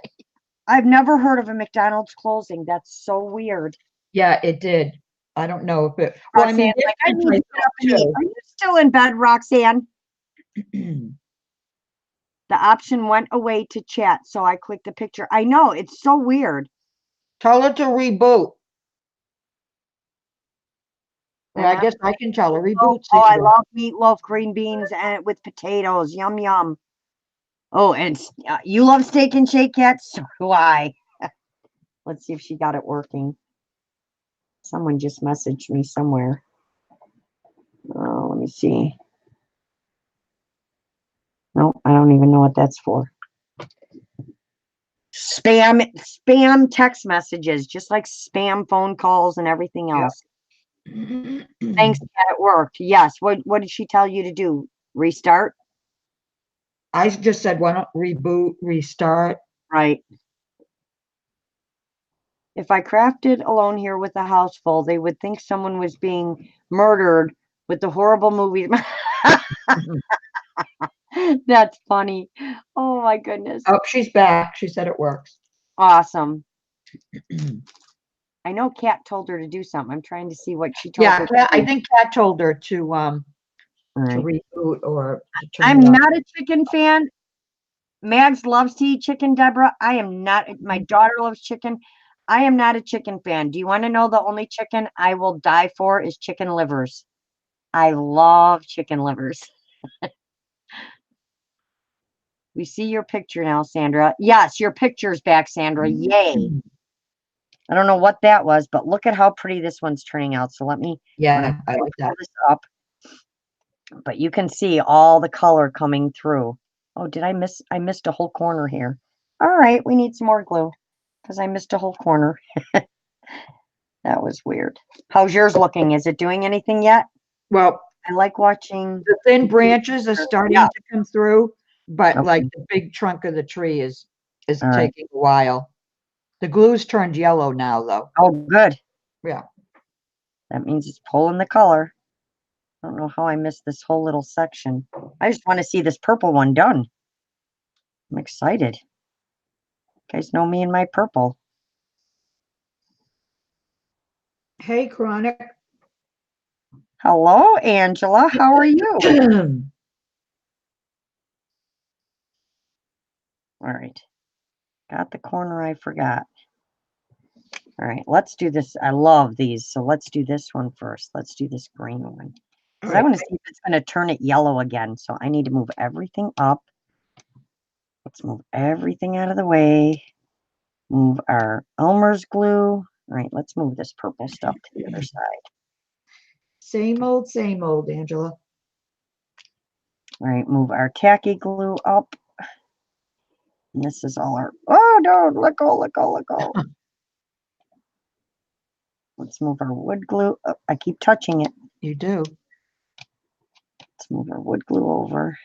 I've never heard of a McDonald's closing. That's so weird. Yeah, it did. I don't know if it. Well, I mean, Roxanne's like, I need to get up and eat. Are you still in bed, Roxanne? The option went away to chat, so I clicked the picture. I know, it's so weird. Tell her to reboot. Yeah, I guess I can tell her reboot. Oh, I love meatloaf, green beans, and with potatoes. Yum, yum. Oh, and you love Steak and Shake yet? So do I. Let's see if she got it working. Someone just messaged me somewhere. Oh, let me see. No, I don't even know what that's for. Spam text messages, just like spam phone calls and everything else. Thanks, Kat, it worked. Yes. What did she tell you to do? Restart? I just said, why don't reboot, restart? Right. If I crafted alone here with a house full, they would think someone was being murdered with the horrible movies. That's funny. Oh my goodness. Oh, she's back. She said it works. Awesome. I know Kat told her to do something. I'm trying to see what she told her. Yeah, I think Kat told her to Right. reboot or to turn I'm it on. not a chicken fan. Mags loves to eat chicken, Deborah. I am not. My daughter loves chicken. I am not a chicken fan. Do you want to know the only chicken I will die for is chicken livers? I love chicken livers. We see your picture now, Sandra. Yes, your picture's back, Sandra. Yay. I don't know what that was, but look at how pretty this one's turning out. So let me I like that. pull this up. But you can see all the color coming through. Oh, did I miss? I missed a whole corner here. All right, we need some more glue because I missed a whole corner. That was weird. How's yours looking? Is it doing anything yet? Well, I like watching. the thin branches are starting Yeah. to come through, but Okay. like the big trunk of the tree is All right. taking a while. The glue's turned yellow now, though. Oh, good. Yeah. That means it's pulling the color. I don't know how I missed this whole little section. I just want to see this purple one done. I'm excited. You guys know me and my purple. Hey, Chronic. Hello, Angela. How are you? All right. Got the corner I forgot. All right, let's do this. I love these. So let's do this one first. Let's do this green one. Because I want to see if it's going to turn it yellow again. So I need to move everything up. Let's move everything out of the way. Move our Elmer's glue. All right, let's move this purple stuff to the other side. Same old, Angela. All right, move our tacky glue up. And this is all our, oh no, let go, let go, let go. Let's move our wood glue up. I keep touching it. You do. Let's move our wood glue over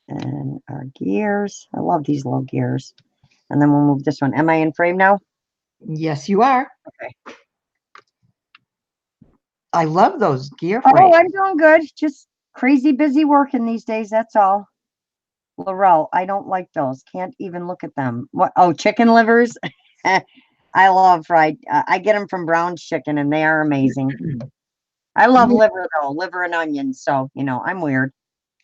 and our gears. I love these little gears. And then we'll move this one. Am I in frame now? Yes, you are. Okay. I love those gear Oh, frames. I'm doing good. Just crazy busy working these days. That's all. Laurel, I don't like those. Can't even look at them. What? Oh, chicken livers. I love fried. I get them from Brown's Chicken, and they are amazing. I love liver though, liver and onions. So I'm weird.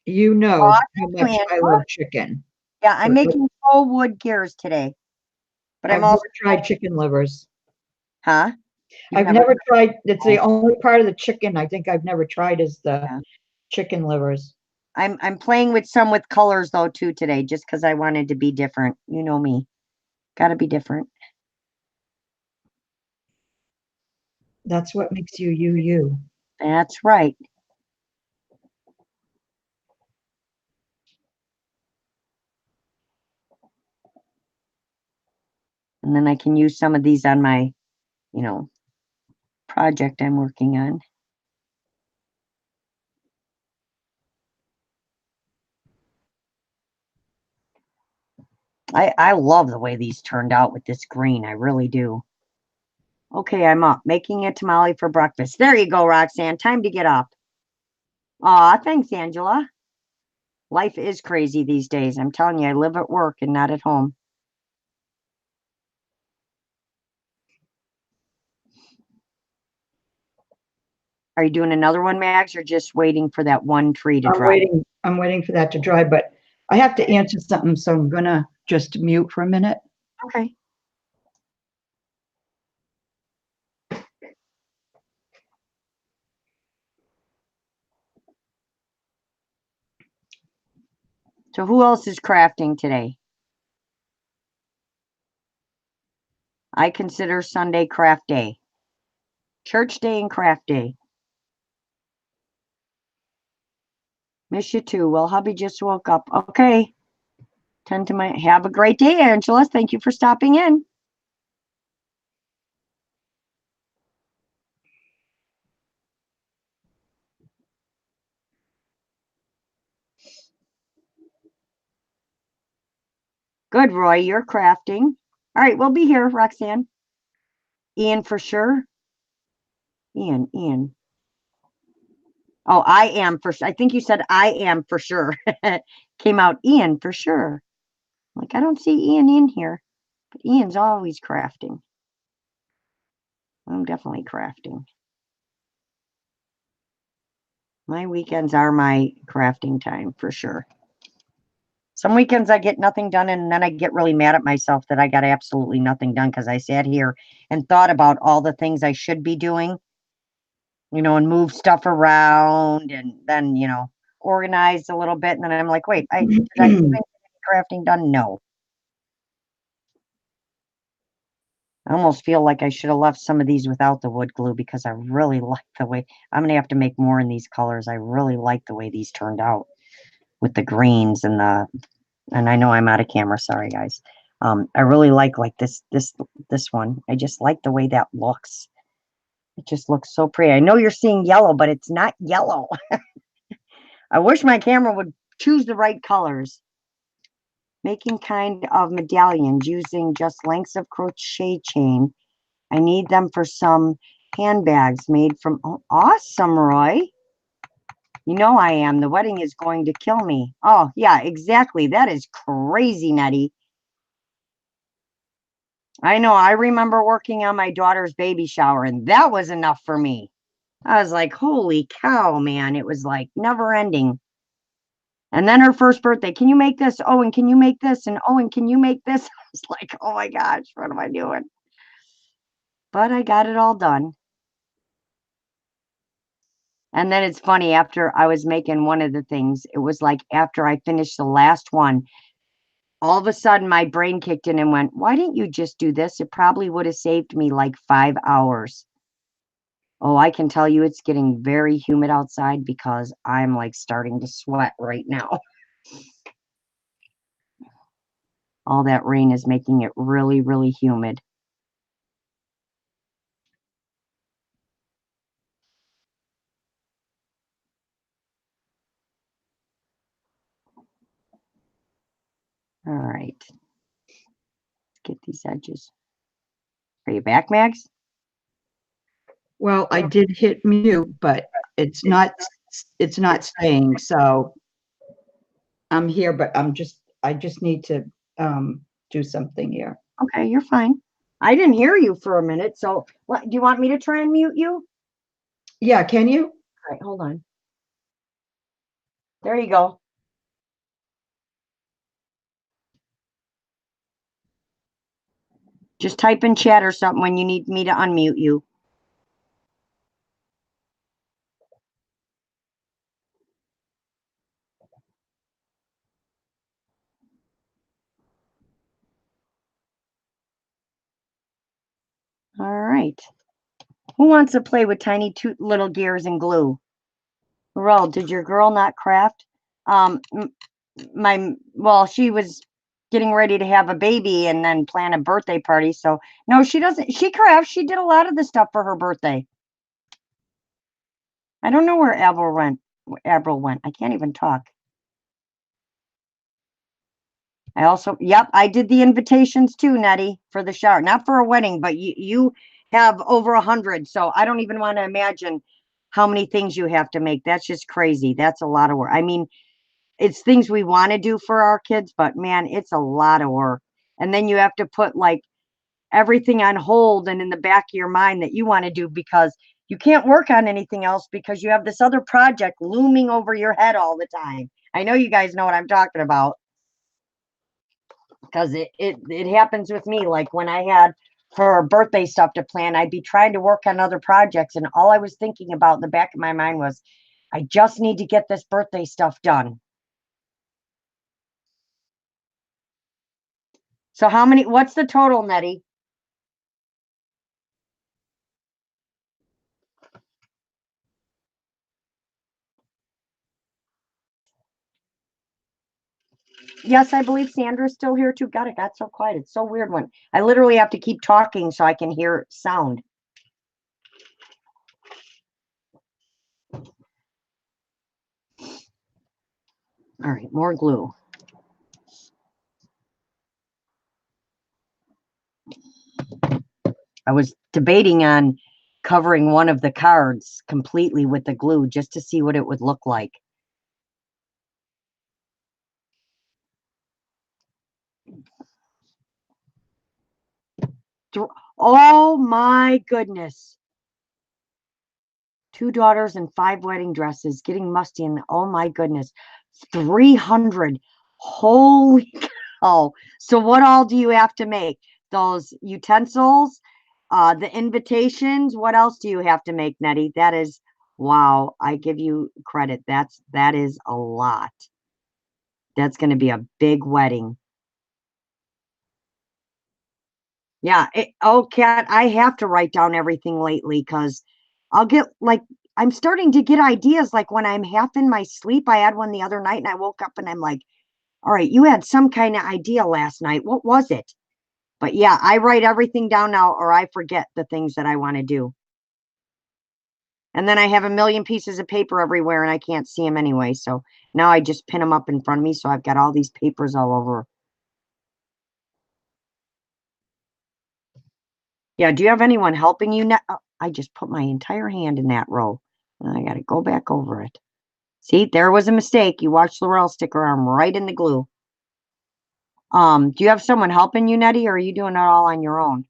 You know Aw, how thank much you, I Angela. love chicken. Yeah, I'm But making faux wood gears today. But I've I'm also, never tried chicken livers. huh? You've I've never tried, it's the Oh. only part of the chicken I think I've never tried is the Yeah. chicken livers. I'm playing with some with colors though too today, just because I wanted to be different. You know me, gotta be different. That's what makes you, you. That's right. And then I can use some of these on my, project I'm working on. I love the way these turned out with this green. I really do. Okay, I'm up. Making a tamale for breakfast. There you go, Roxanne. Time to get up. Aw, thanks, Angela. Life is crazy these days. I'm telling you, I live at work and not at home. Are you doing another one, Max, or just waiting for that one tree to dry? I'm waiting for that to dry, but I have to answer something, so I'm gonna just mute for a minute. Okay. So who else is crafting today? I consider Sunday craft day. Church day and craft day. Miss you too. Well, hubby just woke up. Okay. Have a great day, Angela. Thank you for stopping in. Good, Roy. You're crafting. All right, we'll be here, Roxanne. Ian for sure. Ian. Oh, I am for sure. I think you said I am for sure. Came out Ian for sure. Like, I don't see Ian in here, but Ian's always crafting. I'm definitely crafting. My weekends are my crafting time for sure. Some weekends I get nothing done, and then I get really mad at myself that I got absolutely nothing done because I sat here and thought about all the things I should be doing, and move stuff around and then, organize a little bit. And then I'm like, wait, did I even get any crafting done? No. I almost feel like I should have left some of these without the wood glue because I really like the way I'm gonna have to make more in these colors. I really like the way these turned out with the greens and I know I'm out of camera, sorry guys. I really like this one. I just like the way that looks. It just looks so pretty. I know you're seeing yellow, but it's not yellow. I wish my camera would choose the right colors. Making kind of medallions using just lengths of crochet chain. I need them for some handbags made from, oh, awesome, Roy. You know I am. The wedding is going to kill me. Oh, yeah, exactly. That is crazy, Nettie. I know. I remember working on my daughter's baby shower, and that was enough for me. I was like, holy cow, man. It was like never ending. And then her first birthday, can you make this? Oh, and can you make this? And oh, and can you make this? I was like, oh my gosh, what am I doing? But I got it all done. And then it's funny, after I was making one of the things, it was like after I finished the last one, all of a sudden my brain kicked in and went, why didn't you just do this? It probably would have saved me like 5 hours. Oh, I can tell you it's getting very humid outside because I'm like starting to sweat right now. All that rain is making it really, really humid. All right. Let's get these edges. Are you back, Max? Well, I did hit mute, but it's not staying. So I'm here, but I just need to do something here. Okay, you're fine. I didn't hear you for a minute. So what, do you want me to try and mute you? Yeah, can you? All right, hold on. There you go. Just type in chat or something when you need me to unmute you. All right. Who wants to play with tiny little gears and glue? Well, did your girl not craft? Well, she was getting ready to have a baby and then plan a birthday party. So no, she doesn't. She crafts. She did a lot of the stuff for her birthday. I don't know where Avril went. I can't even talk. Yep, I did the invitations too, Nettie, for the shower. Not for a wedding, but you have over 100. So I don't even want to imagine how many things you have to make. That's just crazy. That's a lot of work. I mean, it's things we want to do for our kids, but man, it's a lot of work. And then you have to put like everything on hold and in the back of your mind that you want to do because you can't work on anything else because you have this other project looming over your head all the time. I know you guys know what I'm talking about because it happens with me. Like when I had her birthday stuff to plan, I'd be trying to work on other projects, and all I was thinking about in the back of my mind was, I just need to get this birthday stuff done. So what's the total, Nettie? Yes, I believe Sandra's still here too. God, it got so quiet. It's so weird when I literally have to keep talking so I can hear sound. All right, more glue. I was debating on covering one of the cards completely with the glue just to see what it would look like. Oh my goodness. 2 daughters and 5 wedding dresses getting musty, and oh my goodness, 300. Holy cow. So what all do you have to make? Those utensils, the invitations. What else do you have to make, Nettie? That is, wow, I give you credit. That is a lot. That's going to be a big wedding. Yeah. Kat, I have to write down everything lately because I'll get like, I'm starting to get ideas. Like when I'm half in my sleep, I had one the other night and I woke up and I'm like, all right, you had some kind of idea last night. What was it? But yeah, I write everything down now or I forget the things that I want to do. And then I have a million pieces of paper everywhere and I can't see them anyway. So now I just pin them up in front of me. So I've got all these papers all over. Yeah, do you have anyone helping you now? Oh, I just put my entire hand in that row. And I got to go back over it. See, there was a mistake. You watched Laurel stick her arm right in the glue. Do you have someone helping you, Nettie, or are you doing it all on your own?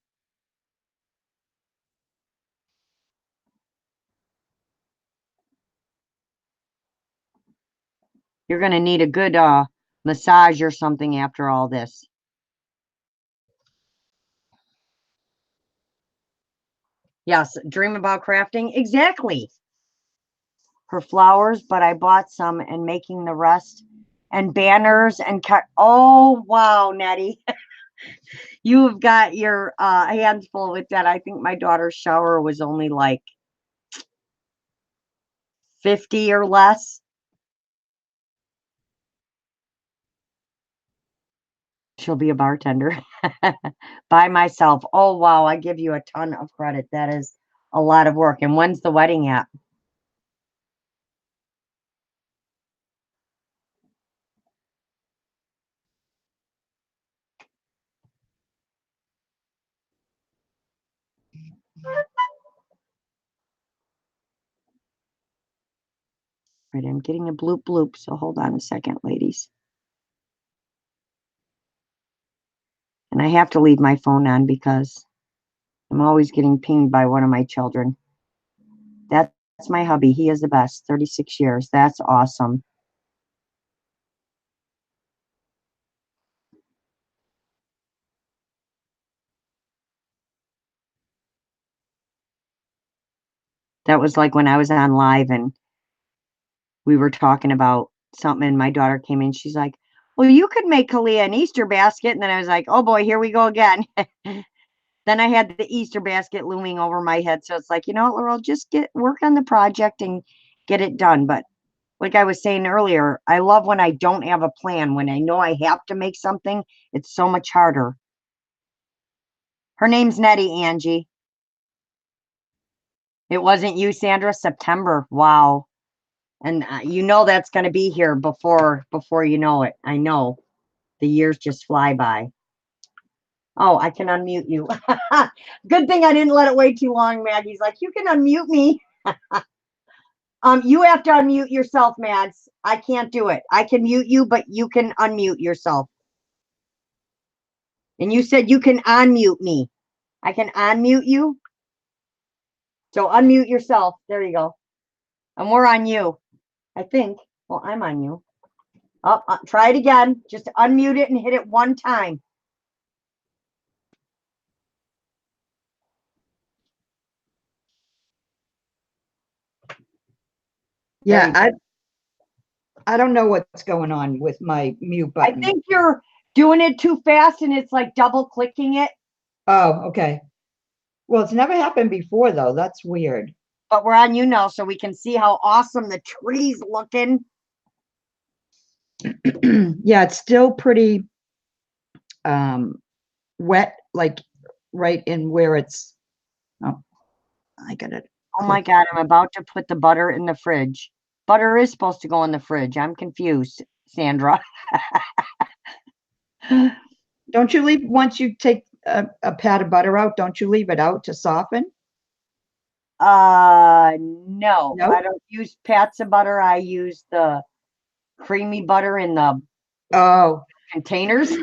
You're going to need a good massage or something after all this. Yes, dream about crafting. Exactly. Her flowers, but I bought some and making the rest. And banners and cut. Oh, wow, Nettie. You've got your hands full with that. I think my daughter's shower was only like 50 or less. She'll be a bartender by myself. Oh, wow. I give you a ton of credit. That is a lot of work. And when's the wedding at? Right, I'm getting a bloop bloop, so hold on a second, ladies. And I have to leave my phone on because I'm always getting pinged by one of my children. That's my hubby. He is the best. 36 years. That's awesome. That was like when I was on live and we were talking about something and my daughter came in. She's like, well, you could make Kalia an Easter basket. And then I was like, oh boy, here we go again. Then I had the Easter basket looming over my head. So it's like, you know what, Laurel, just work on the project and get it done. But like I was saying earlier, I love when I don't have a plan. When I know I have to make something, it's so much harder. Her name's Nettie, Angie. It wasn't you, Sandra? September. Wow. And you know that's going to be here before you know it. I know. The years just fly by. Oh, I can unmute you. Good thing I didn't let it wait too long, Maggie's like, you can unmute me. You have to unmute yourself, Mads. I can't do it. I can mute you, but you can unmute yourself. And you said you can unmute me. I can unmute you. So unmute yourself. There you go. And we're on you, I think. Well, I'm on you. Oh, try it again. Just unmute it and hit it one time. Yeah, I don't know what's going on with my mute I button. think you're doing it too fast and it's like double clicking it. Oh, okay. Well, it's never happened before though. That's weird. But we're on you now, so we can see how awesome the tree's looking. Yeah, it's still pretty wet, like right in where it's. Oh, I got it. Oh my God, I'm about to put the butter in the fridge. Butter is supposed to go in the fridge. I'm confused, Sandra. Don't you leave once you take a pat of butter out? Don't you leave it out to soften? No, No? I don't use pats of butter. I use the creamy butter in the Oh, containers.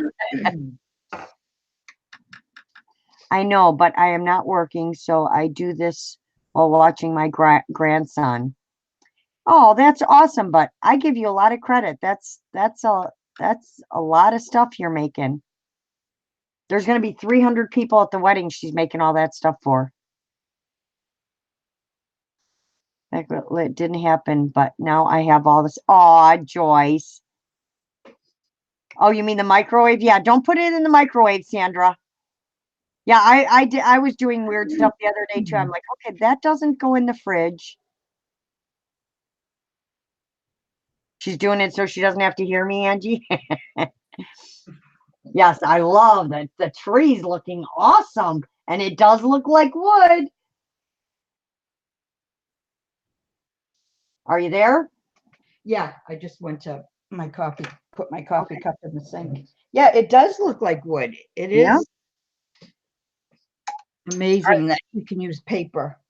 I know, but I am not working, so I do this while watching my grandson. Oh, that's awesome, but I give you a lot of credit. That's a lot of stuff you're making. There's going to be 300 people at the wedding she's making all that stuff for. It didn't happen, but now I have all this. Aw, Joyce. Oh, you mean the microwave? Yeah, don't put it in the microwave, Sandra. Yeah, I was doing weird stuff the other day too. I'm like, okay, that doesn't go in the fridge. She's doing it so she doesn't have to hear me, Angie. Yes, I love that. The tree's looking awesome. And it does look like wood. Are you there? yeah. I just went to my coffee, put my coffee cup in the sink. Yeah, it does look like wood. It is Yeah. amazing that you can use paper.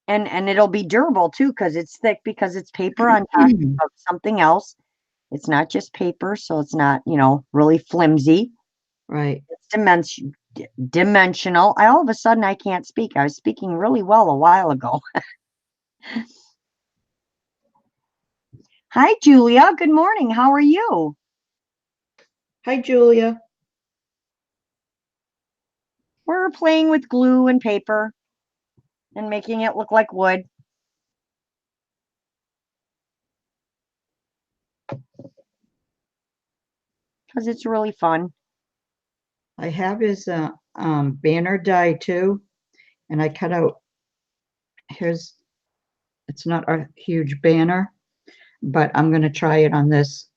And it'll be durable too, because it's thick, because it's paper on top of something else. It's not just paper, so it's not, really flimsy. Right. It's dimensional. All of a sudden I can't speak. I was speaking really well a while ago. Hi, Julia. Good morning. How are you? Hi, Julia. We're playing with glue and paper and making it look like wood. Because it's really fun. I have his banner die too, and I cut out his. It's not a huge banner, but I'm going to try it on this.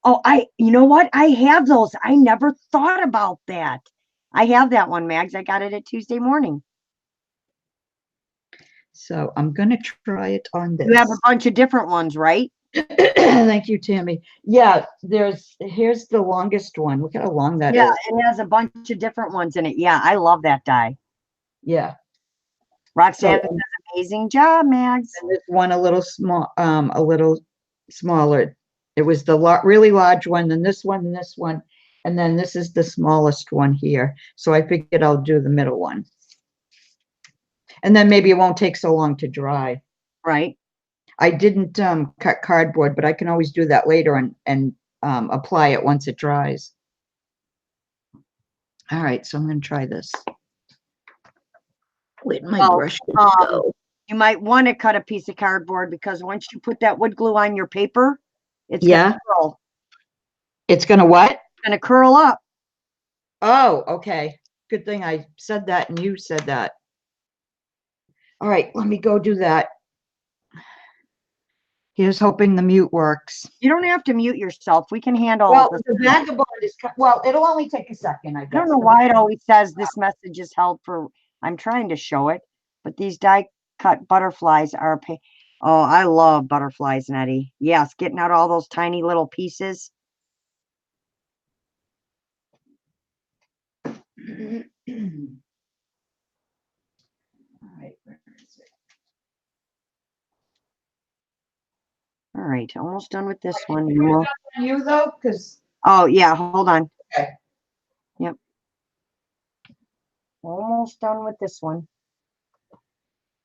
Oh, you know what? I have those. I never thought about that. I have that one, Mags. I got it at Tuesday morning. So I'm going to try it on this. You have a bunch of different ones, right? Thank you, Tammy. Yeah, here's the longest one. Look at how long that Yeah, is. it has a bunch of different ones in it. Yeah, I love that die. Yeah. Roxanne So, does an amazing job, Mags. and this one a little small, a little smaller. It was the really large one, then this one, and this one, and then this is the smallest one here. So I figured I'll do the middle one. And then maybe it won't take so long to dry. Right. I didn't cut cardboard, but I can always do that later and apply it once it dries. All right, so I'm going to try this. Where'd my Well, brush go? You might want to cut a piece of cardboard because once you put that wood glue on your paper, it's Yeah. gonna curl. It's going to what? It's gonna curl up. Oh, okay. Good thing I said that and you said that. All right, let me go do that. Here's hoping the mute works. You don't have to mute yourself. We can handle Well, this. the vagabond is, well, it'll only take a second, I I guess. don't know why it always says this message is held for. I'm trying to show it, but these die cut butterflies are. Oh, I love butterflies, Nettie. Yes, getting out all those tiny little pieces. All right, where is it? All right, almost done with this one. Can we stop on you though, because Oh yeah, hold on. okay. Yep. Almost done with this one.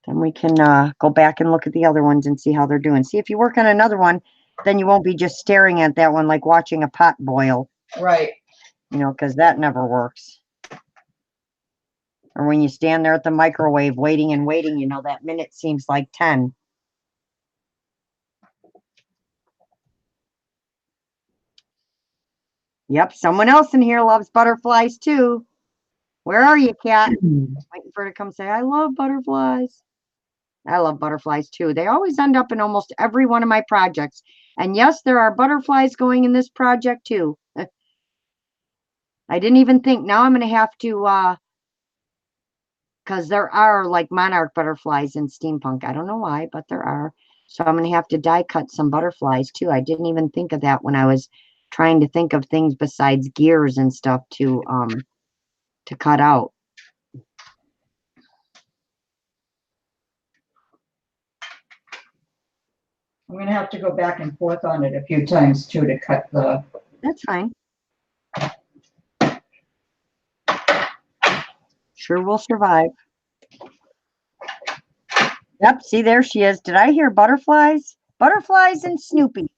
Then we can go back and look at the other ones and see how they're doing. See if you work on another one, then you won't be just staring at that one like watching a pot boil. Right. You know, because that never works. Or when you stand there at the microwave waiting and waiting, you know, that minute seems like 10. Yep, someone else in here loves butterflies too. Where are you, Cat? Waiting for her to come say, I love butterflies. I love butterflies too. They always end up in almost every one of my projects. And yes, there are butterflies going in this project too. I didn't even think. Now I'm going to have to, because there are like monarch butterflies in steampunk. I don't know why, but there are. So I'm going to have to die cut some butterflies too. I didn't even think of that when I was trying to think of things besides gears and stuff to cut out. I'm going to have to go back and forth on it a few times too to cut the. That's fine. Sure will survive. Yep, see, there she is. Did I hear butterflies? Butterflies and Snoopy.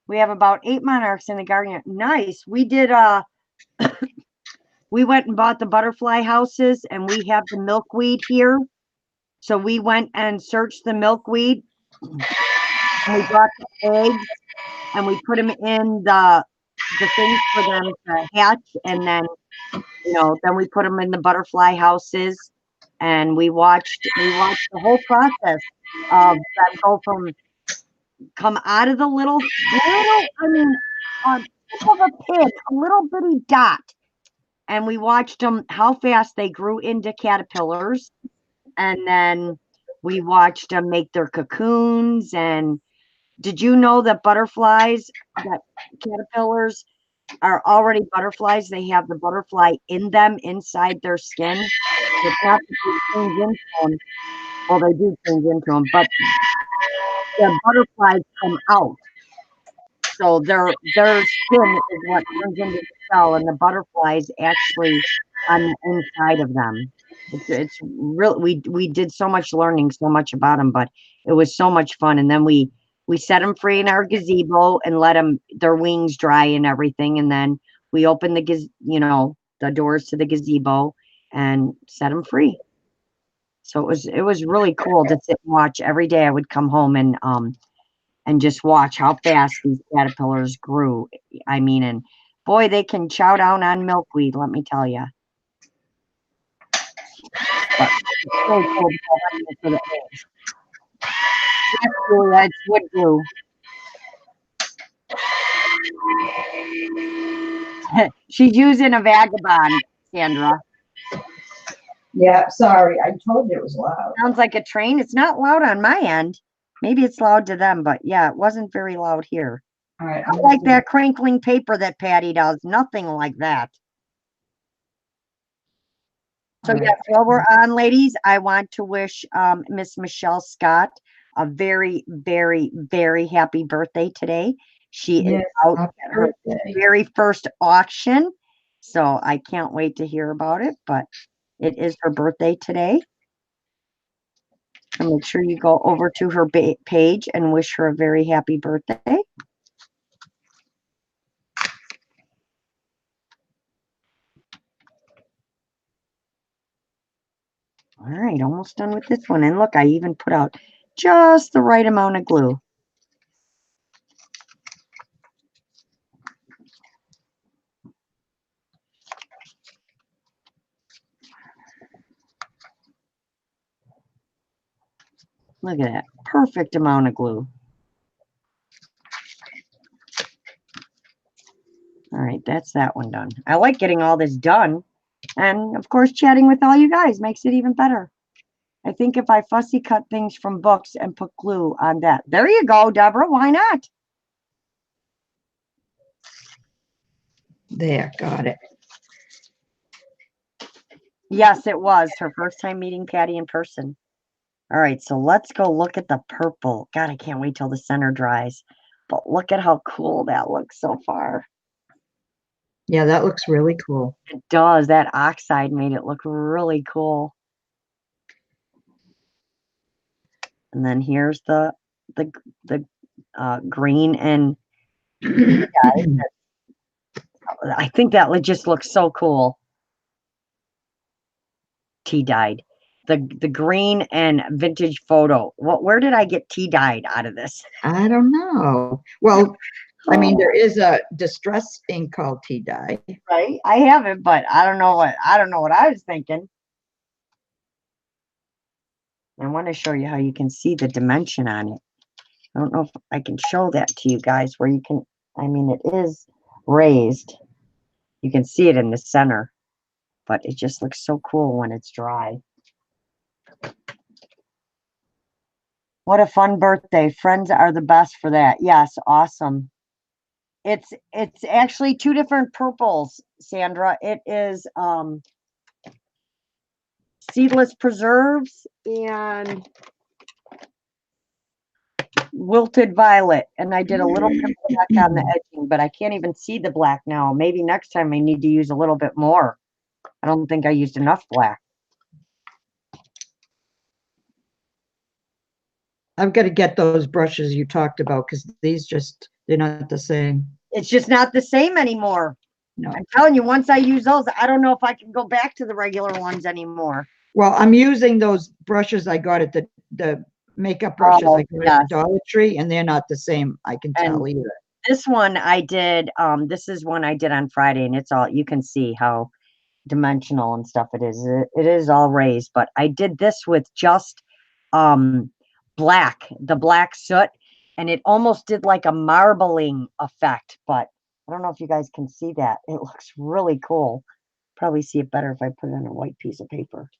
We have about 8 monarchs in the garden. Nice. We did we went and bought the butterfly houses and we have the milkweed here. So we went and searched the milkweed and we brought the eggs and we put them in the things for them to hatch, and then then we put them in the butterfly houses and we watched the whole process of them go from come out of the little I mean tip of a pig, a little bitty dot, and we watched them how fast they grew into caterpillars, and then we watched them make their cocoons. And did you know that that caterpillars are already butterflies? They have the butterfly in them, inside their skin. It's not that they change into them. Well, they do change into them, but the butterflies come out. So their skin is what turns into the shell, and the butterflies actually on the inside of them. It's real. We did so much learning, so much about them, but it was so much fun. And then we set them free in our gazebo and let them their wings dry and everything. And then we opened the doors to the gazebo and set them free. So it was really cool to sit and watch. Every day I would come home and just watch how fast these caterpillars grew. I mean, and boy, they can chow down on milkweed, let me tell you. But it's so cool to go right into the eggs. Yes, Julia, it's wood glue. She's using a vagabond, Sandra. Yeah, sorry. I told you it was loud. Sounds like a train. It's not loud on my end. Maybe it's loud to them, but yeah, it wasn't very loud here. All right. Not like that crinkling paper that Patty does. Nothing like that. So All right. yes, while we're on, ladies, I want to wish Miss Michelle Scott a very, very, very happy birthday today. She is Yes, out happy at her birthday. very first auction, so I can't wait to hear about it. But it is her birthday today. So make sure you go over to her page and wish her a very happy birthday. All right, almost done with this one. And look, I even put out just the right amount of glue. Look at that, perfect amount of glue. All right, that's that one done. I like getting all this done. And of course, chatting with all you guys makes it even better. I think if I fussy cut things from books and put glue on that. There you go, Deborah. Why not? There, got it. Yes, it was her first time meeting Patty in person. All right, so let's go look at the purple. God, I can't wait till the center dries. But look at how cool that looks so far. Yeah, that looks really cool. It does. That oxide made it look really cool. And then here's the green and I think that just looks so cool. Tea dyed. The green and vintage photo. Where did I get tea dyed out of this? I don't know. Well, I mean, there is a distress ink called tea dye. Right? I have it, but I don't know what I was thinking. I want to show you how you can see the dimension on it. I don't know if I can show that to you guys where you can, I mean, it is raised. You can see it in the center, but it just looks so cool when it's dry. What a fun birthday. Friends are the best for that. Yes, awesome. It's actually two different purples, Sandra. It is seedless preserves and wilted violet. And I did a little bit of black on the edging, but I can't even see the black now. Maybe next time I need to use a little bit more. I don't think I used enough black. I've got to get those brushes you talked about because they're not the same. It's just not the same anymore. No. I'm telling you, once I use those, I don't know if I can go back to the regular ones anymore. Well, I'm using those brushes I got at the makeup brushes I got at the Dollar Tree, and they're not the same. I can tell either. This one I did, this is one I did on Friday, and it's all, you can see how dimensional and stuff it is. It is all raised, but I did this with just black, the black soot, and it almost did like a marbling effect, but I don't know if you guys can see that. It looks really cool. Probably see it better if I put it on a white piece of paper.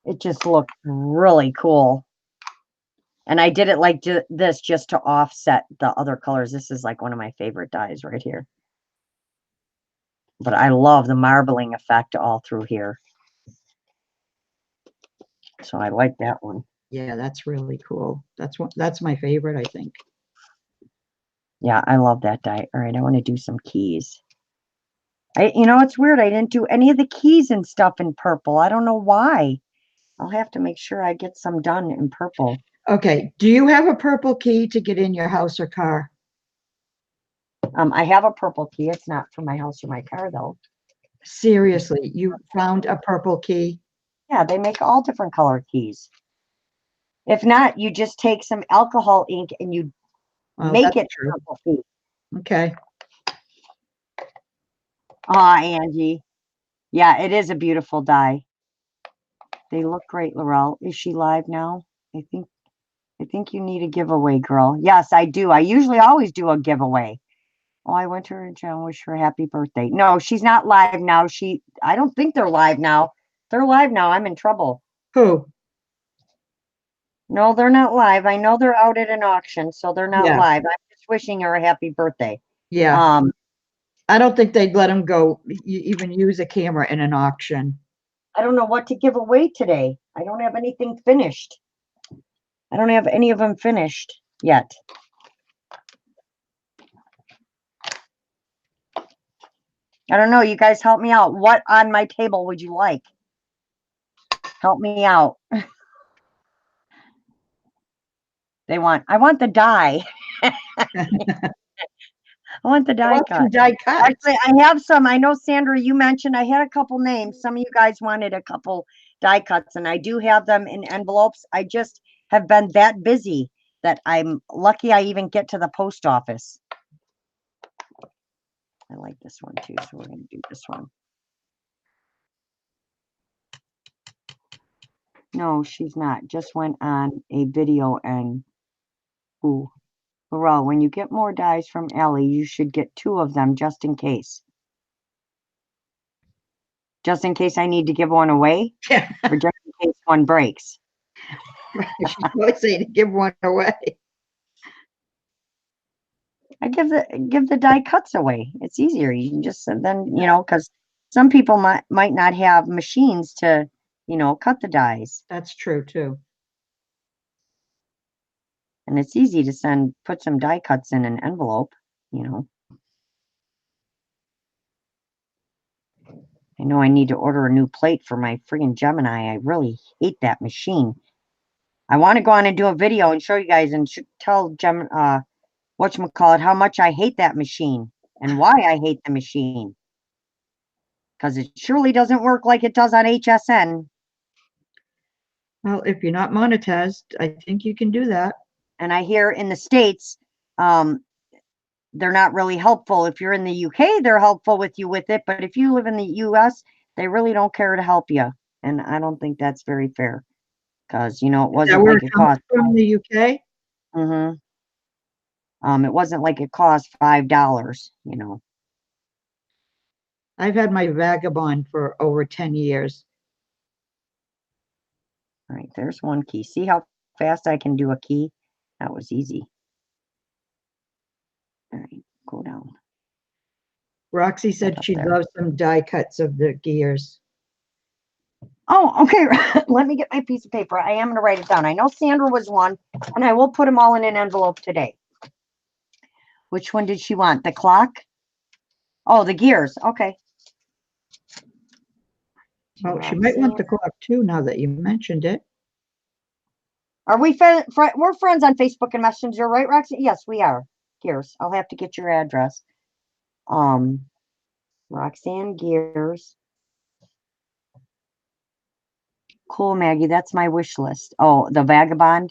It just looked really cool. And I did it like this just to offset the other colors. This is like one of my favorite dyes right here. But I love the marbling effect all through here. So I like that one. Yeah, that's really cool. That's my favorite, I think. Yeah, I love that dye. All right, I want to do some keys. You know, it's weird. I didn't do any of the keys and stuff in purple. I don't know why. I'll have to make sure I get some done in purple. Okay. Do you have a purple key to get in your house or car? I have a purple key. It's not for my house or my car, though. Seriously, you found a purple key? Yeah, they make all different color keys. If not, you just take some alcohol ink and you make it true. purple key. Okay. Ah, Angie. Yeah, it is a beautiful dye. They look great, Laurel. Is she live now? I think you need a giveaway, girl. Yes, I do. I usually always do a giveaway. Oh, I went to her and John wish her a happy birthday. No, she's not live now. I don't think they're live now. They're live now. I'm in trouble. Who? No, they're not live. I know they're out at an auction, so they're not Yeah. live. I'm just wishing her a happy birthday. Yeah. I don't think they'd let him go even use a camera in an auction. I don't know what to give away today. I don't have anything finished. I don't have any of them finished yet. I don't know. You guys help me out. What on my table would you like? Help me out. I want the die. I want the I die want some cut. die cuts. Actually, I have some. I know, Sandra, you mentioned I had a couple names. Some of you guys wanted a couple die cuts, and I do have them in envelopes. I just have been that busy that I'm lucky I even get to the post office. I like this one too, so we're going to do this one. No, she's not. Just went on a video and, ooh, Laurel, when you get more dies from Allie, you should get 2 of them just in case. Just in case I need to give one away, Yeah. or just in case one breaks. She's always saying to give one away. I give the die cuts away. It's easier. You can just then, you know, because some people might not have machines to, you know, cut the dies. That's true too. And it's easy to put some die cuts in an envelope, you know. I know I need to order a new plate for my friggin' Gemini. I really hate that machine. I want to go on and do a video and show you guys and tell whatchamacallit, how much I hate that machine and why I hate the machine. Because it surely doesn't work like it does on HSN. Well, if you're not monetized, I think you can do that. And I hear in the States, they're not really helpful. If you're in the UK, they're helpful with you with it. But if you live in the US, they really don't care to help you. And I don't think that's very fair. Because, you know, it Is that wasn't where like it it comes cost. from, the UK? It wasn't like it cost $5, you know. I've had my Vagabond for over 10 years. All right, there's one key. See how fast I can do a key? That was easy. All right, go down. Roxy said up she there. loves some die cuts of the gears. Oh, okay. Let me get my piece of paper. I am going to write it down. I know Sandra was one, and I will put them all in an envelope today. Which one did she want? The clock? Oh, the gears. Okay. Oh, she might want the clock too, now that you mentioned it. Are we we're friends on Facebook and Messenger, right, Roxy? Yes, we are. Gears. I'll have to get your address. Roxanne Gears. Cool, Maggie. That's my wish list. Oh, the Vagabond.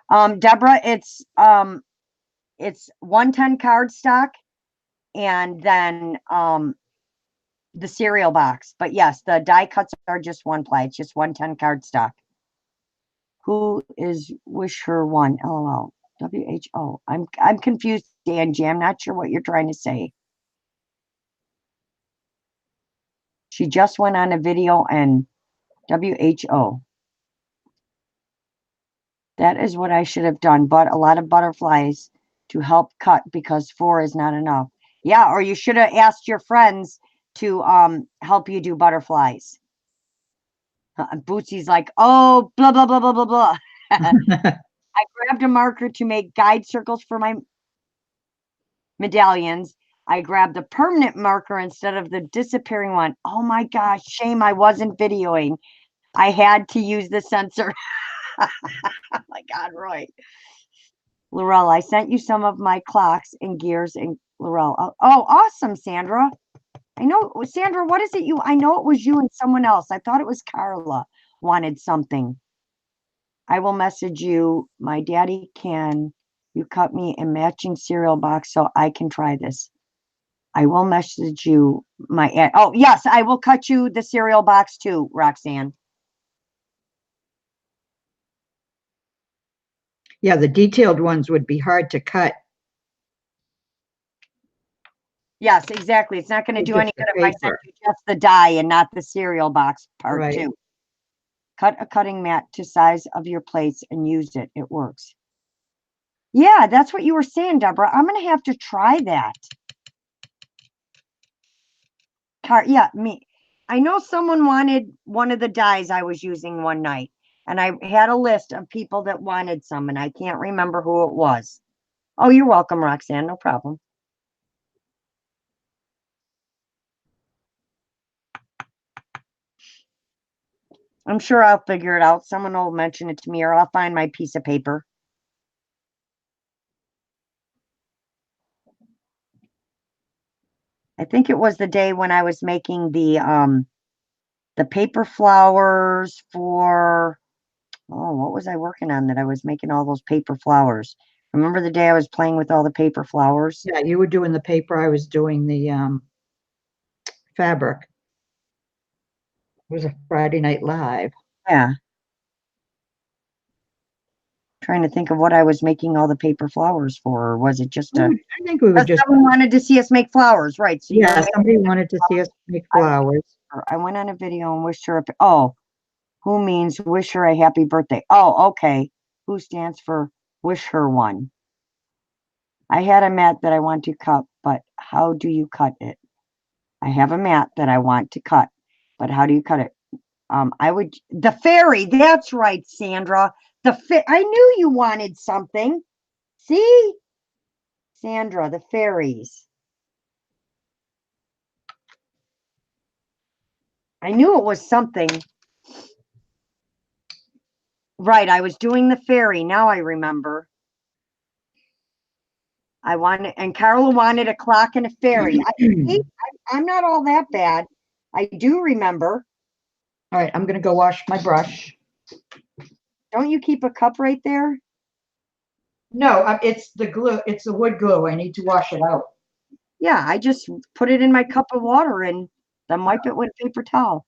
Deborah, it's 110 cardstock and then the cereal box. But yes, the die cuts are just 1 ply. It's just 110 cardstock. Who is wish her one? LOL. WHO. I'm confused, Angie. I'm not sure what you're trying to say. She just went on a video and WHO. That is what I should have done, but a lot of butterflies to help cut because 4 is not enough. Yeah, or you should have asked your friends to help you do butterflies. Bootsy's like, oh, blah, blah, blah, blah, blah, blah. I grabbed a marker to make guide circles for my medallions. I grabbed the permanent marker instead of the disappearing one. Oh my gosh, shame I wasn't videoing. I had to use the sensor. Oh my God, Roy. Laurel, I sent you some of my clocks and gears and Laurel. Oh, awesome, Sandra. I know, Sandra, what is it you? I know it was you and someone else. I thought it was Carla wanted something. I will message you. My daddy, can you cut me a matching cereal box so I can try this? I will message you my, oh, yes, I will cut you the cereal box too, Roxanne. Yeah, the detailed ones would be hard to cut. Yes, exactly. It's not going to With do just any the good if I send paper. you just the die and not the cereal box part Right. 2. Cut a cutting mat to size of your plates and use it. It works. Yeah, that's what you were saying, Deborah. I'm going to have to try that. Yeah, me. I know someone wanted one of the dyes I was using one night, and I had a list of people that wanted some, and I can't remember who it was. Oh, you're welcome, Roxanne. No problem. I'm sure I'll figure it out. Someone will mention it to me, or I'll find my piece of paper. I think it was the day when I was making the paper flowers for, oh, what was I working on that I was making all those paper flowers? Remember the day I was playing with all the paper flowers? Yeah, you were doing the paper, I was doing the fabric. It was a Friday Night Live. Yeah. Trying to think of what I was making all the paper flowers for, or was it just a, I think we were just, someone wanted to see us make flowers, right? So you yeah, were somebody wanted to see us make flowers. I went on a video and wished her a, oh, who means wish her a happy birthday? Oh, okay. Who stands for wish her one? I had a mat that I want to cut, but how do you cut it? I have a mat that I want to cut, but how do you cut it? I would, the fairy, that's right, Sandra. I knew you wanted something. See? Sandra, the fairies. I knew it was something. Right, I was doing the fairy. Now I remember. I wanted, and Carla wanted a clock and a fairy. I'm not all that bad. I do remember. All right, I'm gonna go wash my brush. Don't you keep a cup right there? No, it's the glue, it's the wood glue. I need to wash it out. Yeah, I just put it in my cup of water and then wipe it with a paper towel.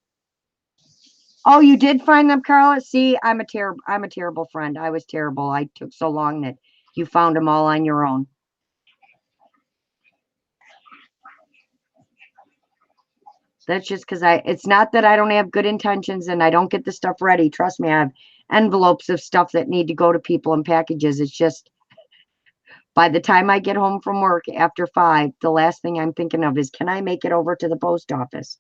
Oh, you did find them, Carla? See, I'm a terrible friend. I was terrible. I took so long that you found them all on your own. That's just because it's not that I don't have good intentions and I don't get the stuff ready. Trust me, I have envelopes of stuff that need to go to people and packages. It's just by the time I get home from work after 5, the last thing I'm thinking of is, can I make it over to the post office?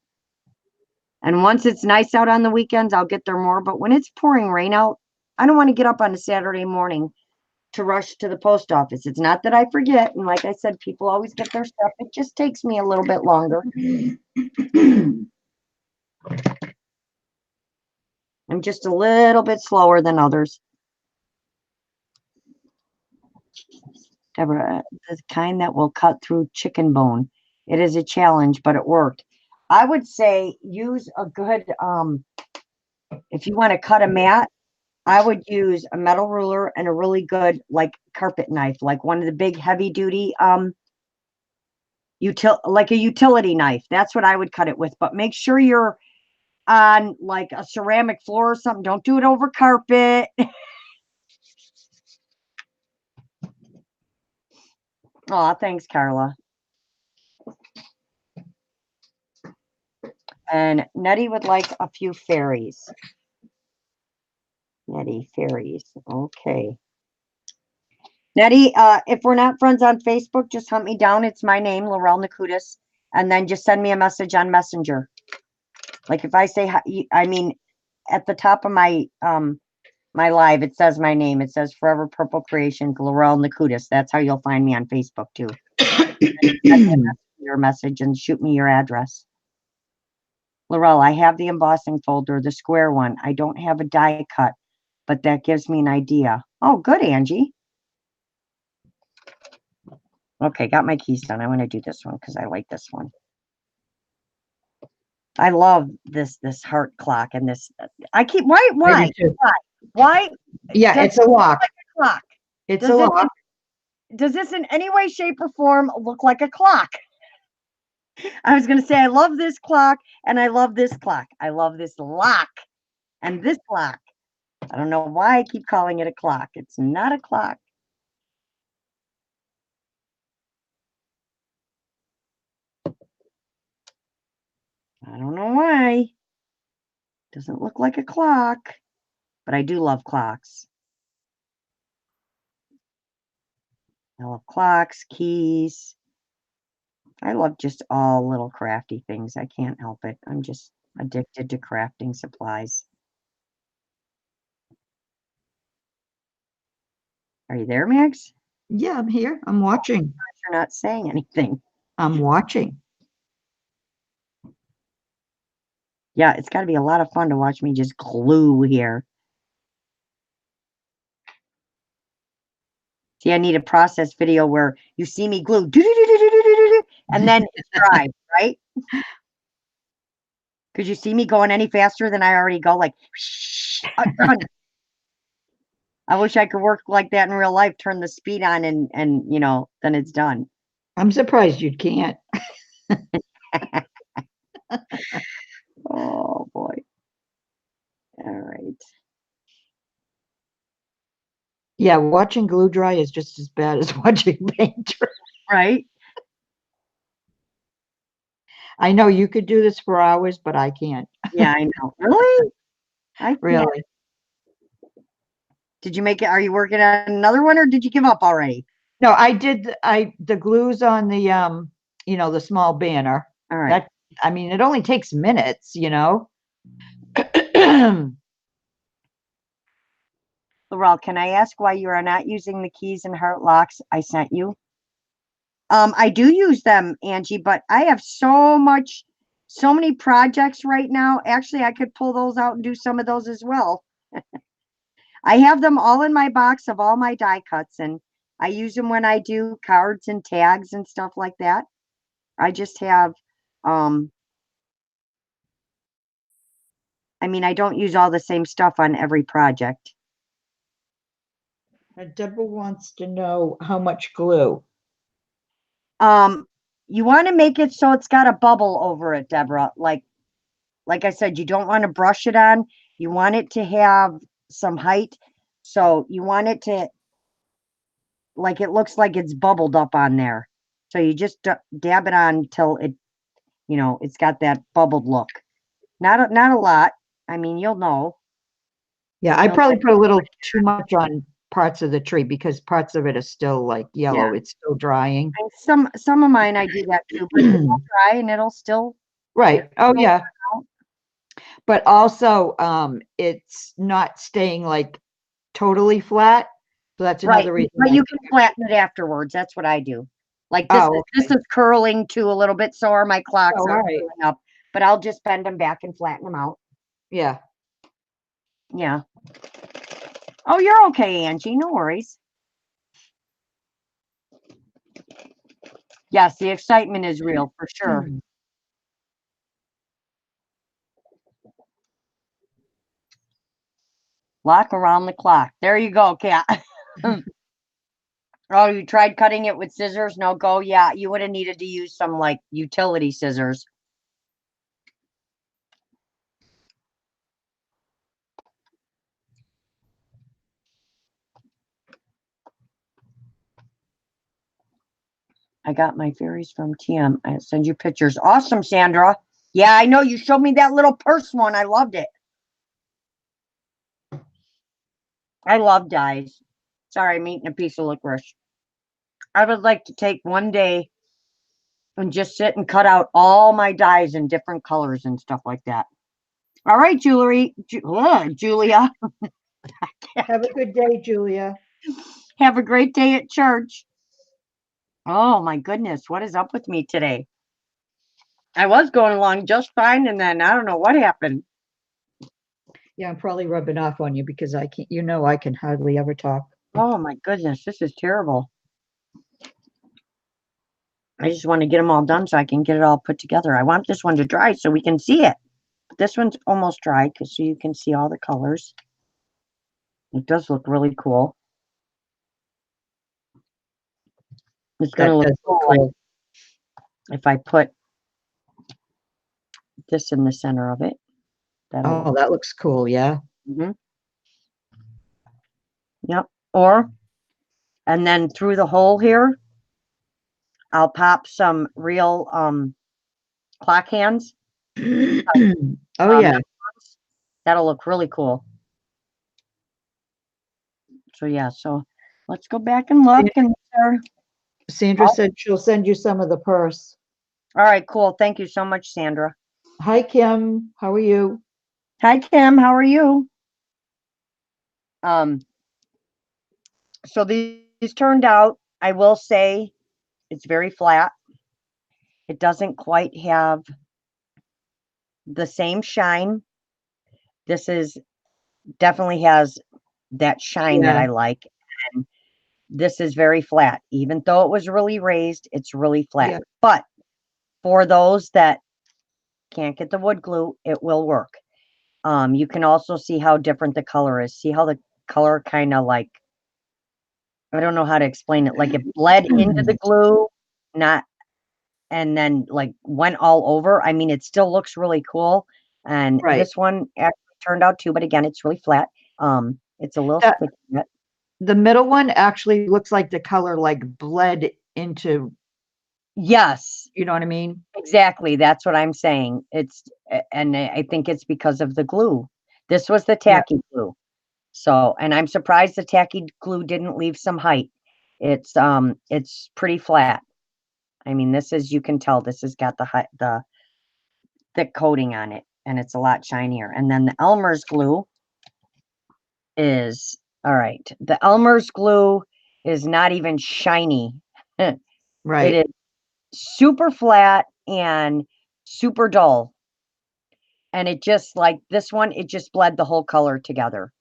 And once it's nice out on the weekends, I'll get there more. But when it's pouring rain out, I don't want to get up on a Saturday morning to rush to the post office. It's not that I forget. And like I said, people always get their stuff. It just takes me a little bit longer. I'm just a little bit slower than others. Deborah, the kind that will cut through chicken bone. It is a challenge, but it worked. I would say use a good, if you want to cut a mat, I would use a metal ruler and a really good, like, carpet knife, like one of the big heavy duty, like a utility knife. That's what I would cut it with. But make sure you're on like a ceramic floor or something. Don't do it over carpet. Oh, thanks, Carla. And Nettie would like a few fairies. Nettie, fairies. Okay. Nettie, if we're not friends on Facebook, just hunt me down. It's my name, Laurel Nakutis. And then just send me a message on Messenger. Like if I say, I mean, at the top of my my live, it says my name. It says Forever Purple Creation, Laurel Nakutis. That's how you'll find me on Facebook too. Send me your message and shoot me your address. Laurel, I have the embossing folder, the square one. I don't have a die cut, but that gives me an idea. Oh, good, Angie. Okay, got my keys done. I want to do this one because I like this one. I love this heart clock and this. I keep why? Yeah, it's a lock. Like a clock. It's a lock. Does this in any way, shape, or form look like a clock? I was gonna say I love this clock and I love this clock. I love this lock and this clock. I don't know why I keep calling it a clock. It's not a clock. I don't know why. Doesn't look like a clock, but I do love clocks. I love clocks, keys. I love just all little crafty things. I can't help it. I'm just addicted to crafting supplies. Are you there, Max? Yeah, I'm here. I'm watching. You're not saying anything. I'm watching. Yeah, it's got to be a lot of fun to watch me just glue here. See, I need a process video where you see me glue, and then it's dry, right? Could you see me going any faster than I already go? Like, I wish I could work like that in real life. Turn the speed on, and you know, then it's done. I'm surprised you can't. Oh boy! All right. Yeah, watching glue dry is just as bad as watching paint dry. Right? I know you could do this for hours, but I can't. Yeah, I know. Really? I can't. Really. Did you make it? Are you working on another one, or did you give up already? No, I did the glues on the you know, the small banner. All right. That, I mean, it only takes minutes, you know. Laurel, can I ask why you are not using the keys and heart locks I sent you? I do use them, Angie, but I have so many projects right now. Actually, I could pull those out and do some of those as well. I have them all in my box of all my die cuts, and I use them when I do cards and tags and stuff like that. I just have, I mean, I don't use all the same stuff on every project. Deborah wants to know how much glue. You want to make it so it's got a bubble over it, Deborah. Like I said, you don't want to brush it on. You want it to have some height. So you want it to, like, it looks like it's bubbled up on there. So you just dab it on till it, you know, it's got that bubbled look. Not a lot. I mean, you'll know. Yeah, I probably put a little too much on parts of the tree because parts of it are still like yellow. Yeah. It's still drying. And some of mine I do that too, but it'll dry and it'll still. Right. Oh, yeah. out. But also, it's not staying like totally flat. So that's Right, another reason. but you can flatten it afterwards. That's what I do. Like this, Oh, this is curling too a little bit. So are my clocks Oh, are all right. curling up, but I'll just bend them back and flatten them out. Yeah. Yeah. Oh, you're okay, Angie. No worries. Yes, the excitement is real for sure. Lock around the clock. There you go, Kat. Oh, you tried cutting it with scissors? No go. Yeah, you would have needed to use some like utility scissors. I got my fairies from TM. I send you pictures. Awesome, Sandra. Yeah, I know. You showed me that little purse one. I loved it. I love dyes. Sorry, I'm eating a piece of licorice. I would like to take one day and just sit and cut out all my dyes in different colors and stuff like that. All right, Julia. Have a good day, Julia. Have a great day at church. Oh my goodness, what is up with me today? I was going along just fine, and then I don't know what happened. Yeah, I'm probably rubbing off on you because I can't, you know, I can hardly ever talk. Oh my goodness, this is terrible. I just want to get them all done so I can get it all put together. I want this one to dry so we can see it. But this one's almost dry because so you can see all the colors. It does look really cool. It's going to look cool if I put this in the center of it. Oh, that looks cool. Yeah. Yep. And then through the hole here, I'll pop some real clock hands. Oh, yeah. That'll look really cool. So yeah, so let's go back and look. And Sandra Oh. said she'll send you some of the purse. all right, cool. Thank you so much, Sandra. Hi, Kim. How are you? Hi, Kim. How are you? Um, so these turned out, I will say, it's very flat. It doesn't quite have the same shine. This is definitely has that shine that Yeah. I like. And this is very flat. Even though it was really raised, it's really flat. Yeah. But for those that can't get the wood glue, it will work. You can also see how different the color is. See how the color kind of like, I don't know how to explain it. Like it bled into the glue, not, and then like went all over. I mean, it still looks really cool. And Right. this one actually turned out too, but again, it's really flat. It's a little That- sticky. Yet. The middle one actually looks like the color like bled into, Yes, you know what I mean? exactly. That's what I'm saying. And I think it's because of the glue. This was the Yeah. tacky glue. So, and I'm surprised the tacky glue didn't leave some height. It's pretty flat. I mean, this is, you can tell this has got the thick coating on it, and it's a lot shinier. And then the Elmer's glue is, all right, the Elmer's glue is not even shiny. It Right. is super flat and super dull. And it just like this one, it just bled the whole color together.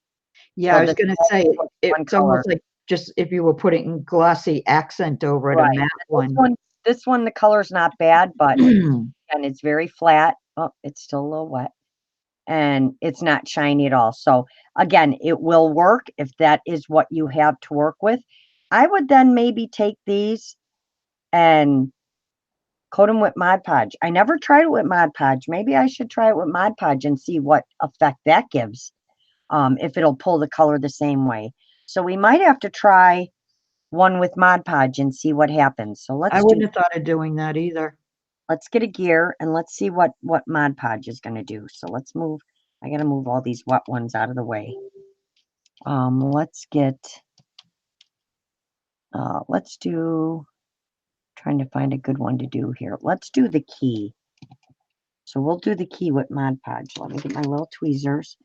Yeah, So I was this gonna whole say, thing was one it's color. almost like just if you were putting glossy accent over it, a Right. matte This one. this one, the color's not bad, but and it's very flat. Oh, it's still a little wet. And it's not shiny at all. So again, it will work if that is what you have to work with. I would then maybe take these and coat them with Mod Podge. I never tried it with Mod Podge. Maybe I should try it with Mod Podge and see what effect that gives. If it'll pull the color the same way. So we might have to try one with Mod Podge and see what happens. So I wouldn't have thought of doing that either. let's get a gear and let's see what Mod Podge is going to do. So let's move. I got to move all these wet ones out of the way. Let's get. Let's do. Trying to find a good one to do here. Let's do the key. So we'll do the key with Mod Podge. Let me get my little tweezers.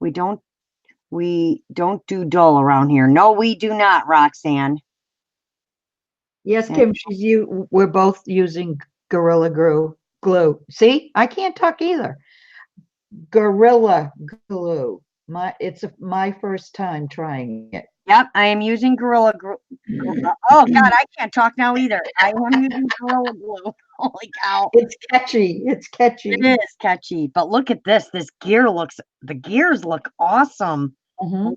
We don't do dull around here. No, we do not, Roxanne. Yes, Yeah. Kim, we're both using Gorilla Glue. See, I can't talk either. Gorilla Glue. It's my first time trying it. Yep, I am using Gorilla Glue. Oh God, I can't talk now either. I am using Gorilla Glue. Holy cow. It's catchy. It's catchy. It is catchy, but look at this. The gears look awesome. Mhm.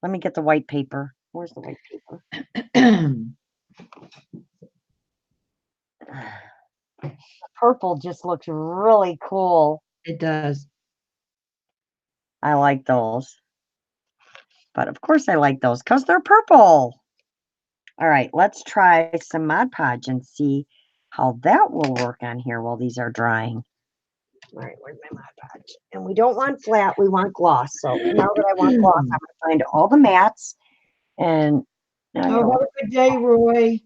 Let me get the white paper. Where's the white paper? The purple just looks really cool. It does. I like those. But of course I like those because they're purple. All right, let's try some Mod Podge and see how that will work on here while these are drying. All right, where's my Mod Podge? And we don't want flat, we want gloss. So now that I want gloss, I'm going to find all the mats. And Oh, have a good day, Roy.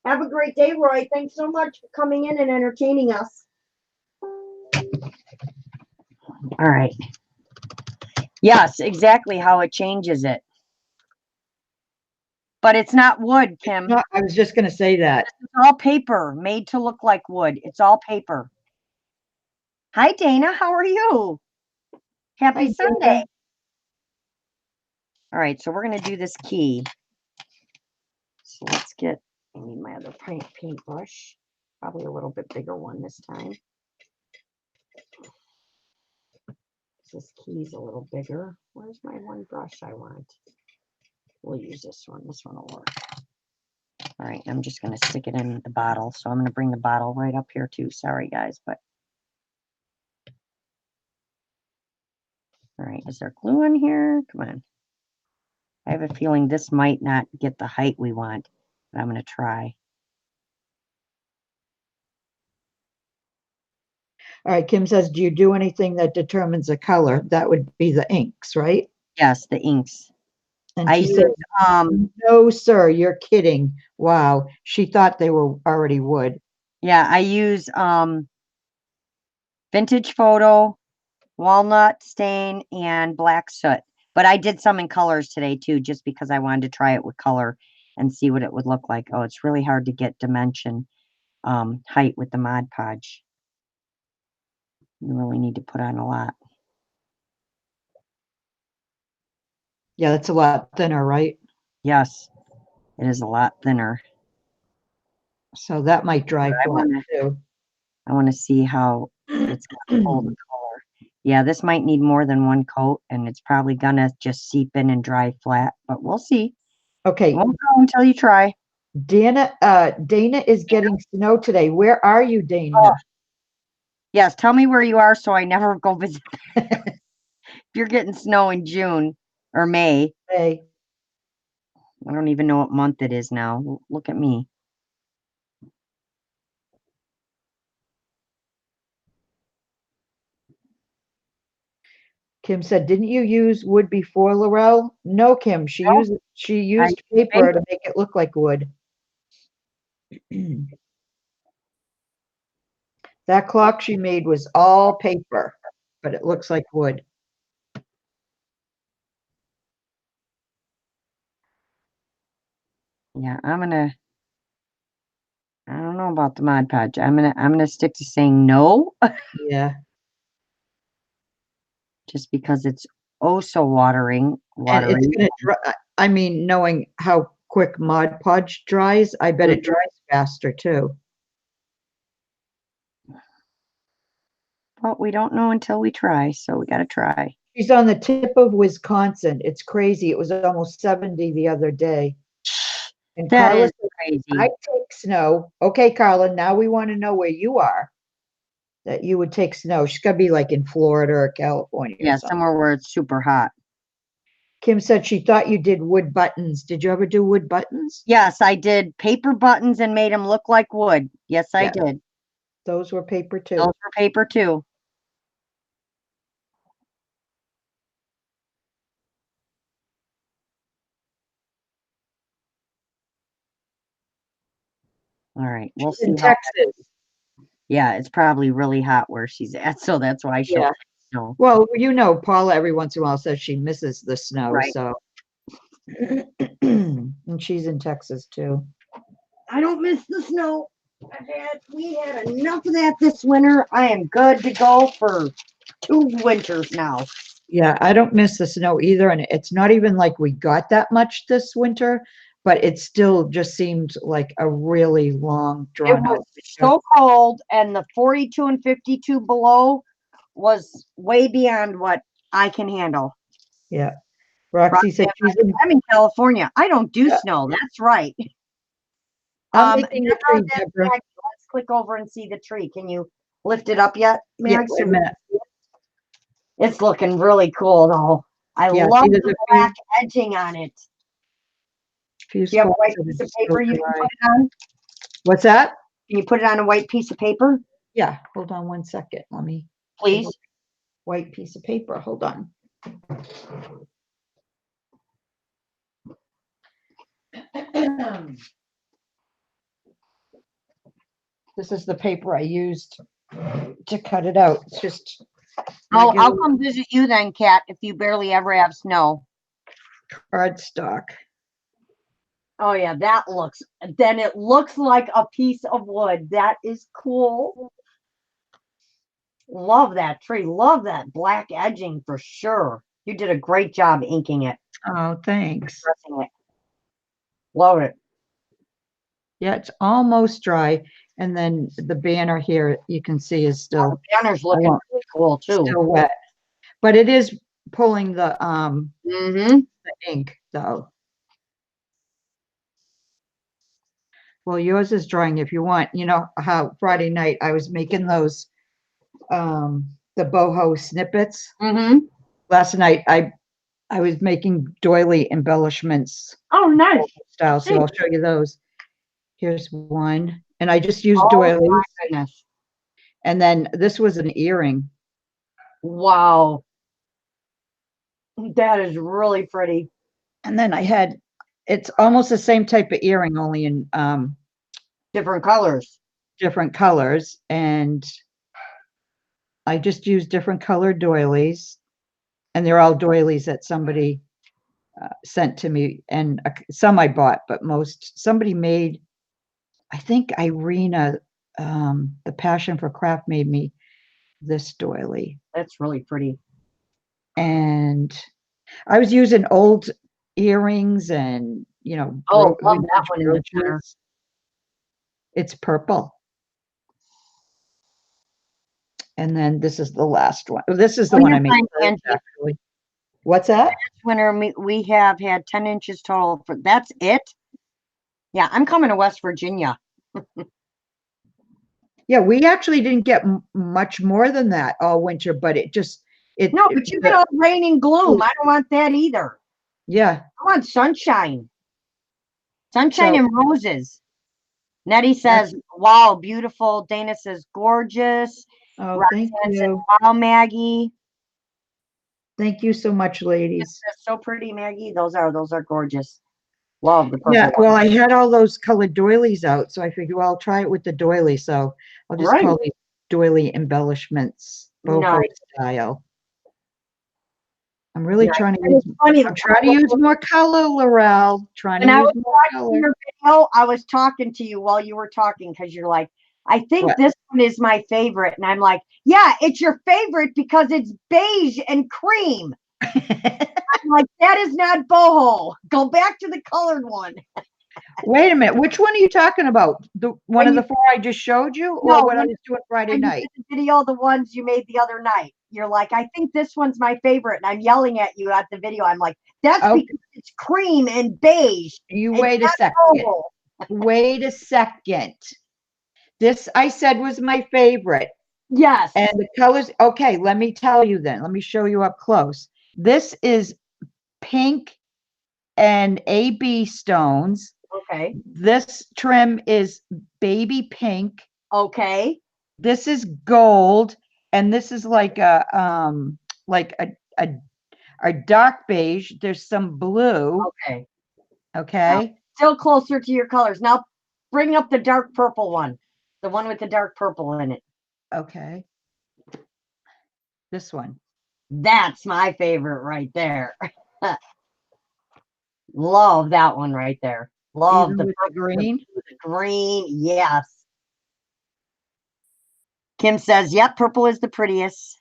have a great day, Roy. Thanks so much for coming in and entertaining us. All right. Yes, exactly how it changes it. But it's not wood, Kim. No, I was just going to say that. It's all paper, made to look like wood. It's all paper. Hi, Dana. How are you? Happy Hi, Sunday. Dana. All right, so we're going to do this key. So let's get, I need my other paintbrush. Probably a little bit bigger one this time. This key's a little bigger. Where's my one brush I want? We'll use this one. This one will work. All right, I'm just going to stick it in the bottle. So I'm going to bring the bottle right up here too. Sorry, guys, but. All right, is there glue in here? Come on. I have a feeling this might not get the height we want, but I'm going to try. All right, Kim says, do you do anything that determines a color? That would be the inks, right? Yes, the inks. And I she use, said, no, sir, you're kidding. Wow. She thought they were already wood. yeah, I use, vintage photo, walnut stain, and black soot. But I did some in colors today too, just because I wanted to try it with color and see what it would look like. Oh, it's really hard to get dimension, height with the Mod Podge. You really need to put on a lot. Yeah, that's a lot thinner, right? Yes, it is a lot thinner. So that might dry I flat wanna- too. I want to see how it's going to hold the color. Yeah, this might need more than one coat, and it's probably gonna just seep in and dry flat, but we'll see. Okay, Won't know until you try. Dana is getting snow today. Where are you, Dana? Oh. Yes, tell me where you are so I never go visit. If you're getting snow in June or May, Hey, I don't even know what month it is now. Look at me. Kim said, didn't you use wood before, Laurel? No, Kim, she No, used I paper to make it look like wood. That clock she made was all paper, but it looks like wood. Yeah, I don't know about the Mod Podge. I'm gonna stick to saying no, Yeah. just because it's oh so And it's watery. gonna dry, I mean, knowing how quick Mod Podge dries, I bet it Mhm. dries faster too. But we don't know until we try, so we gotta try. She's on the tip of Wisconsin. It's crazy. It was almost 70 the other day. And That Carla is said, crazy. I take snow. Okay, Carla, now we want to know where you are, that you would take snow. She's got to be like in Florida or California or Yeah, something. somewhere where it's super hot. Kim said she thought you did wood buttons. Did you ever do wood buttons? Yes, I did paper buttons and made them look like wood. Yes, I Yeah. did. Those were paper too. Those were paper too. All right, we'll She's in see how. Texas. Yeah, it's probably really hot where she's at, so that's why she'll Yeah. snow. Well, you know, Paula every once in a while says she misses the snow, Right. so. And she's in Texas too. I don't miss the snow. We had enough of that this winter. I am good to go for 2 winters now. Yeah, I don't miss the snow either, and it's not even like we got that much this winter, but it still just seemed like a really long, It drawn was out winter. so cold, and the 42 and 52 below was way beyond what I can handle. Yeah. Roxy said she's in, I'm in California. I don't do Yeah. snow. That's right. I'm making a tree, Deborah. Let's click over and see the tree. Can you lift it up yet, Yeah, Max? wait a minute. It's looking really cool, though. I Yeah, love see, there's the a few- black edging on it. few Do you have a spots white that are piece of still paper you can dry. put it on? What's that? Can you put it on a white piece of paper, Yeah, hold on one second. Let me, please? white piece of paper, hold on. This is the paper I used to cut it out. It's just I'll regular come visit you then, Kat, if you barely ever have snow. cardstock. Oh yeah, then it looks like a piece of wood. That is cool. Love that tree. Love that black edging for sure. You did a great job inking it, Oh, thanks. pressing it. Love it. Yeah, it's almost dry. And then the banner here, you can see is still, The banner's looking want- really cool too. still wet. But it is pulling the Mm-hmm. ink though. Well, yours is drying if you want. You know how Friday night I was making those the boho snippets. Mm-hmm. Last night I was making doily embellishments Oh, nice. style, so I'll show you those. Here's one. And I just used Oh doilies. my goodness. And then this was an earring. Wow. That is really pretty. And then I had, it's almost the same type of earring, only in Different colors. different colors. And I just used different colored doilies. And they're all doilies that somebody sent to me. And some I bought, but somebody made, I think Irina, the Passion for Craft made me this doily. That's really pretty. And I was using old earrings and, Oh, love that one in the center. brooches. It's purple. And then this is the last one. This is the one I made first, actually. What's that? Winter, we have had 10 inches total. That's it? Yeah, I'm coming to West Virginia. Yeah, we actually didn't get much more than that all winter, but No, but you get all rain and gloom. I don't want that either. Yeah. I want sunshine. Sunshine and roses. Nettie says, wow, beautiful. Dana says, gorgeous. Oh, Roxanne thank said, you. wow, Maggie. Thank you so much, ladies. That's so pretty, Maggie. Those are gorgeous. Love the purple Yeah, one. well, I had all those colored doilies out, so I figured, well, I'll try it with the doily. So I'll just call these doily embellishments, boho style. I'm really trying to use. I'm trying to use more color, Laurel. Trying to use more color. Your video, I was talking to you while you were talking because you're like, I think this one is my favorite, and I'm like, yeah, it's your favorite because it's beige and cream. I'm like, that is not boho. Go back to the colored one. Wait a minute. Which one are you talking about? The one of the four I just showed you, or what I was doing Friday night? The video, the ones you made the other night. You're like, I think this one's my favorite, and I'm yelling at you at the video. I'm like, that's because it's cream and beige. You wait a second. Wait a second. This I said was my favorite. Yes. And the colors. Okay, let me tell you then. Let me show you up close. This is pink and AB stones. Okay. This trim is baby pink. Okay. This is gold, and this is like a dark beige. There's some blue. Okay. Okay. Now, still closer to your colors. Now bring up the dark purple one. The one with the dark purple in it. Okay. This one. That's my favorite right there. Love that one right there. Love the green. The green, yes. Kim says, yep, purple is the prettiest.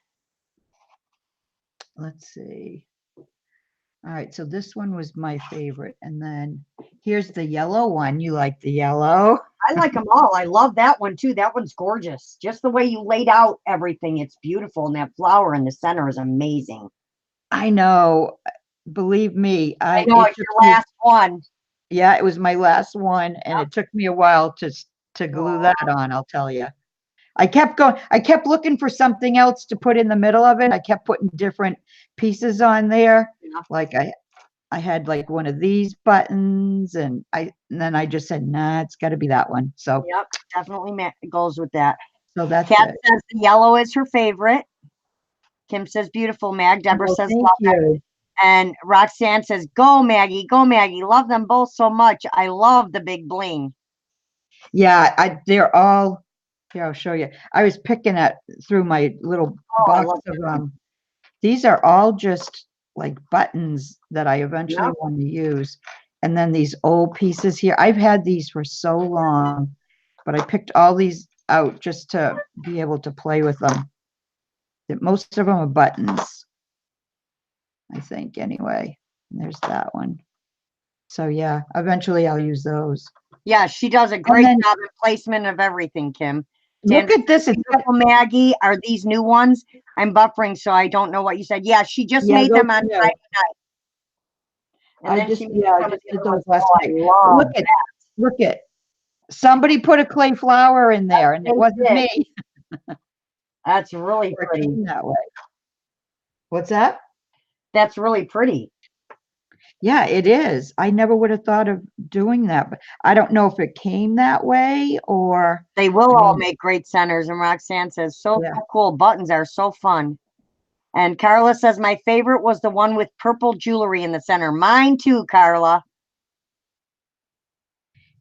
Let's see. All right, so this one was my favorite. And then here's the yellow one. You like the yellow? I like them all. I love that one too. That one's gorgeous. Just the way you laid out everything. It's beautiful. And that flower in the center is amazing. I know. Believe me. I know it's your last one. Yeah, it was my last one. And it took me a while to glue that on, I'll tell you. I kept looking for something else to put in the middle of it. I kept putting different pieces on there. Yeah. Like I had like one of these buttons, and then I just said, nah, it's got to be that one. So yep, definitely goes with that. So that's Kat says the yellow is her favorite. Kim says beautiful, Mag. Deborah says love you. And Roxanne says, go Maggie, go Maggie. Love them both so much. I love the big bling. Yeah, they're all. Here, I'll show you. I was picking through my little box of these are all just like buttons that I eventually want to use. And then these old pieces here. I've had these for so long, but I picked all these out just to be able to play with them. Most of them are buttons, I think, anyway. And there's that one. So yeah, eventually I'll use those. Yeah, she does a great job in placement of everything, Kim. Look at this. Beautiful Maggie, are these new ones? I'm buffering, so I don't know what you said. Yeah, she just made them on Friday night. And then she made those last night. Look at. Somebody put a clay flower in there, and it wasn't me. That's really pretty. That way. What's that? That's really pretty. Yeah, it is. I never would have thought of doing that, but I don't know if it came that way or, They will I all mean, make great centers. And Roxanne says, so yeah. cool. Buttons are so fun. And Carla says, my favorite was the one with purple jewelry in the center. Mine too, Carla.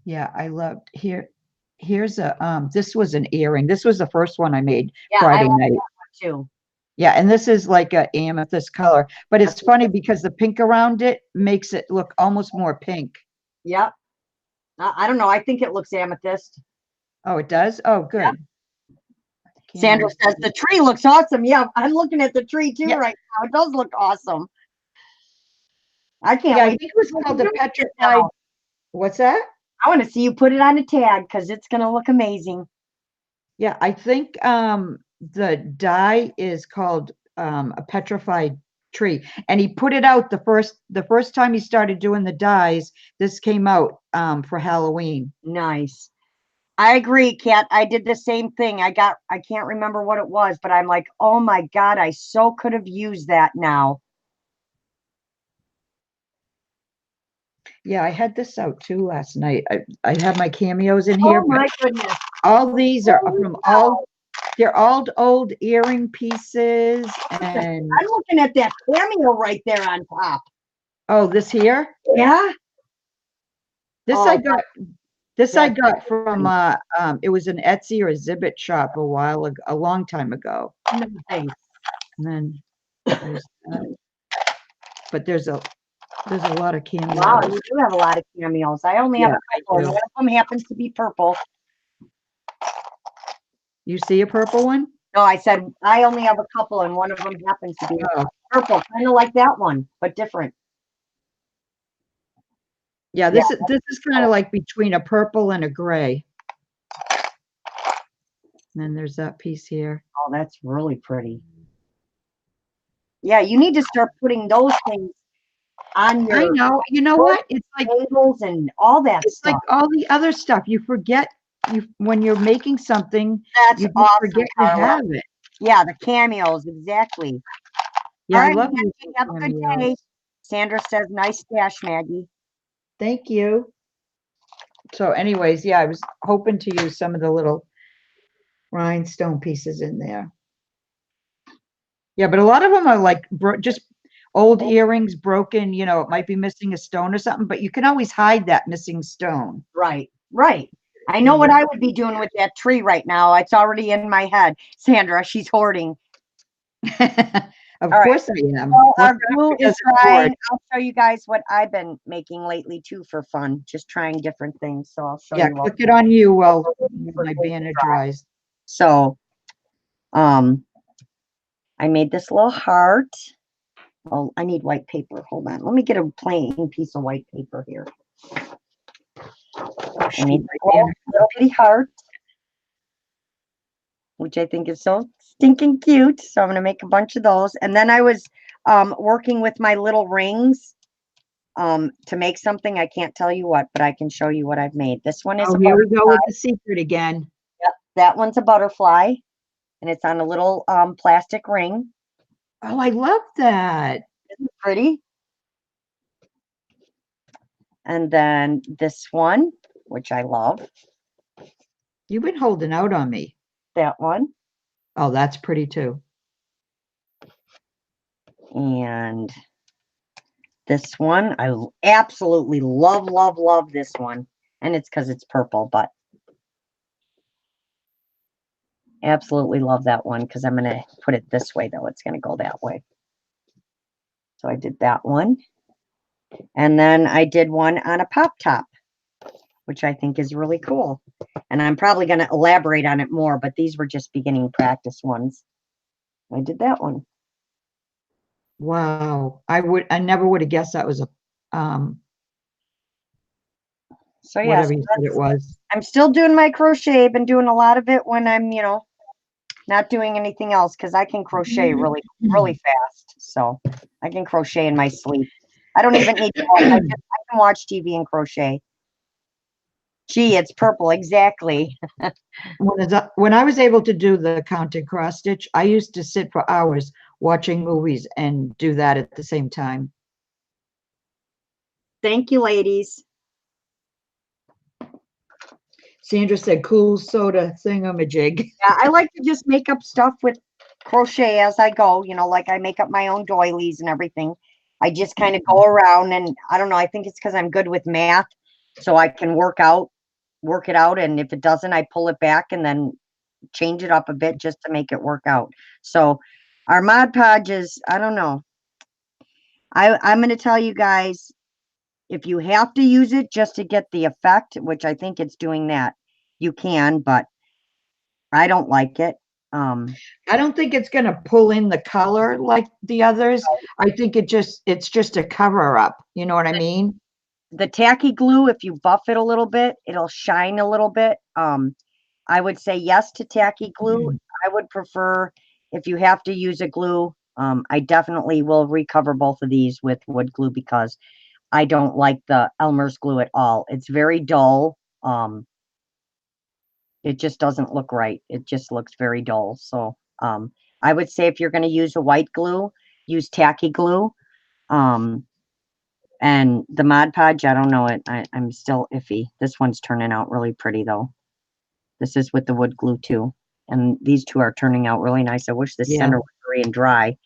Yeah, I loved here's a this was an earring. This was the first one I made Yeah, I Friday like night. that one too. Yeah, and this is like a amethyst color, but it's funny because the pink around it makes it look almost more pink. Yep. I don't know. I think it looks amethyst. Oh, it does? Oh, good. Can't Sandra even says see the it. tree looks awesome. Yeah, I'm looking at the tree too Yeah, right now. It does look awesome. I can't yeah, I wait think it to was see what called you the do with it petrified. now. What's that? I want to see you put it on a tag because it's gonna look amazing. Yeah, I think the dye is called a petrified tree. And he put it out the first time he started doing the dyes, this came out for Halloween. Nice. I agree, Kat. I did the same thing. I can't remember what it was, but I'm like, oh my God, I so could have used that now. Yeah, I had this out too last night. I have my cameos in here, Oh but my goodness. all these are Holy from cow. they're all old earring pieces and I'm looking at that cameo right there on top. oh, this here? Yeah. This Oh, I got this I that's got from it was an Etsy or a Zibbit shop a while ago, a long time ago. nice. And then there's that. But there's a lot of Wow, cameos. you do have a lot of cameos. I only have Yeah, a I couple, and do. one of them happens to be purple. You see a purple one? No, I said I only have a couple, and one of them happens to be Oh, purple, kind of like that one, but different. yeah, Yeah. this is kind of like between a purple and a gray. And then there's that piece here. Oh, that's really pretty. Yeah, you need to start putting those things on I your know. You know what? angles and all that It's like stuff. all the other stuff. You forget when you're making something, That's you just awesome, forget you Carla. have it. Yeah, the cameos, exactly. All Yeah, I right, love Maggie, using have a good day. cameos. Sandra says, nice stash, Maggie. Thank you. So anyways, yeah, I was hoping to use some of the little rhinestone pieces in there. Yeah, but a lot of them are like just old earrings broken, it might be missing a stone or something, but you can always hide that missing stone. Right, right. I know what I would be doing with that tree right now. It's already in my head. Sandra, she's hoarding. Of All right. course I am. So What our kind of glue food is doesn't hoard? drying. I'll show you guys what I've been making lately too for fun, just trying different things. So I'll show Yeah, you what. click it on you while For my glue to banner dry. dries. So, I made this little heart. Oh, I need white paper. Hold on. Let me get a plain piece of white paper here. Oh, I shoot, made my a little bitty heart, which I think is so stinking cute. So I'm going to make a bunch of those. And then I was working with my little rings to make something. I can't tell you what, but I can show you what I've made. This one is Oh, a here we go butterfly. with the secret again. Yep. That one's a butterfly, and it's on a little plastic ring. Oh, I love that. Isn't it pretty? And then this one, which I love, You've been holding out on me. that one. Oh, that's pretty too. And this one, I absolutely love, love, love this one. And it's because it's purple, but absolutely love that one because I'm going to put it this way, though. It's going to go that way. So I did that one. And then I did one on a pop top, which I think is really cool. And I'm probably going to elaborate on it more, but these were just beginning practice ones. I did that one. Wow. I never would have guessed that was a So yeah, whatever you said it was. I'm still doing my crochet. Been doing a lot of it when I'm, not doing anything else because I can crochet really, really fast. So I can crochet in my sleep. I don't even need to watch. I can watch TV and crochet. Gee, it's purple. Exactly. When I was able to do the counted cross stitch, I used to sit for hours watching movies and do that at the same time. Thank you, ladies. Sandra said, cool soda thingamajig. Yeah, I like to just make up stuff with crochet as I go, you know, like I make up my own doilies and everything. I just kind of go around and I don't know, I think it's because I'm good with math. So I can work it out. And if it doesn't, I pull it back and then change it up a bit just to make it work out. So our Mod Podge is, I don't know. I'm going to tell you guys, if you have to use it just to get the effect, which I think it's doing that, you can, but I don't like it. I don't think it's going to pull in the color like the others. I think it's just a cover up. You know what I mean? The tacky glue, if you buff it a little bit, it'll shine a little bit. I would say yes to tacky glue. I would prefer, if you have to use a glue, I definitely will recover both of these with wood glue because I don't like the Elmer's glue at all. It's very dull. It just doesn't look right. It just looks very dull. So I would say if you're going to use a white glue, use tacky glue. And the Mod Podge, I don't know it. I'm still iffy. This one's turning out really pretty though. This is with the wood glue too. And these two are turning out really nice. I wish the center was gray and dry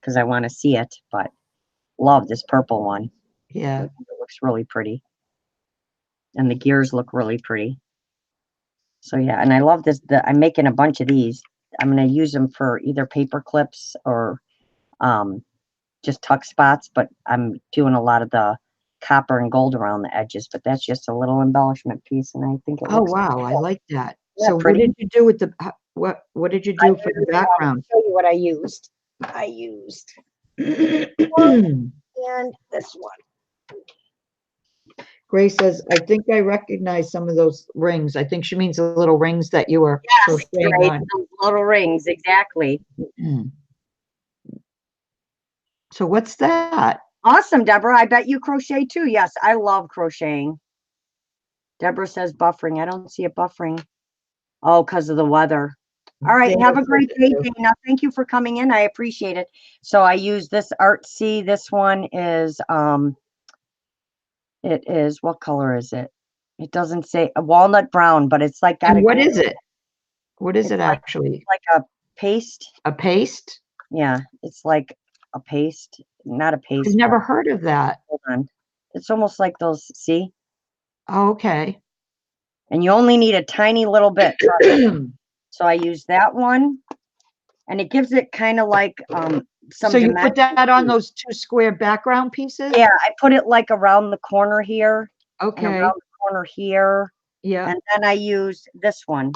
because I want to see it, but love this purple one. Yeah. It looks really pretty. And the gears look really pretty. So yeah, and I love this. I'm making a bunch of these. I'm going to use them for either paper clips or just tuck spots, but I'm doing a lot of the copper and gold around the edges, but that's just a little embellishment piece, and I think it looks wow, cool. I like that. Yeah, So what pretty. did you do with the what did you do for the background? I'll show you what I used. I used and this one. Grace says, I think I recognize some of those rings. I think she means the little rings that you were Yes, crocheting right, on. those little rings, exactly. So what's that? Awesome, Deborah. I bet you crochet too. Yes, I love crocheting. Deborah says buffering. I don't see it buffering. Oh, because of the weather. All right. Dana Have a says great it day, too. Dana. Thank you for coming in. I appreciate it. So I use this artsy. This one is it is, what color is it? It doesn't say a walnut brown, but it's like got And a what is it? What is it's it actually? like a paste. A paste? Yeah, it's like a paste, not a paste. I've never heard of that. Hold on. It's almost like those, see? Okay. And you only need a tiny little bit. So I use that one, and it gives it kind of like some So you put dimension. that on those two square background pieces? Yeah, I put it like around the corner here and Okay. around the corner here. Yeah. And then I use this one.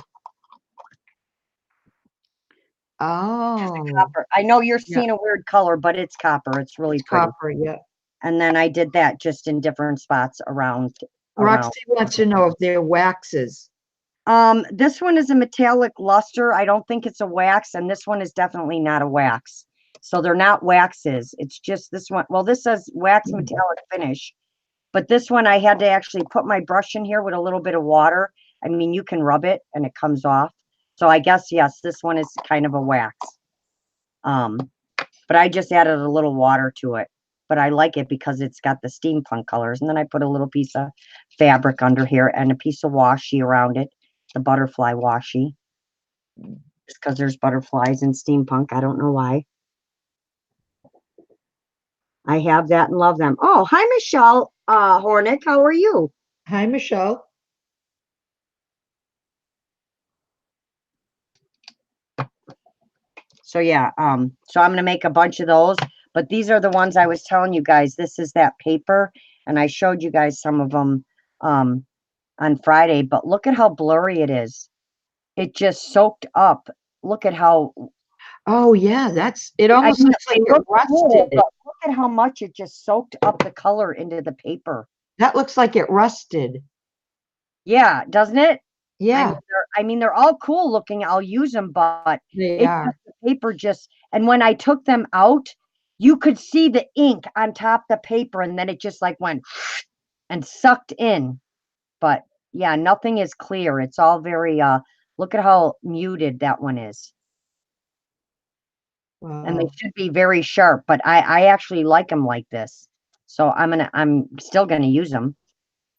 Oh, Copper. I know you're Yeah. seeing a weird color, but it's copper. It's really pretty. copper. Yeah. And then I did that just in different spots around. Roxy wants to know if they're waxes. This one is a metallic luster. I don't think it's a wax, and this one is definitely not a wax. So they're not waxes. It's just this one. Well, this says wax metallic finish, but this one I had to actually put my brush in here with a little bit of water. I mean, you can rub it and it comes off. So I guess, yes, this one is kind of a wax. But I just added a little water to it. But I like it because it's got the steampunk colors. And then I put a little piece of fabric under here and a piece of washi around it, the butterfly washi. Just because there's butterflies in steampunk. I don't know why. I have that and love them. Oh, hi, Michelle Hornick. How are you? Hi, Michelle. So yeah, so I'm gonna make a bunch of those, but these are the ones I was telling you guys. This is that paper, and I showed you guys some of them on Friday, but look at how blurry it is. It just soaked up. Look at how Oh yeah, it almost mean, looks like it looks cool, rusted. but look at how much it just soaked up the color into the paper. That looks like it rusted. Yeah, doesn't it? Yeah, I mean, they're all cool looking. I'll use them, but they are. the paper just, and when I took them out, you could see the ink on top the paper, and then it just like went and sucked in. But yeah, nothing is clear. It's all very, look at how muted that one is. And they Wow. should be very sharp, but I actually like them like this. So I'm still gonna use them.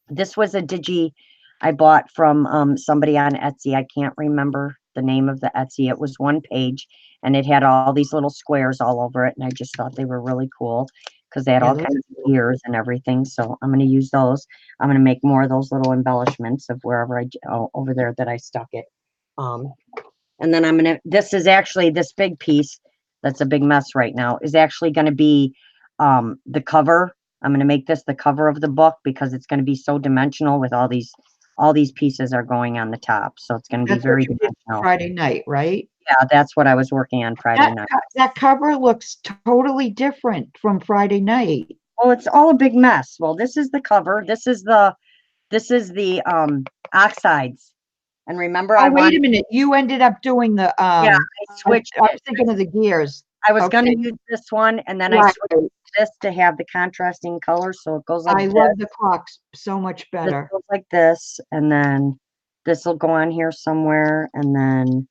This was a digi I bought from somebody on Etsy. I can't remember the name of the Etsy. It was one page and it had all these little squares all over it. And I just thought they were really cool because they had Yeah, all those kinds of ears and everything. So I'm going to use those. I'm going to make more of those little embellishments of wherever over there that I stuck it. And then this is actually this big piece that's a big mess right now is actually going to be the cover. I'm going to make this the cover of the book because it's going to be so dimensional with all these pieces are going on the top. So it's going to be That's what very you did dimensional. Friday night, right? Yeah, that's what I was working on Friday night. That cover looks totally different from Friday night. Well, it's all a big mess. Well, this is the cover. This is the oxides. And remember, Oh, wait a minute. You ended up doing the yeah, I switched I was it. thinking of the gears. I was going Okay. to use this one, and then I Right. switched this to have the contrasting color, so it goes like I this. love the clocks so much This better. goes like this, and then this will go on here somewhere, and then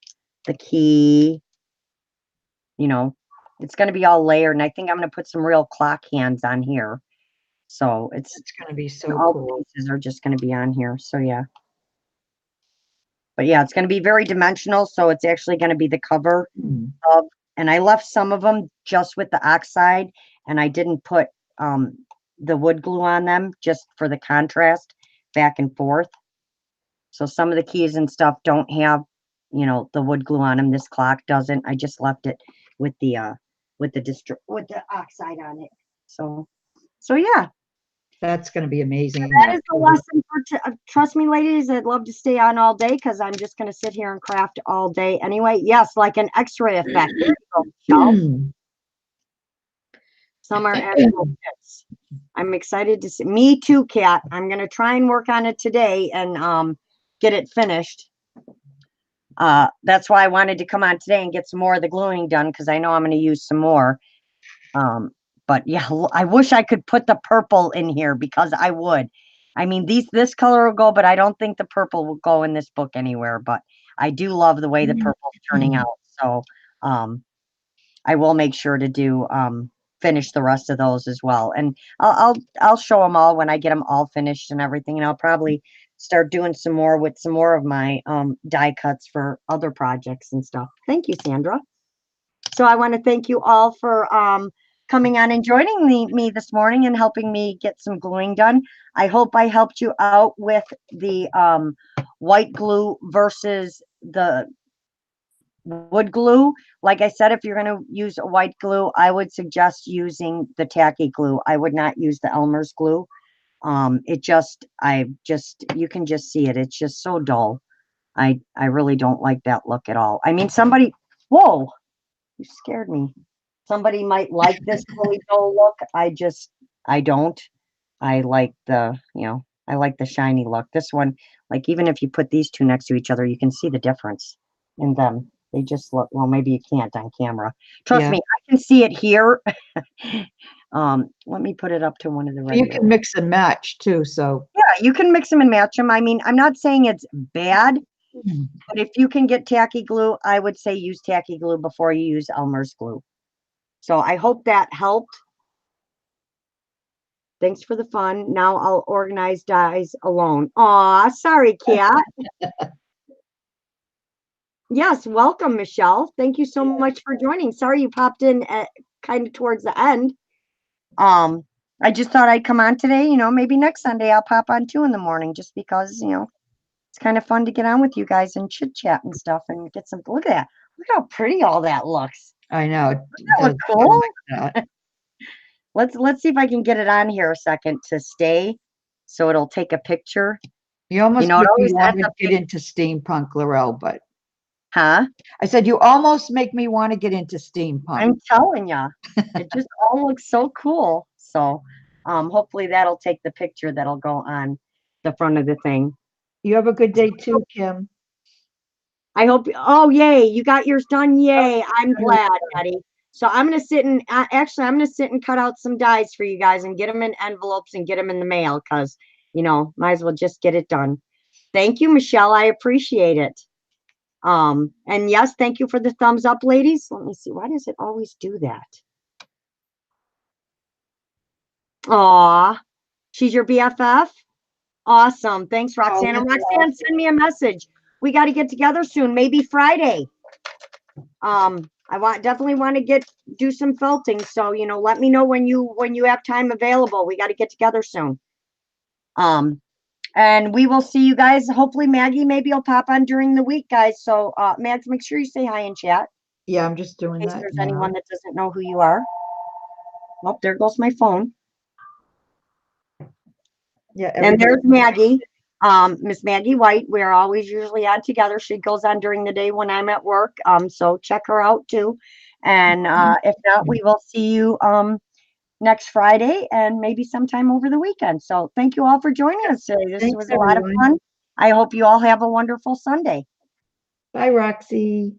the key, it's going to be all layered, and I think I'm going to put some real clock hands on here. So It's going to be so all cool. the pieces are just going to be on here. So yeah. But yeah, it's going to be very dimensional, so it's actually going to be the cover of, and I left some of them just with the oxide, and I didn't put the wood glue on them just for the contrast back and forth. So some of the keys and stuff don't have, the wood glue on them. This clock doesn't. I just left it with the with the oxide on it. So yeah. That's going to be amazing. That is the lesson for trust me, ladies, I'd love to stay on all day because I'm just going to sit here and craft all day anyway. Yes, like an X-ray effect. There you go, Michelle. Some are actual tips. I'm excited to see. Me too, Kat. I'm going to try and work on it today and get it finished. That's why I wanted to come on today and get some more of the gluing done because I know I'm going to use some more. But yeah, I wish I could put the purple in here because I would. I mean, this color will go, but I don't think the purple will go in this book anywhere. But I do love the way the purple is turning out. So I will make sure to finish the rest of those as well. And I'll show them all when I get them all finished and everything. And I'll probably start doing some more with some more of my die cuts for other projects and stuff. Thank you, Sandra. So I want to thank you all for coming on and joining me this morning and helping me get some gluing done. I hope I helped you out with the white glue versus the wood glue. Like I said, if you're going to use a white glue, I would suggest using the tacky glue. I would not use the Elmer's glue. You can just see it. It's just so dull. I really don't like that look at all. I mean, whoa, you scared me. Somebody might like this really dull look. I don't. I like I like the shiny look. This one, like even if you put these two next to each other, you can see the difference in them. They just look, well, maybe you can't on camera. Trust me, I can see it here. Let me put it up to one of the regular. You can mix and match too, so. Yeah, you can mix them and match them. I mean, I'm not saying it's bad, but if you can get tacky glue, I would say use tacky glue before you use Elmer's glue. So I hope that helped. Thanks for the fun. Now I'll organize dies alone. Aw, sorry, Kat. Yes, welcome, Michelle. Thank you so much for joining. Sorry you popped in at kind of towards the end. I just thought I'd come on today. Maybe next Sunday I'll pop on too in the morning just because, it's kind of fun to get on with you guys and chit chat and stuff and get some. Look at that. Look how pretty all that looks. I know. That look cool. Let's see if I can get it on here a second to stay, so it'll take a picture. You almost make me want to get into steampunk, Laurel, but. Huh? I said you almost make me want to get into steampunk. I'm telling ya, it just all looks so cool. So, hopefully that'll take the picture that'll go on the front of the thing. You have a good day too, Kim. I hope. Oh, yay! You got yours done. Yay! I'm glad, Betty. So I'm gonna sit and actually I'm gonna sit and cut out some dies for you guys and get them in envelopes and get them in the mail because might as well just get it done. Thank you, Michelle. I appreciate it. And yes, thank you for the thumbs up, ladies. Let me see. Why does it always do that? Aw, she's your BFF? Awesome. Thanks, Oh, Roxanne. And that's Roxanne, send me a message. We got to get together soon, maybe Friday. Definitely want to do some felting. So, let me know when you have time available. We got to get together soon. And we will see you guys. Hopefully Maggie maybe will pop on during the week, guys. So, Mads, make sure you say hi in chat Yeah, I'm just doing in case that there's now. anyone that doesn't know who you are. Oh, there goes my phone. Yeah, And everybody. there's Maggie, Miss Maggie White. We're always usually on together. She goes on during the day when I'm at work. So check her out too. And if not, we will see you next Friday and maybe sometime over the weekend. So thank you all for joining us today. This Thanks, was a lot of everyone. fun. I hope you all have a wonderful Sunday. Bye, Roxy.